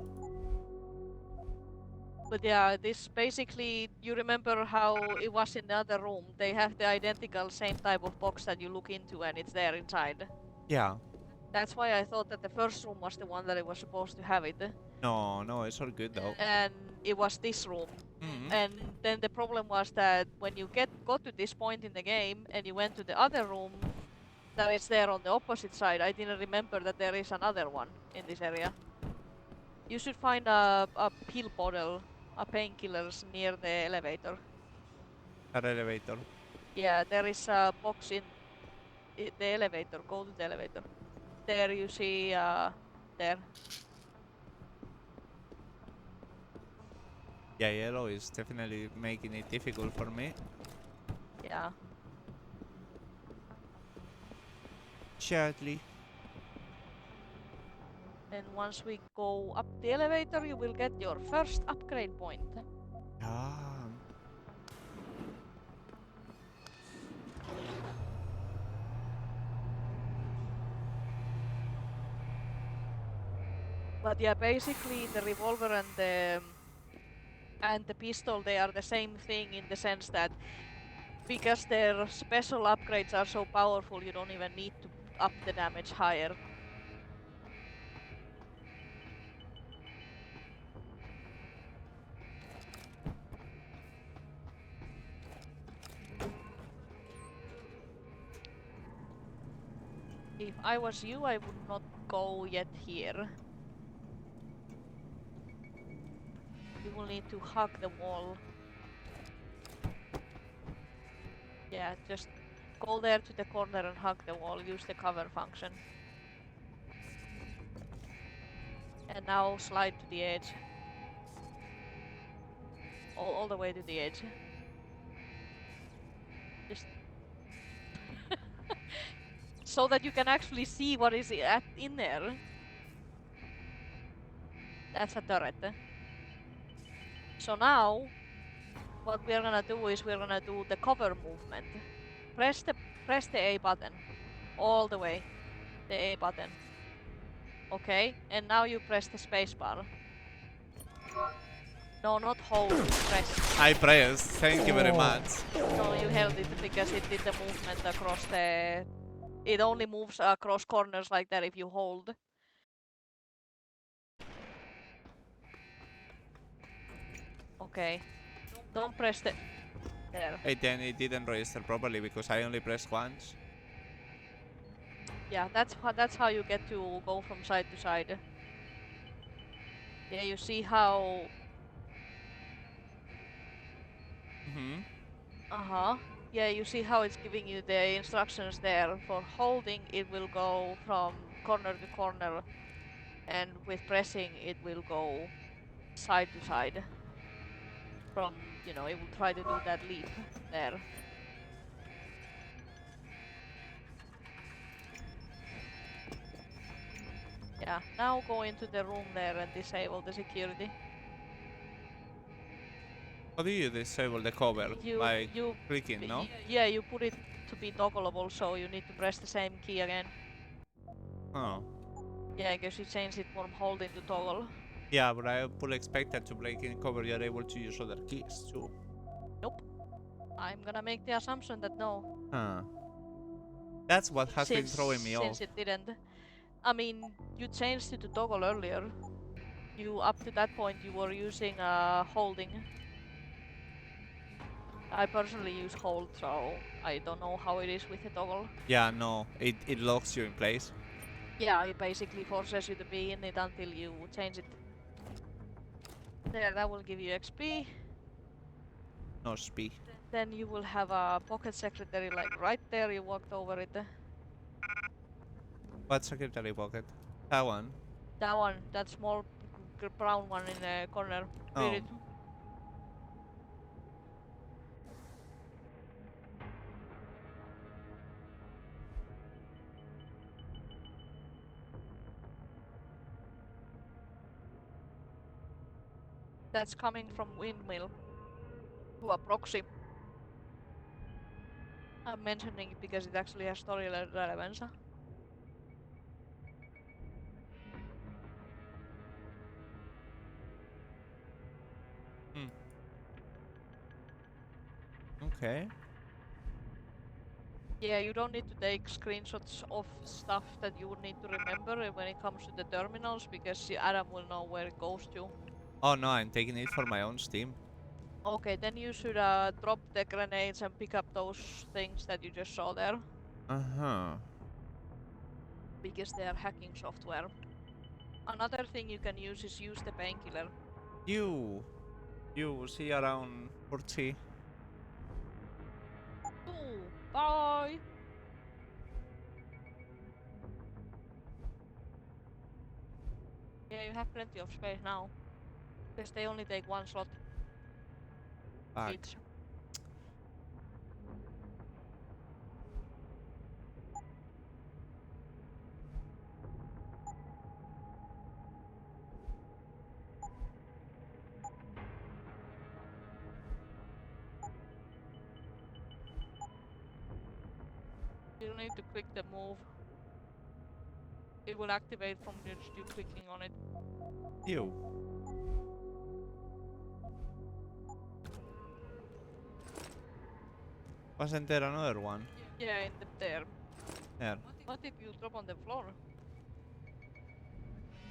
But yeah, this basically, you remember how it was in the other room. They have the identical same type of box that you look into and it's there inside. Yeah. That's why I thought that the first room was the one that it was supposed to have it. No, it's all good though. And it was this room. Mm-hmm. And then the problem was that when you got to this point in the game and you went to the other room that is there on the opposite side, I didn't remember that there is another one in this area. You should find a pill bottle, a painkillers near the elevator. That elevator. Yeah, there is a box in the elevator. Go to the elevator. There you see, there. Yeah, yellow is definitely making it difficult for me. Yeah. Sadly. And once we go up the elevator, you will get your first upgrade point. Ah. But yeah, basically the revolver and the pistol, they are the same thing in the sense that because their special upgrades are so powerful, you don't even need to up the damage higher. If I was you, I would not go yet here. You will need to hug the wall. Yeah, just go there to the corner and hug the wall. Use the cover function. And now slide to the edge. All the way to the edge. Just so that you can actually see what is in there. That's a turret. So now, what we're gonna do is we're gonna do the cover movement. Press the A button all the way. The A button. Okay, and now you press the space bar. No, not hold, press. I pressed, thank you very much. No, you held it because it did the movement across the... It only moves across corners like that if you hold. Okay. Don't press the... There. Hey, then it didn't register properly because I only pressed once. Yeah, that's how you get to go from side to side. Yeah, you see how... Yeah, you see how it's giving you the instructions there. For holding, it will go from corner to corner, and with pressing, it will go side to side. From, you know, it will try to do that leap there. Yeah, now go into the room there and disable the security. How do you disable the cover? By clicking, no? Yeah, you put it to be toggleable, so you need to press the same key again. Oh. Yeah, because you changed it from holding to toggle. Yeah, but I would expect that to break in cover you're able to use other keys too. Nope. I'm gonna make the assumption that no. Huh. That's what has been throwing me off. Since it didn't. I mean, you changed it to toggle earlier. Up to that point, you were using holding. I personally use hold, so I don't know how it is with the toggle. Yeah, no, it locks you in place. Yeah, it basically forces you to be in it until you change it. There, that will give you XP. No XP. Then you will have a pocket secretary like right there, you walked over it. What secretary pocket? That one? That one, that small brown one in the corner. Read it. That's coming from windmill to a proxy. I'm mentioning it because it actually has story relevance. Okay. Yeah, you don't need to take screenshots of stuff that you would need to remember when it comes to the terminals, because Adam will know where it goes to. Oh no, I'm taking it for my own Steam. Okay, then you should drop the grenades and pick up those things that you just saw there. Because they are hacking software. Another thing you can use is use the painkiller. You see around 40. Bye! Yeah, you have plenty of space now. Because they only take one slot each. You don't need to click the move. It will activate from just you clicking on it. You. Wasn't there another one? Yeah, there. There. What if you drop on the floor?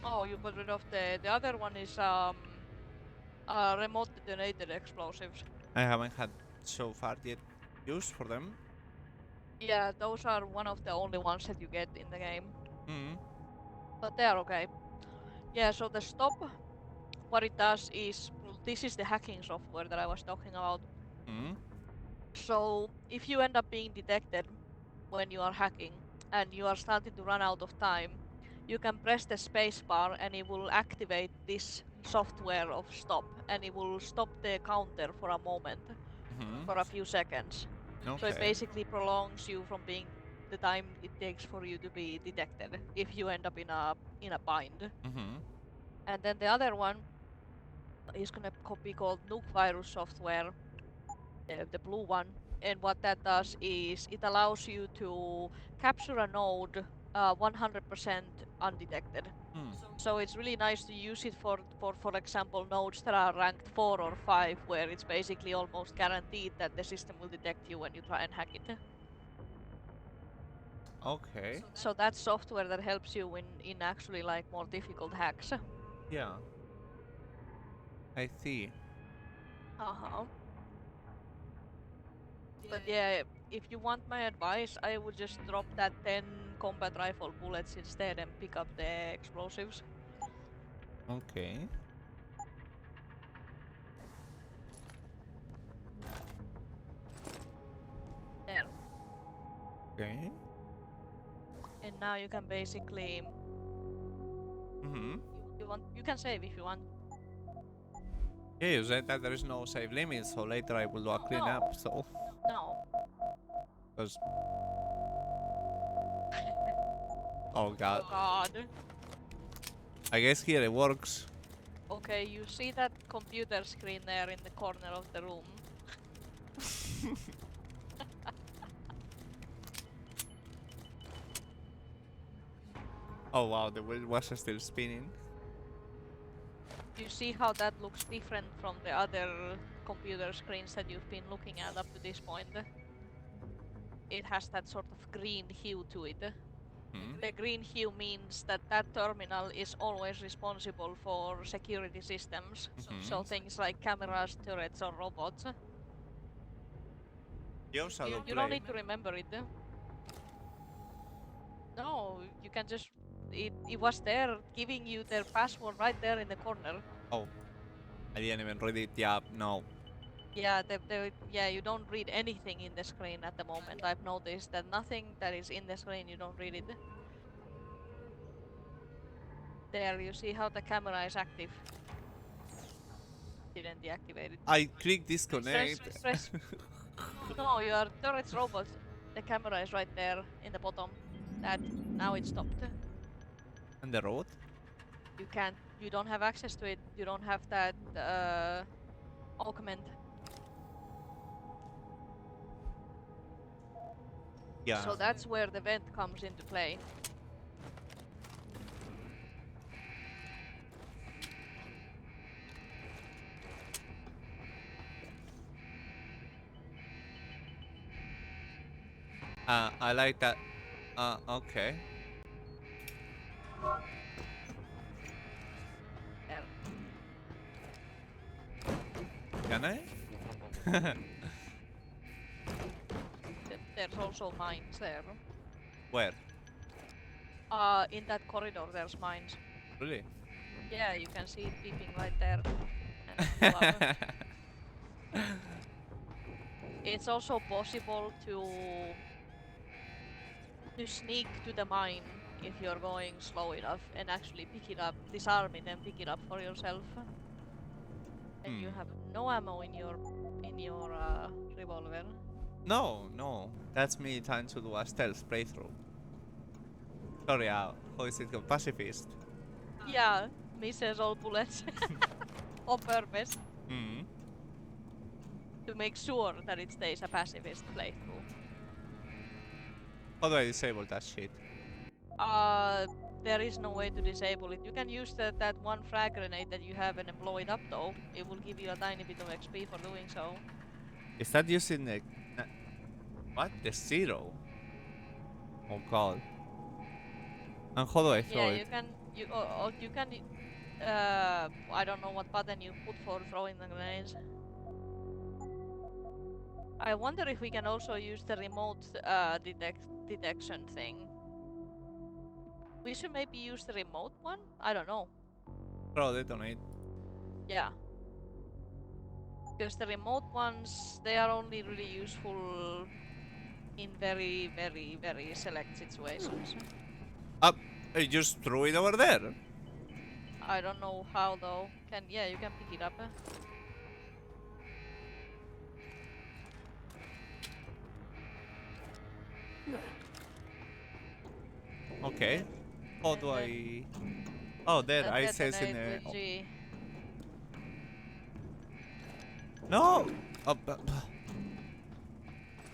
Oh, you got rid of the other one is remote detonated explosives. I haven't had so far yet use for them. Yeah, those are one of the only ones that you get in the game. Mm. But they are okay. Yeah, so the stop, what it does is, this is the hacking software that I was talking about. Mm. So if you end up being detected when you are hacking and you are starting to run out of time, you can press the space bar and it will activate this software of stop, and it will stop the counter for a moment, for a few seconds. So it Okay. basically prolongs you from being the time it takes for you to be detected if you end up in a bind. And then the other one is gonna be called nuke virus software, the blue one. And what that does is it allows you to capture a node 100% undetected. So it's really nice to use it for example, nodes that are ranked 4 or 5, where it's basically almost guaranteed that the system will detect you when you try and hack it. Okay. So that's software that helps you in actually like more difficult hacks. Yeah. I see. Uh-huh. But yeah, if you want my advice, I would just drop that 10 combat rifle bullets instead and pick up the explosives. Okay. There. Okay. And now you can basically... You can save if you want. Yeah, you said that there is no save limit, so later I will do a clean up, so... No. Because... Oh god. Oh god. I guess here it works. Okay, you see that computer screen there in the corner of the room? Oh wow, the wheel was still spinning. You see how that looks different from the other computer screens that you've been looking at up to this point? It has that sort of green hue to it. The green hue means that that terminal is always responsible for security systems. So things like cameras, turrets, or robots. You don't need to remember it. No, you can just... It was there, giving you their password right there in the corner. Oh. I didn't even read it. Yeah, no. Yeah, yeah, you don't read anything in the screen at the moment. I've noticed that nothing that is in the screen, you don't read it. There, you see how the camera is active. Didn't deactivate it. I click disconnect. Press. No, your turret's robots. The camera is right there in the bottom. That, now it's stopped. On the road? You don't have access to it. You don't have that, augment. Yeah. So that's where the vent comes into play. I like that. Okay. There. Can I? There's also mines there. Where? In that corridor there's mines. Really? Yeah, you can see it beeping right there. And it's also possible to sneak to the mine if you're going slow enough and actually pick it up, disarm it and pick it up for yourself. And you have no ammo in your revolver. No. That's me trying to do a stealth playthrough. Sorry, how is it called? Pacifist? Yeah, misses all bullets. On purpose. To make sure that it stays a pacifist playthrough. How do I disable that shit? There is no way to disable it. You can use that one frag grenade that you have and blow it up though. It will give you a tiny bit of XP for doing so. Is that using the... What? The zero? Oh god. And how do I throw it? You can I don't know what button you put for throwing the grenades. I wonder if we can also use the remote detection thing. We should maybe use the remote one? I don't know. Pro detonate. Yeah. Because the remote ones, they are only really useful in very, very, very select situations. I just threw it over there. I don't know how though. Yeah, you can pick it up. Okay. How do I? Oh, there. I says in Detonate the. with G. No. You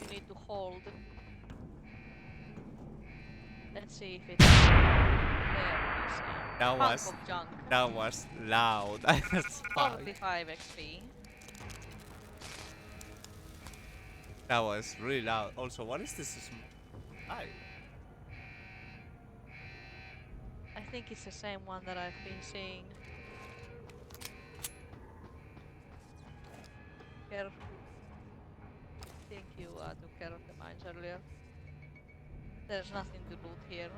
need to hold. Let's see if it's there. That was loud. That's fine. 45 XP. That was really loud. Also, what is this? I think it's the same one that I've been seeing. Care. I think you took care of the mines earlier. There's nothing to loot here.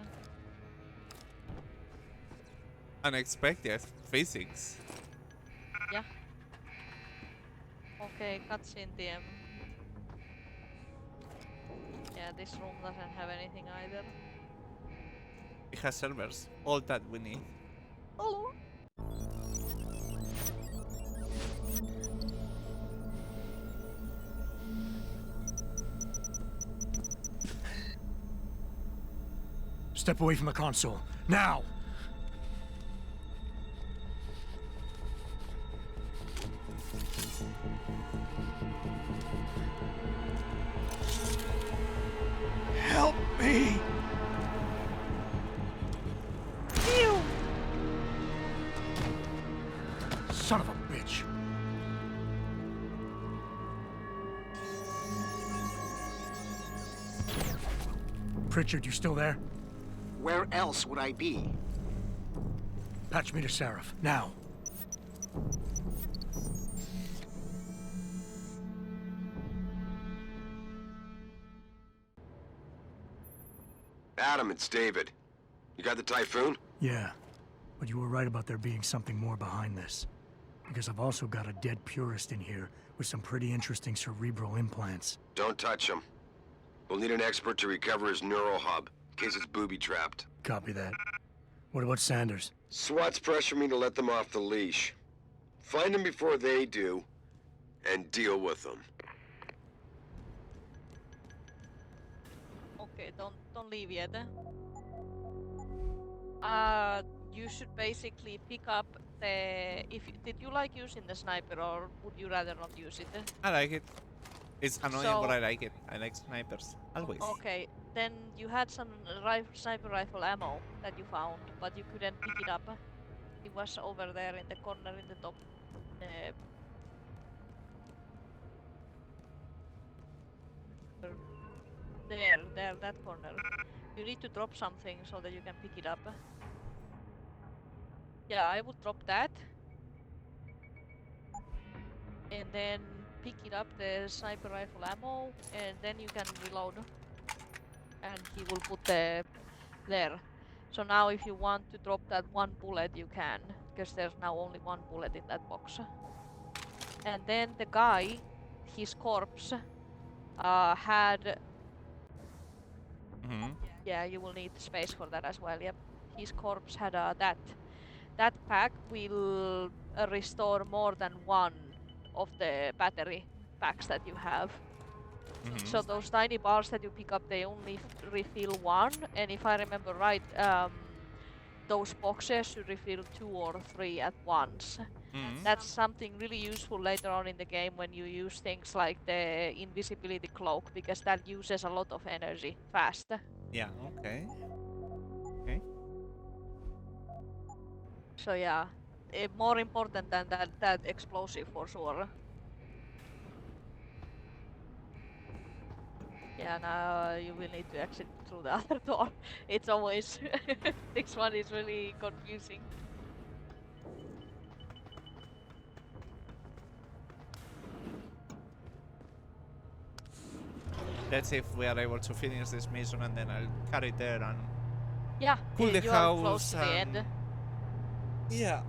Unexpected physics. Yeah. Okay, cutscene DM. Yeah, this room doesn't have anything either. It has servers. All that we need. Oh. Step away from the console. Now! Help me! Ew. Son of a bitch. Pritchard, you still there? Where else would I be? Patch me to Seraph, now. Adam, it's David. You got the Typhoon? Yeah, but you were right about there being something more behind this. Because I've also got a dead purist in here with some pretty interesting cerebral implants. Don't touch him. We'll need an expert to recover his neural hub, in case it's booby-trapped. Copy that. What about Sanders? SWAT's pressuring me to let them off the leash. Find them before they do, and deal with them. Okay, don't leave yet. You should basically pick up the. Did you like using the sniper, or would you rather not use it? I like it. It's annoying, but I like it. I like snipers always. Okay, then you had some sniper rifle ammo that you found, but you couldn't pick it up. It was over there in the corner in the top. There, that corner. You need to drop something so that you can pick it up. Yeah, I would drop that. And then pick it up, the sniper rifle ammo, and then you can reload. And he will put the there. So now if you want to drop that one bullet, you can, because there's now only one bullet in that box. And then the guy, his corpse, had... Yeah, you will need space for that as well. Yep, his corpse had that pack will restore more than one of the battery packs that you have. So those tiny bars that you pick up, they only refill one, and if I remember right, those boxes should refill 2 or 3 at once. That's something really useful later on in the game when you use things like the invisibility cloak, because that uses a lot of energy fast. Yeah, okay. Okay. So yeah, more important than that explosive for sure. Yeah, now you will need to exit through the other door. It's always... this one is really confusing. let's see if we are able to finish this mission, and then I'll carry it there and Yeah, pull the you house. are close to the end. Yeah.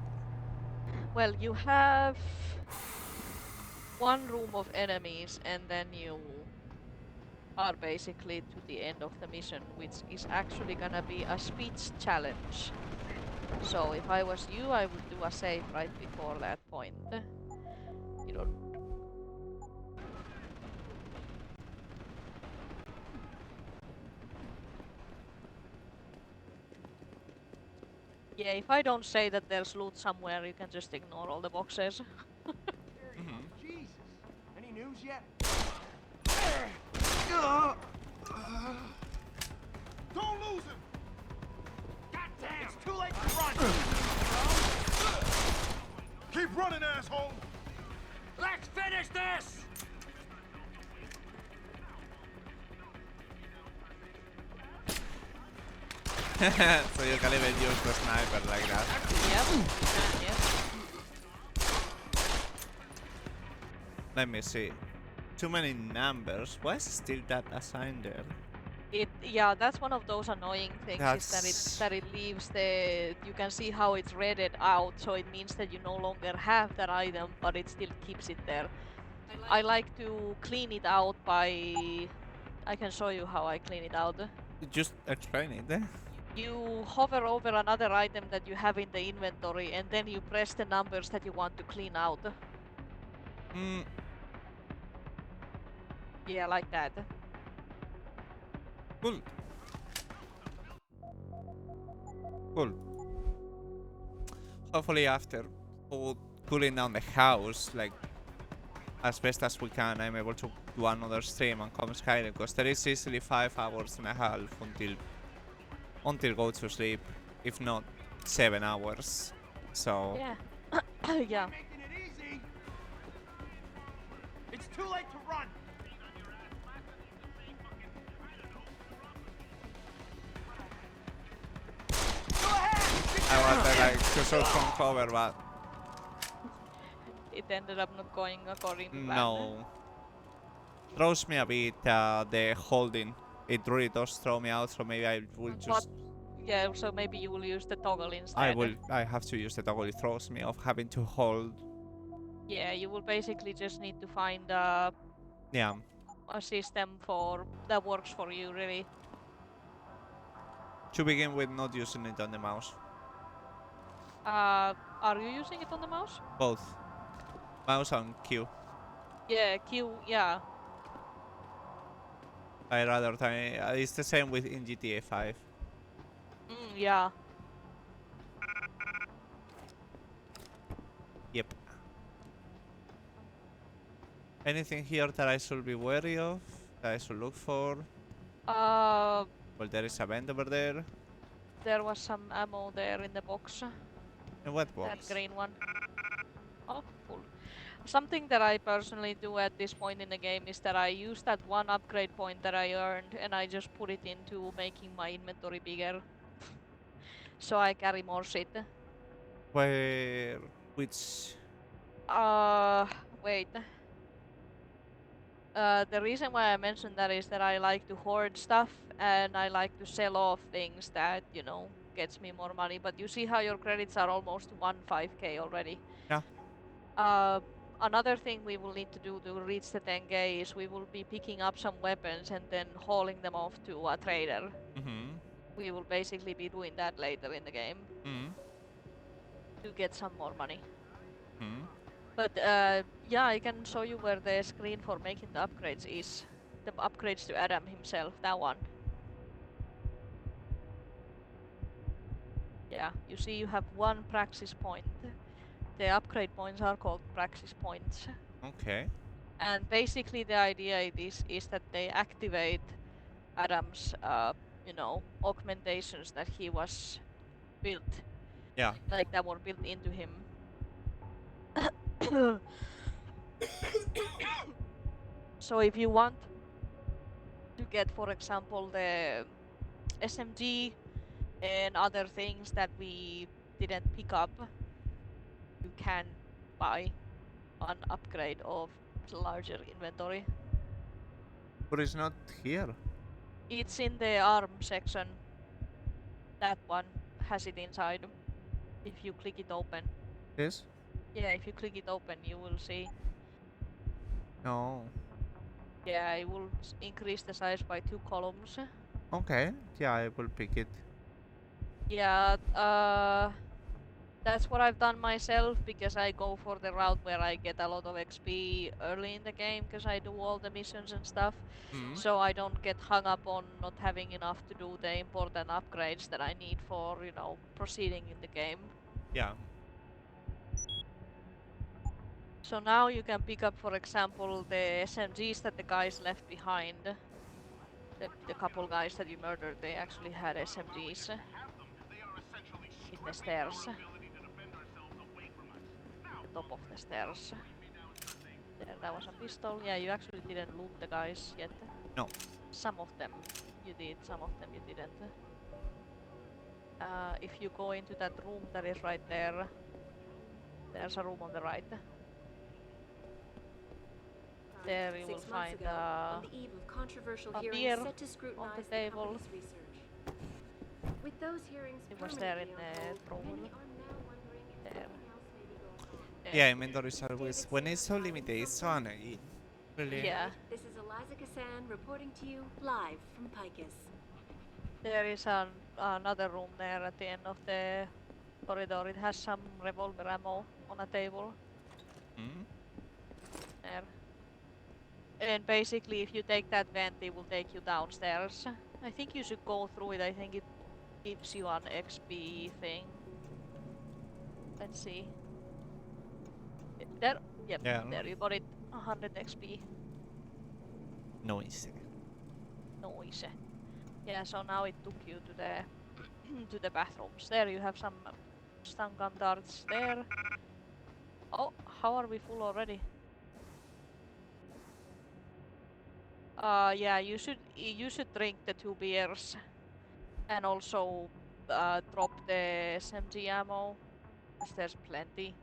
Well, you have one room of enemies, and then you are basically to the end of the mission, which is actually gonna be a speech challenge. So if I was you, I would do a save right before that point. You don't. Yeah, if I don't say that there's loot somewhere, you can just ignore all the boxes. Jesus. Any news yet? Don't lose him! Goddamn! It's too late to run! Keep running, asshole! Let's finish this! So you can even use the sniper like that. Yep. Yes. Let me see. Too many numbers. Why is still that assigned there? Yeah, that's one of those annoying things is that it leaves the. You can see how it's redded out, so it means that you no longer have that item, but it still keeps it there. I like to clean it out by. I can show you how I clean it out. Just explain it. You hover over another item that you have in the inventory, and then you press the numbers that you want to clean out. Yeah, like that. Cool. Cool. Hopefully after cooling down the house, like, as best as we can, I'm able to do another stream and come Skyrim, because there is easily 5 hours and a half until go to sleep, if not 7 hours. So yeah. Yeah. Making it easy. It's too late to run. I wanted like to show some cover, but it ended up not going according to plan. no. Throws me a bit the holding. It really does throw me out, so maybe I will just. Yeah, so maybe you will use the toggle instead. I have to use the toggle. It throws me off having to hold. Yeah, you will basically just need to find Yeah. a system that works for you, really. To begin with, not using it on the mouse. Are you using it on the mouse? Both. Mouse and Q. Yeah, Q, yeah. I rather time. It's the same with in GTA 5. Yeah. Yep. Anything here that I should be wary of? That I should look for? Well, there is a vent over there. There was some ammo there in the box. In what box? That green one. Oh, cool. Something that I personally do at this point in the game is that I use that one upgrade point that I earned and I just put it into making my inventory bigger. So I carry more shit. Where? Which? Wait. The reason why I mentioned that is that I like to hoard stuff and I like to sell off things that, you know, gets me more money. But you see how your credits are almost 15k already. Yeah. Another thing we will need to do to reach the 10k is we will be picking up some weapons and then hauling them off to a trader. We will basically be doing that later in the game to get some more money. But yeah, I can show you where the screen for making the upgrades is. The upgrades to Adam himself, that one. Yeah, you see you have one praxis point. The upgrade points are called praxis points. Okay. And basically the idea is that they activate Adam's, you know, augmentations that he was built. Yeah. Like that were built into him. So if you want to get, for example, the SMG and other things that we didn't pick up, you can buy an upgrade of larger inventory. But it's not here. It's in the arm section. That one has it inside. If you click it open. Yes? Yeah, if you click it open, you will see. No. Yeah, it will increase the size by 2 columns. Okay. Yeah, I will pick it. Yeah, that's what I've done myself because I go for the route where I get a lot of XP early in the game because I do all the missions and stuff. So I don't get hung up on not having enough to do the important upgrades that I need for, you know, proceeding in the game. Yeah. So now you can pick up, for example, the SMGs that the guys left behind. The couple guys that you murdered, they actually had SMGs in the stairs. The top of the stairs. There, that was a pistol. Yeah, you actually didn't loot the guys yet. No. Some of them you did, some of them you didn't. If you go into that room that is right there, there's a room on the right. There you will find on the eve of controversial a hearings beer set to scrutinize on the the table. company's research. With those hearings It was there in the permanently on hold, room. many are now wondering if There. anything else may be going on. Yeah, inventory service. When it's so limited, it's so annoying. Really. Yeah. This is 𝖔𝖚𝖙𝖋𝖎𝖙 reporting to you live from Picus. There is another room there at the end of the corridor. It has some revolver ammo on a table. There. And basically, if you take that vent, it will take you downstairs. I think you should go through it. I think it gives you an XP thing. Let's see. There. Yep. Yeah. There you got it. 100 XP. Noise. Noise. Yeah. So now it took you to the to the bathrooms. There you have some stun gun darts there. Oh, how are we full already? Yeah, you should drink the 2 beers, and also drop the SMG ammo. 'Cause there's plenty.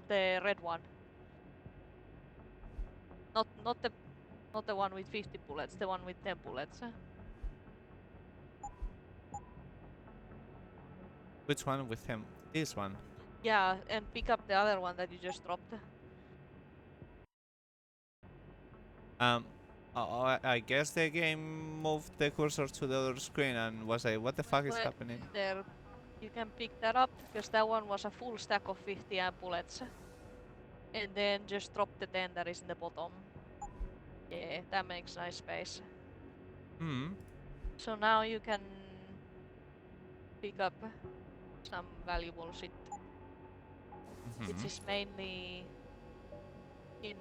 The red one. Not the one with 50 bullets. The one with 10 bullets. Which one with him? This one. Yeah, and pick up the other one that you just dropped. I guess the game moved the cursor to the other screen and was like, what the fuck is happening? There, you can pick that up because that one was a full stack of 50 bullets. And then just drop the 10 that is in the bottom. Yeah, that makes nice space. So now you can pick up some valuable shit. Which is mainly in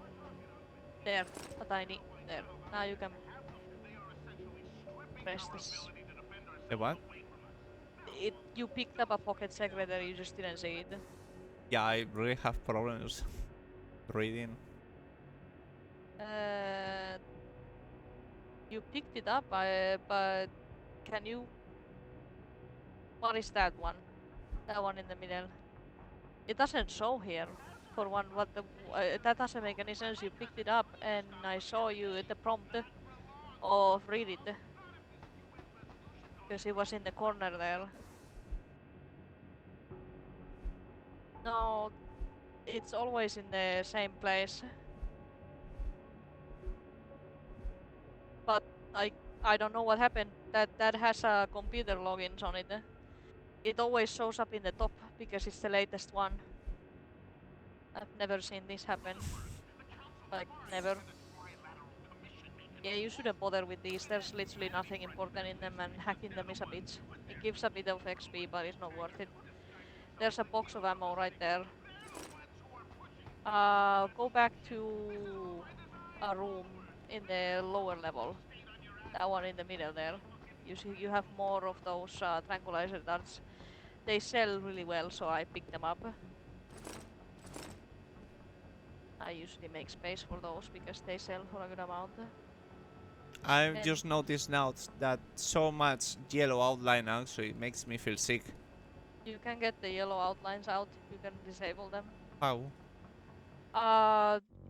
there, a tiny there. Now you can press this. The what? You picked up a pocket secretary, you just didn't see it. Yeah, I really have problems reading. You picked it up, but can you? What is that one? That one in the middle. It doesn't show here. For one, that doesn't make any sense. You picked it up, and I saw you at the prompt of read it, because it was in the corner there. No, it's always in the same place. But I don't know what happened. That has a computer logins on it. It always shows up in the top because it's the latest one. I've never seen this happen. Like, never. Yeah, you shouldn't bother with these. There's literally nothing important in them, and hacking them is a bitch. It gives a bit of XP, but it's not worth it. There's a box of ammo right there. Go back to a room in the lower level. That one in the middle there. You see, you have more of those tranquilizer darts. They sell really well, so I picked them up. I usually make space for those because they sell for a good amount. I've just noticed now that so much yellow outline actually makes me feel sick. You can get the yellow outlines out. You can disable them. How?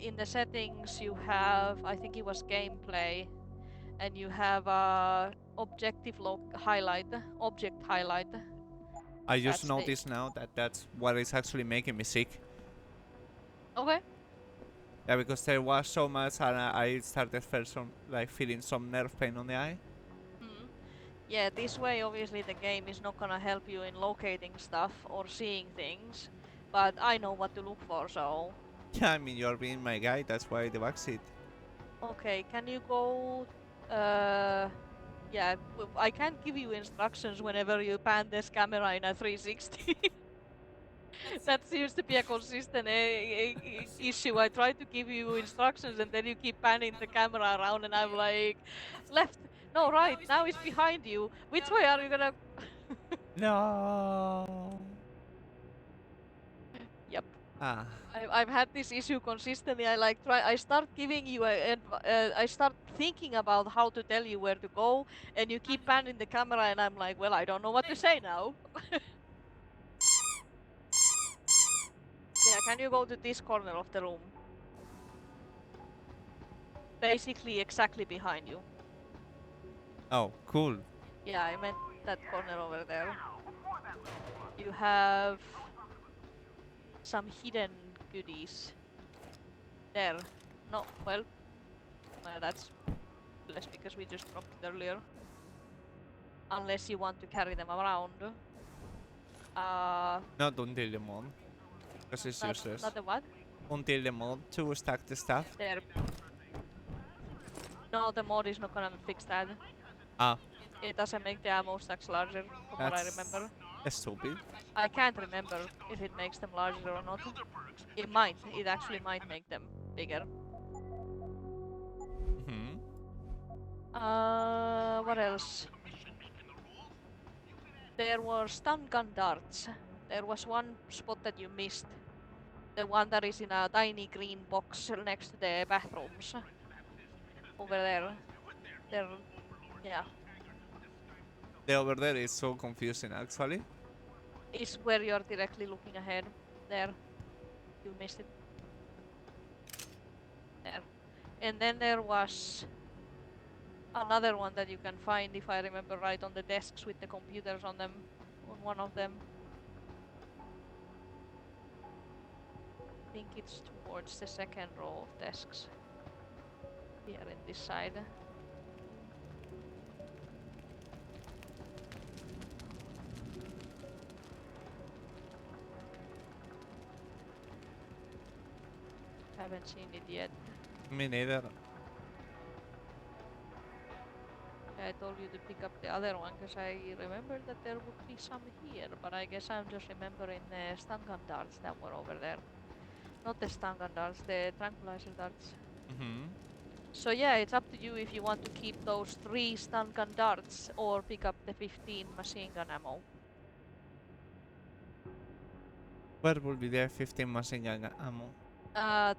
in the settings you have, I think it was gameplay, and you have object highlight. I just That's noticed now that that's what is actually making me sick. Okay. Yeah, because there was so much, and I started feeling some nerve pain on the eye. Yeah, this way obviously the game is not gonna help you in locating stuff or seeing things, but I know what to look for, so... Yeah, I mean, you're being my guide, that's why the vaccine. Okay, can you go... yeah, I can't give you instructions whenever you pan this camera in a 360. That seems to be a consistent issue. I try to give you instructions and then you keep panning the camera around and I'm like, left, no, right, now it's behind you. Which way are you gonna... No. Yep. Ah. I've had this issue consistently. I start giving you I start thinking about how to tell you where to go, and you keep panning the camera, and I'm like, well, I don't know what to say now. Yeah, can you go to this corner of the room? Basically, exactly behind you. Oh, cool. Yeah, I meant that corner over there. You have some hidden goodies. There. No, well, that's less because we just dropped it earlier. Unless you want to carry them around. Not until the mod. Because it's useless. Not the what? Until the mod to stack the stuff. There. No, the mod is not gonna fix that. Ah. It doesn't make the ammo stacks larger, from what I remember. That's stupid. I can't remember if it makes them larger or not. It might. It actually might make them bigger. What else? There were stun gun darts. There was one spot that you missed. The one that is in a tiny green box next to the bathrooms. Over there. There. Yeah. The over there is so confusing, actually. Is where you're directly looking ahead. There. You missed it. There. And then there was another one that you can find, if I remember right, on the desks with the computers on them. On one of them. I think it's towards the second row of desks. Here in this side. Haven't seen it yet. Me neither. I told you to pick up the other one because I remembered that there would be some here, but I guess I'm just remembering the stun gun darts that were over there. Not the stun gun darts, the tranquilizer darts. So yeah, it's up to you if you want to keep those 3 stun gun darts or pick up the 15 machine gun ammo. Where will be the 15 machine gun ammo?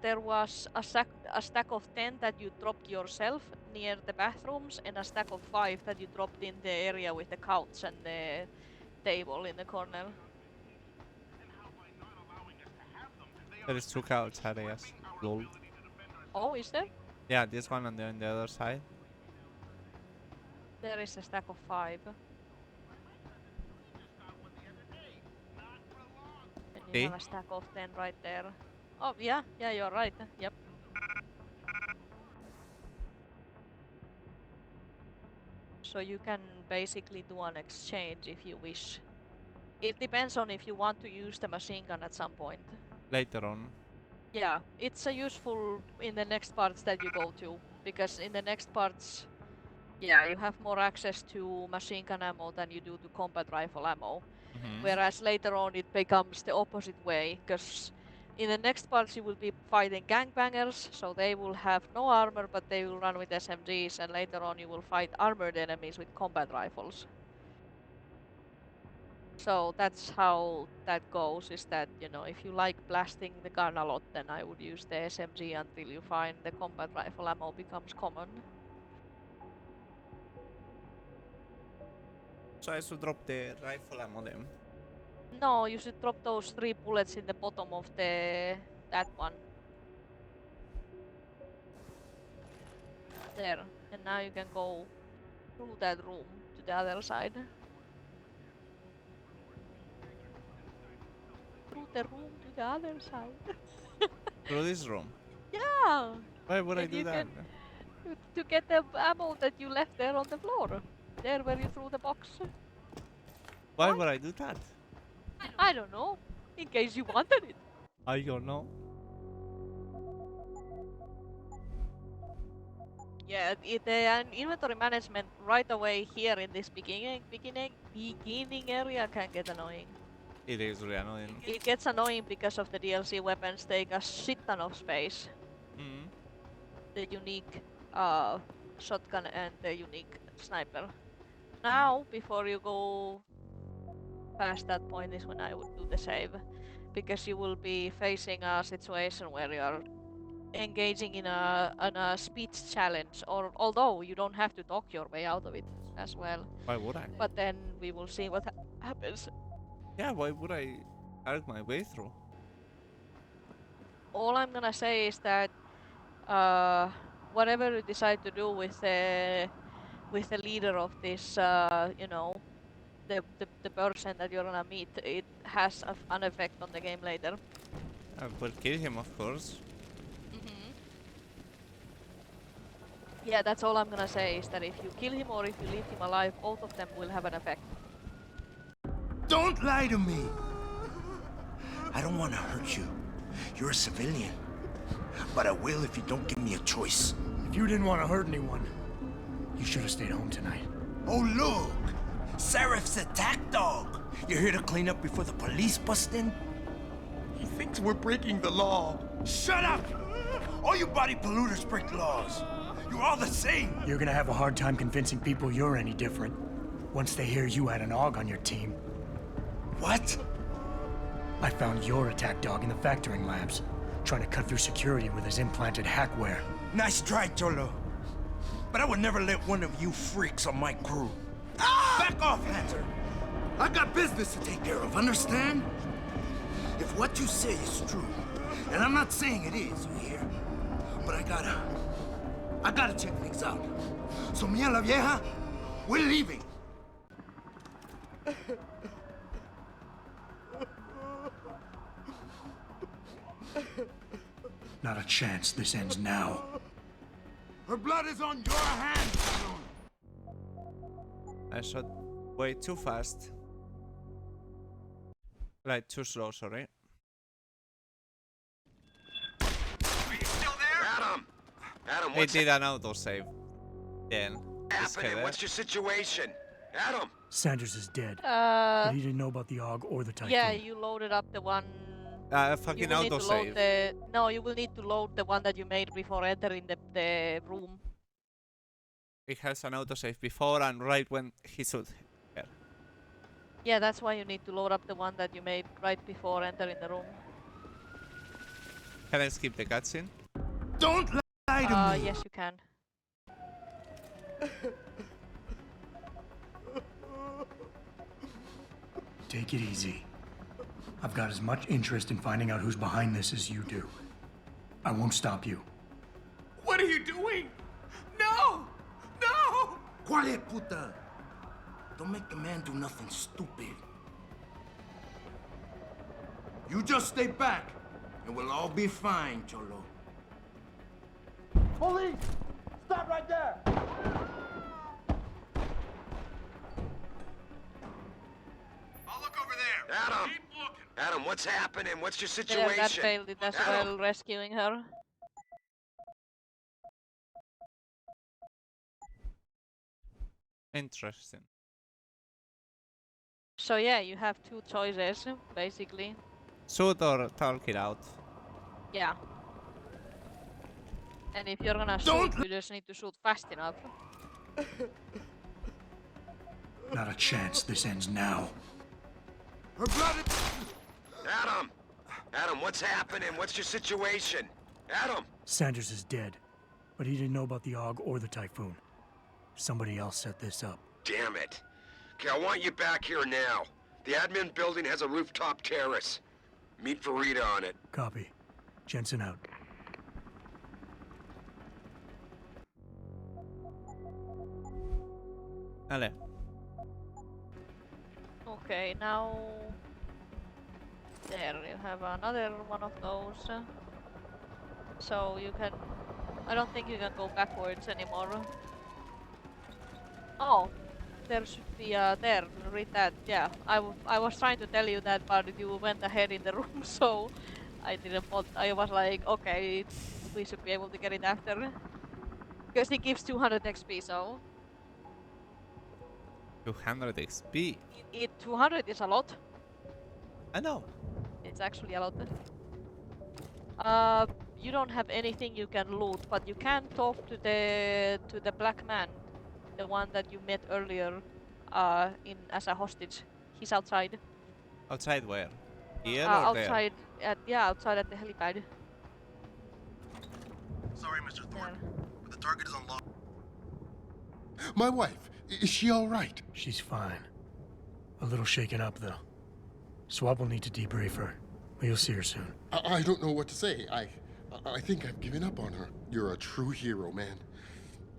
There was a stack of 10 that you dropped yourself near the bathrooms, and a stack of 5 that you dropped in the area with the couch and the table in the corner. There is 2 couch areas. Lol. Oh, is there? Yeah, this one and on the other side. There is a stack of 5. And you have a stack of 10 right there. Oh, yeah, you're right. Yep. So you can basically do an exchange if you wish. It depends on if you want to use the machine gun at some point. Later on. Yeah, it's useful in the next parts that you go to, because in the next parts, yeah, you have more access to machine gun ammo than you do to combat rifle ammo. Whereas later on it becomes the opposite way, because in the next parts you will be fighting gangbangers, so they will have no armor but they will run with SMGs, and later on you will fight armored enemies with combat rifles. So that's how that goes, is that, you know, if you like blasting the gun a lot, then I would use the SMG until you find the combat rifle ammo becomes common. So I should drop the rifle ammo then? No, you should drop those 3 bullets in the bottom of that one. There. And now you can go through that room to the other side. Through the room to the other side. Through this room. Yeah! Why would I And do you that? to get the ammo that you left there on the floor. There where you threw the box. Why would I do that? I don't know. In case you wanted it. I don't know. Yeah, the inventory management right away here in this beginning area can get annoying. It is really annoying. It gets annoying because of the DLC weapons take a shit ton of space. Mm. The unique shotgun and the unique sniper. Now, before you go past that point is when I would do the save. Because you will be facing a situation where you are engaging in a speech challenge, or although you don't have to talk your way out of it as well. Why would I? But then we will see what happens. Yeah, why would I argue my way through? All I'm gonna say is that whatever you decide to do with the leader of this, you know, the person that you're gonna meet, it has an effect on the game later. I will kill him, of course. Yeah, that's all I'm gonna say, is that if you kill him or if you leave him alive, both of them will have an effect. Don't lie to me! I don't want to hurt you. You're a civilian. But I will if you don't give me a choice. If you didn't want to hurt anyone, you should have stayed home tonight. Oh, look! Serif's attack dog! You're here to clean up before the police bust in? He thinks we're breaking the law. Shut up! All you body polluters break laws. You're all the same. You're gonna have a hard time convincing people you're any different once they hear you had an AUG on your team. What? I found your attack dog in the factoring labs, trying to cut through security with his implanted hackware. Nice try, Cholo. But I would never let one of you freaks on my crew. Ah! Back off, Hunter. I got business to take care of, understand? If what you say is true, and I'm not saying it is, you hear? But I gotta check things out. So me and la vieja, we're leaving. Not a chance this ends now. Her blood is on your hands, I shot way too fast. Like, too slow, sorry. Adam, It did an autosave. Then. happening? What's your situation? Adam! Sanders is dead. Uh, But he didn't know about the AUG or the Typhoon. yeah, you loaded up the one. Fucking you will need to load autosave. no, you will need to load the one that you made before entering the room. It has an autosave before and right when he should. Yeah, that's why you need to load up the one that you made right before entering the room. Can I skip the cutscene? Don't lie to me! Yes, you can. Take it easy. I've got as much interest in finding out who's behind this as you do. I won't stop you. What are you doing? No! No! Quiet, puta! Don't make the man do nothing stupid. You just stay back, and we'll all be fine, Cholo. Police! Stop right there! I'll look over there. Adam! Adam, what's happening? What's your Yeah, that situation? failed it as Adam! well, rescuing her. Interesting. So yeah, you have two choices, basically. Shoot or talk it out. Yeah. And if you're gonna shoot, you just need to shoot fast enough. Not a chance this ends now. Her blood is... Adam! Adam, what's happening? What's your situation? Adam! Sanders is dead, but he didn't know about the AUG or the Typhoon. Somebody else set this up. Damn it. Okay, I want you back here now. The admin building has a rooftop terrace. Meet Farida on it. Copy. Jensen out. Ale. Okay, now there you have another one of those. So you can. I don't think you can go backwards anymore. Oh, there should be there. Read that. Yeah, I was trying to tell you that, but you went ahead in the room, so I didn't. I was like, okay, we should be able to get it after, because it gives 200 XP. So 200 XP. 200 is a lot. I know. It's actually a lot. You don't have anything you can loot, but you can talk to the black man, the one that you met earlier, in as a hostage. He's outside. Outside where? Here or outside there? Outside at the helipad. Sorry, Mr. Thorne, but the target is unlocked. My wife, is she all right? She's fine. A little shaken up, though. Swab will need to debrief her, but you'll see her soon. I don't know what to say. I think I've given up on her. You're a true hero, man.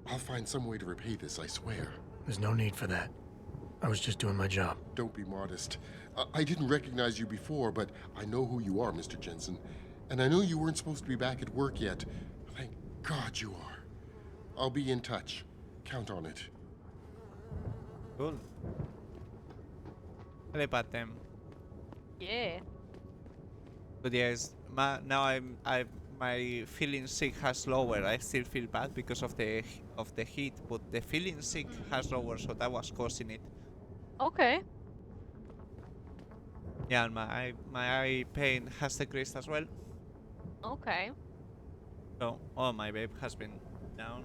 I'll find some way to repay this, I swear. There's no need for that. I was just doing my job. Don't be modest. I didn't recognize you before, but I know who you are, Mr. Jensen. And I know you weren't supposed to be back at work yet. Thank God you are. I'll be in touch. Count on it. Cool. Helipad them. Yeah. But yes, now my feeling sick has lowered. I still feel bad because of the heat, but the feeling sick has lowered, so that was causing it. Okay. Yeah, and my eye pain has decreased as well. Okay. So, oh, my vape has been down.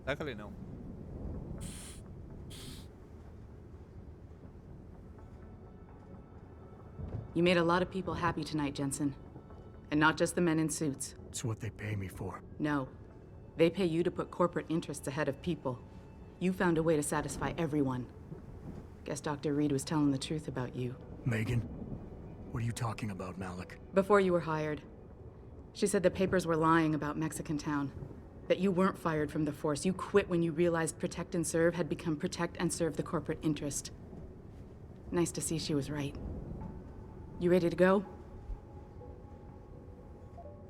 Luckily, no. You made a lot of people happy tonight, Jensen. And not just the men in suits. It's what they pay me for. No. They pay you to put corporate interests ahead of people. You found a way to satisfy everyone. Guess Dr. Reed was telling the truth about you. Megan? What are you talking about, Malik? Before you were hired, she said the papers were lying about Mexican Town. That you weren't fired from the force. You quit when you realized Protect and Serve had become Protect and Serve the corporate interest. Nice to see she was right. You ready to go?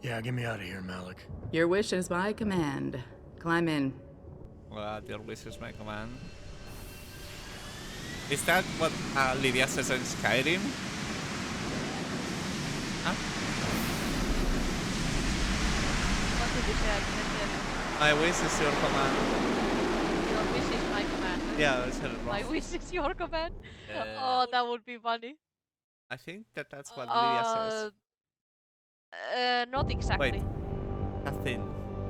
Yeah, get me out of here, Malik. Your wish is my command. Climb in. Well, your wish is my command. Is that what Lydia says in Skyrim? Huh? What did you say? I couldn't hear you. My wish is your command. Your wish is my command. Yeah, I said it wrong. My wish is your command? Oh, that would be funny. I think that's what Lydia says. Not exactly. Wait.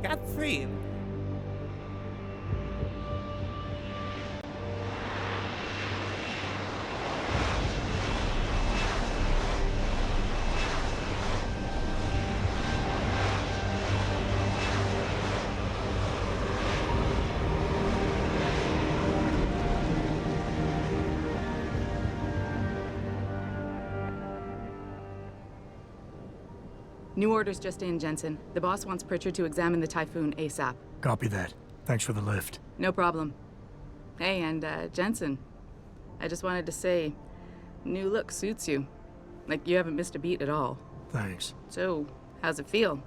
Catherine. New orders just in, Jensen. The boss wants Pritchard to examine the Typhoon ASAP. Copy that. Thanks for the lift. No problem. Hey, and Jensen, I just wanted to say, new look suits you. Like you haven't missed a beat at all. Thanks. So, how's it feel?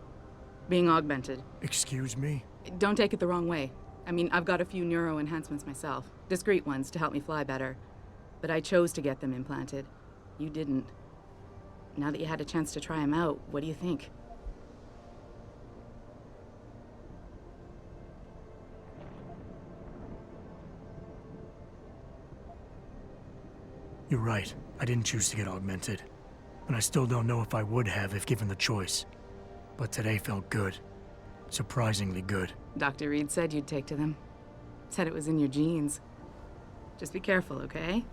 Being augmented? Excuse me? Don't take it the wrong way. I mean, I've got a few neuro enhancements myself. Discreet ones to help me fly better. But I chose to get them implanted. You didn't. Now that you had a chance to try them out, what do you think? You're right. I didn't choose to get augmented. And I still don't know if I would have if given the choice. But today felt good. Surprisingly good. Dr. Reed said you'd take to them. Said it was in your genes. Just be careful, okay?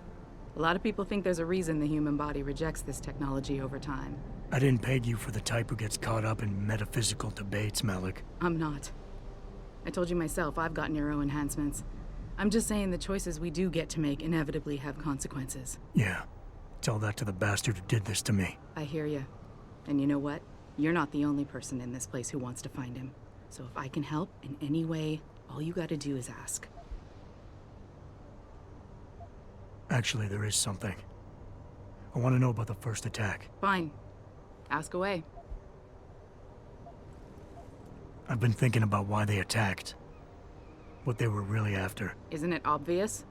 A lot of people think there's a reason the human body rejects this technology over time. I didn't peg you for the type who gets caught up in metaphysical debates, Malik. I'm not. I told you myself, I've got neuro enhancements. I'm just saying the choices we do get to make inevitably have consequences. Yeah. Tell that to the bastard who did this to me. I hear you. And you know what? You're not the only person in this place who wants to find him. So if I can help in any way, all you gotta do is ask. Actually, there is something. I want to know about the first attack. Fine. Ask away. I've been thinking about why they attacked. What they were really after. Isn't it obvious?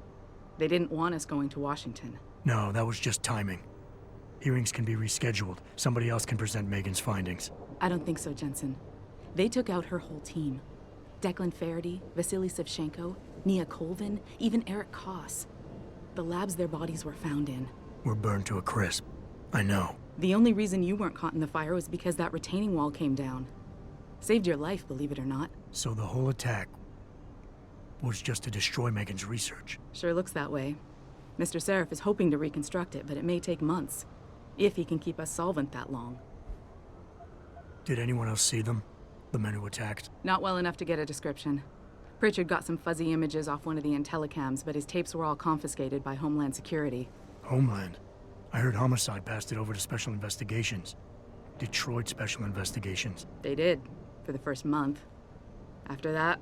They didn't want us going to Washington. No, that was just timing. Hearings can be rescheduled. Somebody else can present Megan's findings. I don't think so, Jensen. They took out her whole team. Declan Faraday, Vasily Savchenko, Nia Colvin, even Eric Koss. The labs their bodies were found in. We're burned to a crisp. I know. The only reason you weren't caught in the fire was because that retaining wall came down. Saved your life, believe it or not. So the whole attack was just to destroy Megan's research. Sure looks that way. Mr. Seraph is hoping to reconstruct it, but it may take months. If he can keep us solvent that long. Did anyone else see them? The men who attacked? Not well enough to get a description. Pritchard got some fuzzy images off one of the Intellicams, but his tapes were all confiscated by Homeland Security. Homeland? I heard Homicide passed it over to Special Investigations. Detroit Special Investigations. They did, for the first month. After that,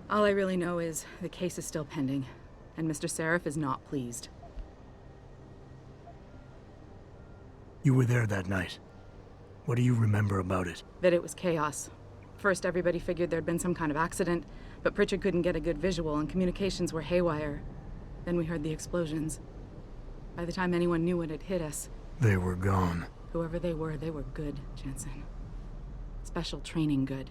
all I really know is the case is still pending, and Mr. Seraph is not pleased. You were there that night. What do you remember about it? That it was chaos. First, everybody figured there'd been some kind of accident, but Pritchard couldn't get a good visual and communications were haywire. Then we heard the explosions. By the time anyone knew what had hit us... They were gone. Whoever they were good, Jensen. Special training good.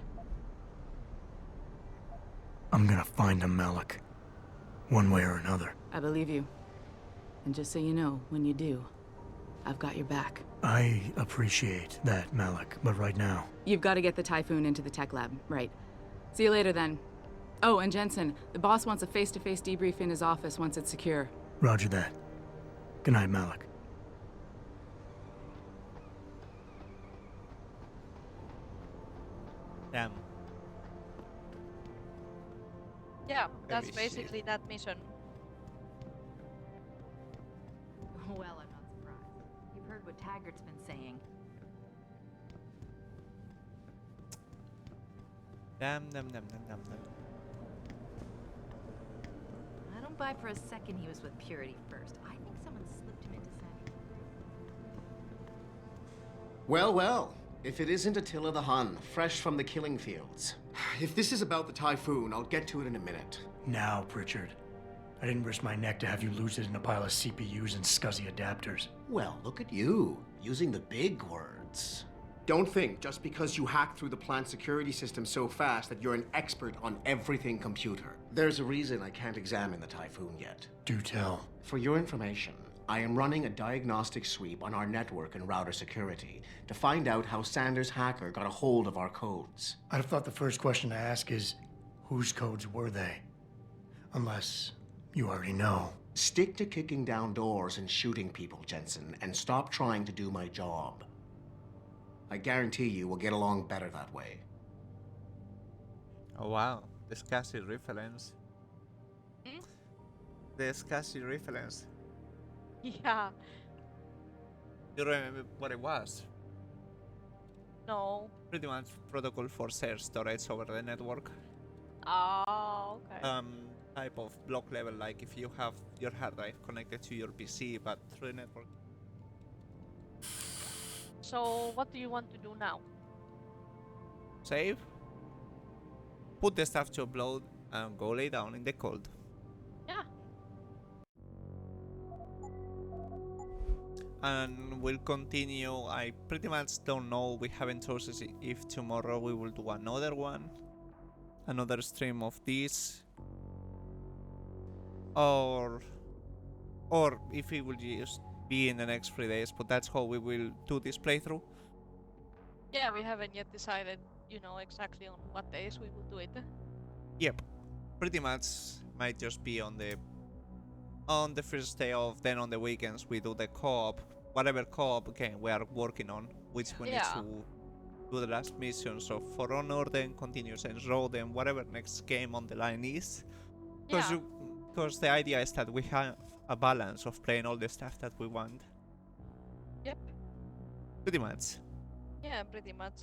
I'm gonna find them, Malik. One way or another. I believe you. And just so you know, when you do, I've got your back. I appreciate that, Malik, but right now... You've got to get the Typhoon into the tech lab, right. See you later, then. Oh, and Jensen, the boss wants a face-to-face debrief in his office once it's secure. Roger that. Good night, Malik. Damn. Yeah, that's Very basically shit. that mission. Well, I'm not surprised. You've heard what Taggart's been saying. Damn. I don't buy for a second he was with Purity first. I think someone slipped him into saying. Well, well. If it isn't Attila the Hun, fresh from the killing fields. If this is about the Typhoon, I'll get to it in a minute. Now, Pritchard. I didn't risk my neck to have you lose it in a pile of CPUs and scuzzy adapters. Well, look at you, using the big words. Don't think just because you hacked through the plant security system so fast that you're an expert on everything computer. There's a reason I can't examine the Typhoon yet. Do tell. For your information, I am running a diagnostic sweep on our network and router security to find out how Sanders' hacker got a hold of our codes. I'd have thought the first question to ask is, whose codes were they? Unless you already know. Stick to kicking down doors and shooting people, Jensen, and stop trying to do my job. I guarantee you we'll get along better that way. Oh wow, the SCSI reference. The SCSI reference. Yeah. You remember what it was? No. Pretty much protocol for shared storage over the network. Oh, okay. Type of block level, like if you have your hard drive connected to your PC but through the network. So, what do you want to do now? Save. Put the stuff to upload and go lay down in the cold. Yeah. And we'll continue. I pretty much don't know. We haven't chosen if tomorrow we will do another one. Another stream of this. Or if it will just be in the next 3 days. But that's how we will do this playthrough. Yeah, we haven't yet decided, exactly on what days we will do it. Yep. Pretty much might just be on the first day off, then on the weekends we do the co-op, whatever co-op game we are working on, which we need to do the last mission. So For Honor, then Continuous Saints Row, then whatever next game on the line is. Because the idea is that we have a balance of playing all the stuff that we want. Yep. Pretty much. Yeah, pretty much.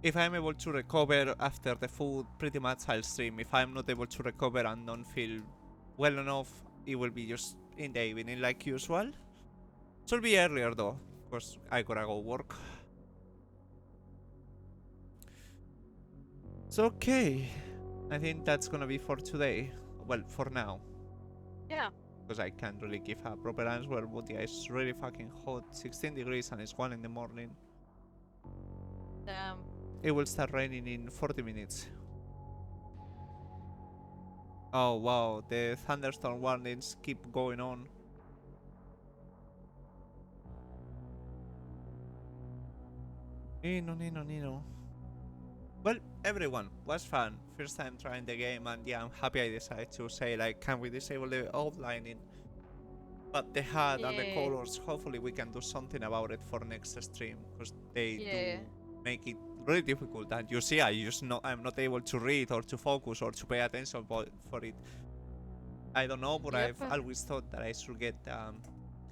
If I'm able to recover after the food, pretty much I'll stream. If I'm not able to recover and don't feel well enough, it will be just in the evening like usual. Should be earlier though, because I gotta go work. So okay, I think that's gonna be for today. Well, for now. Yeah. Because I can't really give a proper answer, but yeah, it's really fucking hot. 16 degrees and it's 1 in the morning. Damn. It will start raining in 40 minutes. Oh wow, the thunderstorm warnings keep going on. Nino. Well, everyone, was fun. First time trying the game, and yeah, I'm happy I decided to say, like, can we disable the outlining? But the HUD and the colors, hopefully we can do something about it for next stream, because they do make it really difficult. And you see, I'm not able to read or to focus or to pay attention for it. I don't know, but I've always thought that I should get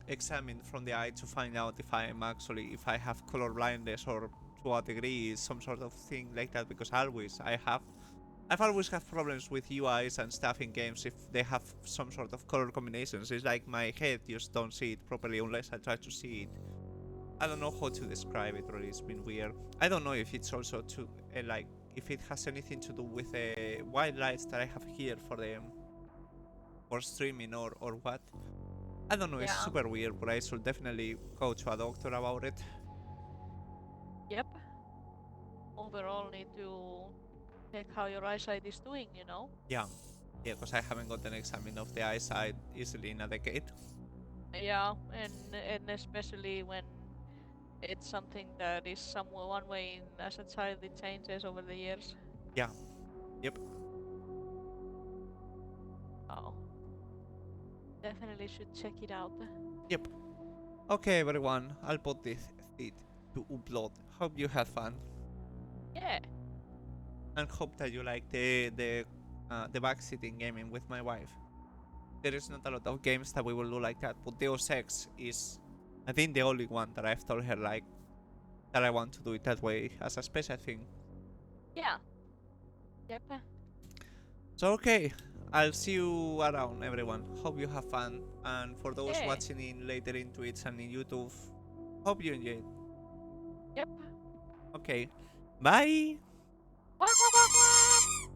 examined from the eye to find out if I have color blindness or to a degree some sort of thing like that, because I've always had problems with UIs and stuff in games if they have some sort of color combinations. It's like my head just don't see it properly unless I try to see it. I don't know how to describe it, really. It's been weird. I don't know if it's also to like if it has anything to do with the white lights that I have here for streaming or what. I don't know. It's super weird, but I should definitely go to a doctor about it. Yep. Overall, need to check how your eyesight is doing, you know? Yeah, because I haven't got an exam of the eyesight easily in a decade. Yeah, and especially when it's something that is somewhere one way as a child, it changes over the years. Yeah. Yep. Oh. Definitely should check it out. Yep. Okay, everyone, I'll put this to upload. Hope you had fun. Yeah. And hope that you like the backseating gaming with my wife. There is not a lot of games that we will do like that, but Deus Ex is, I think, the only one that I've told her like that I want to do it that way as a special thing. Yeah. Yep. So okay, I'll see you around, everyone. Hope you have fun, and for those watching in later in Twitch and in YouTube, hope you enjoyed. Yep. Okay, bye. Bye.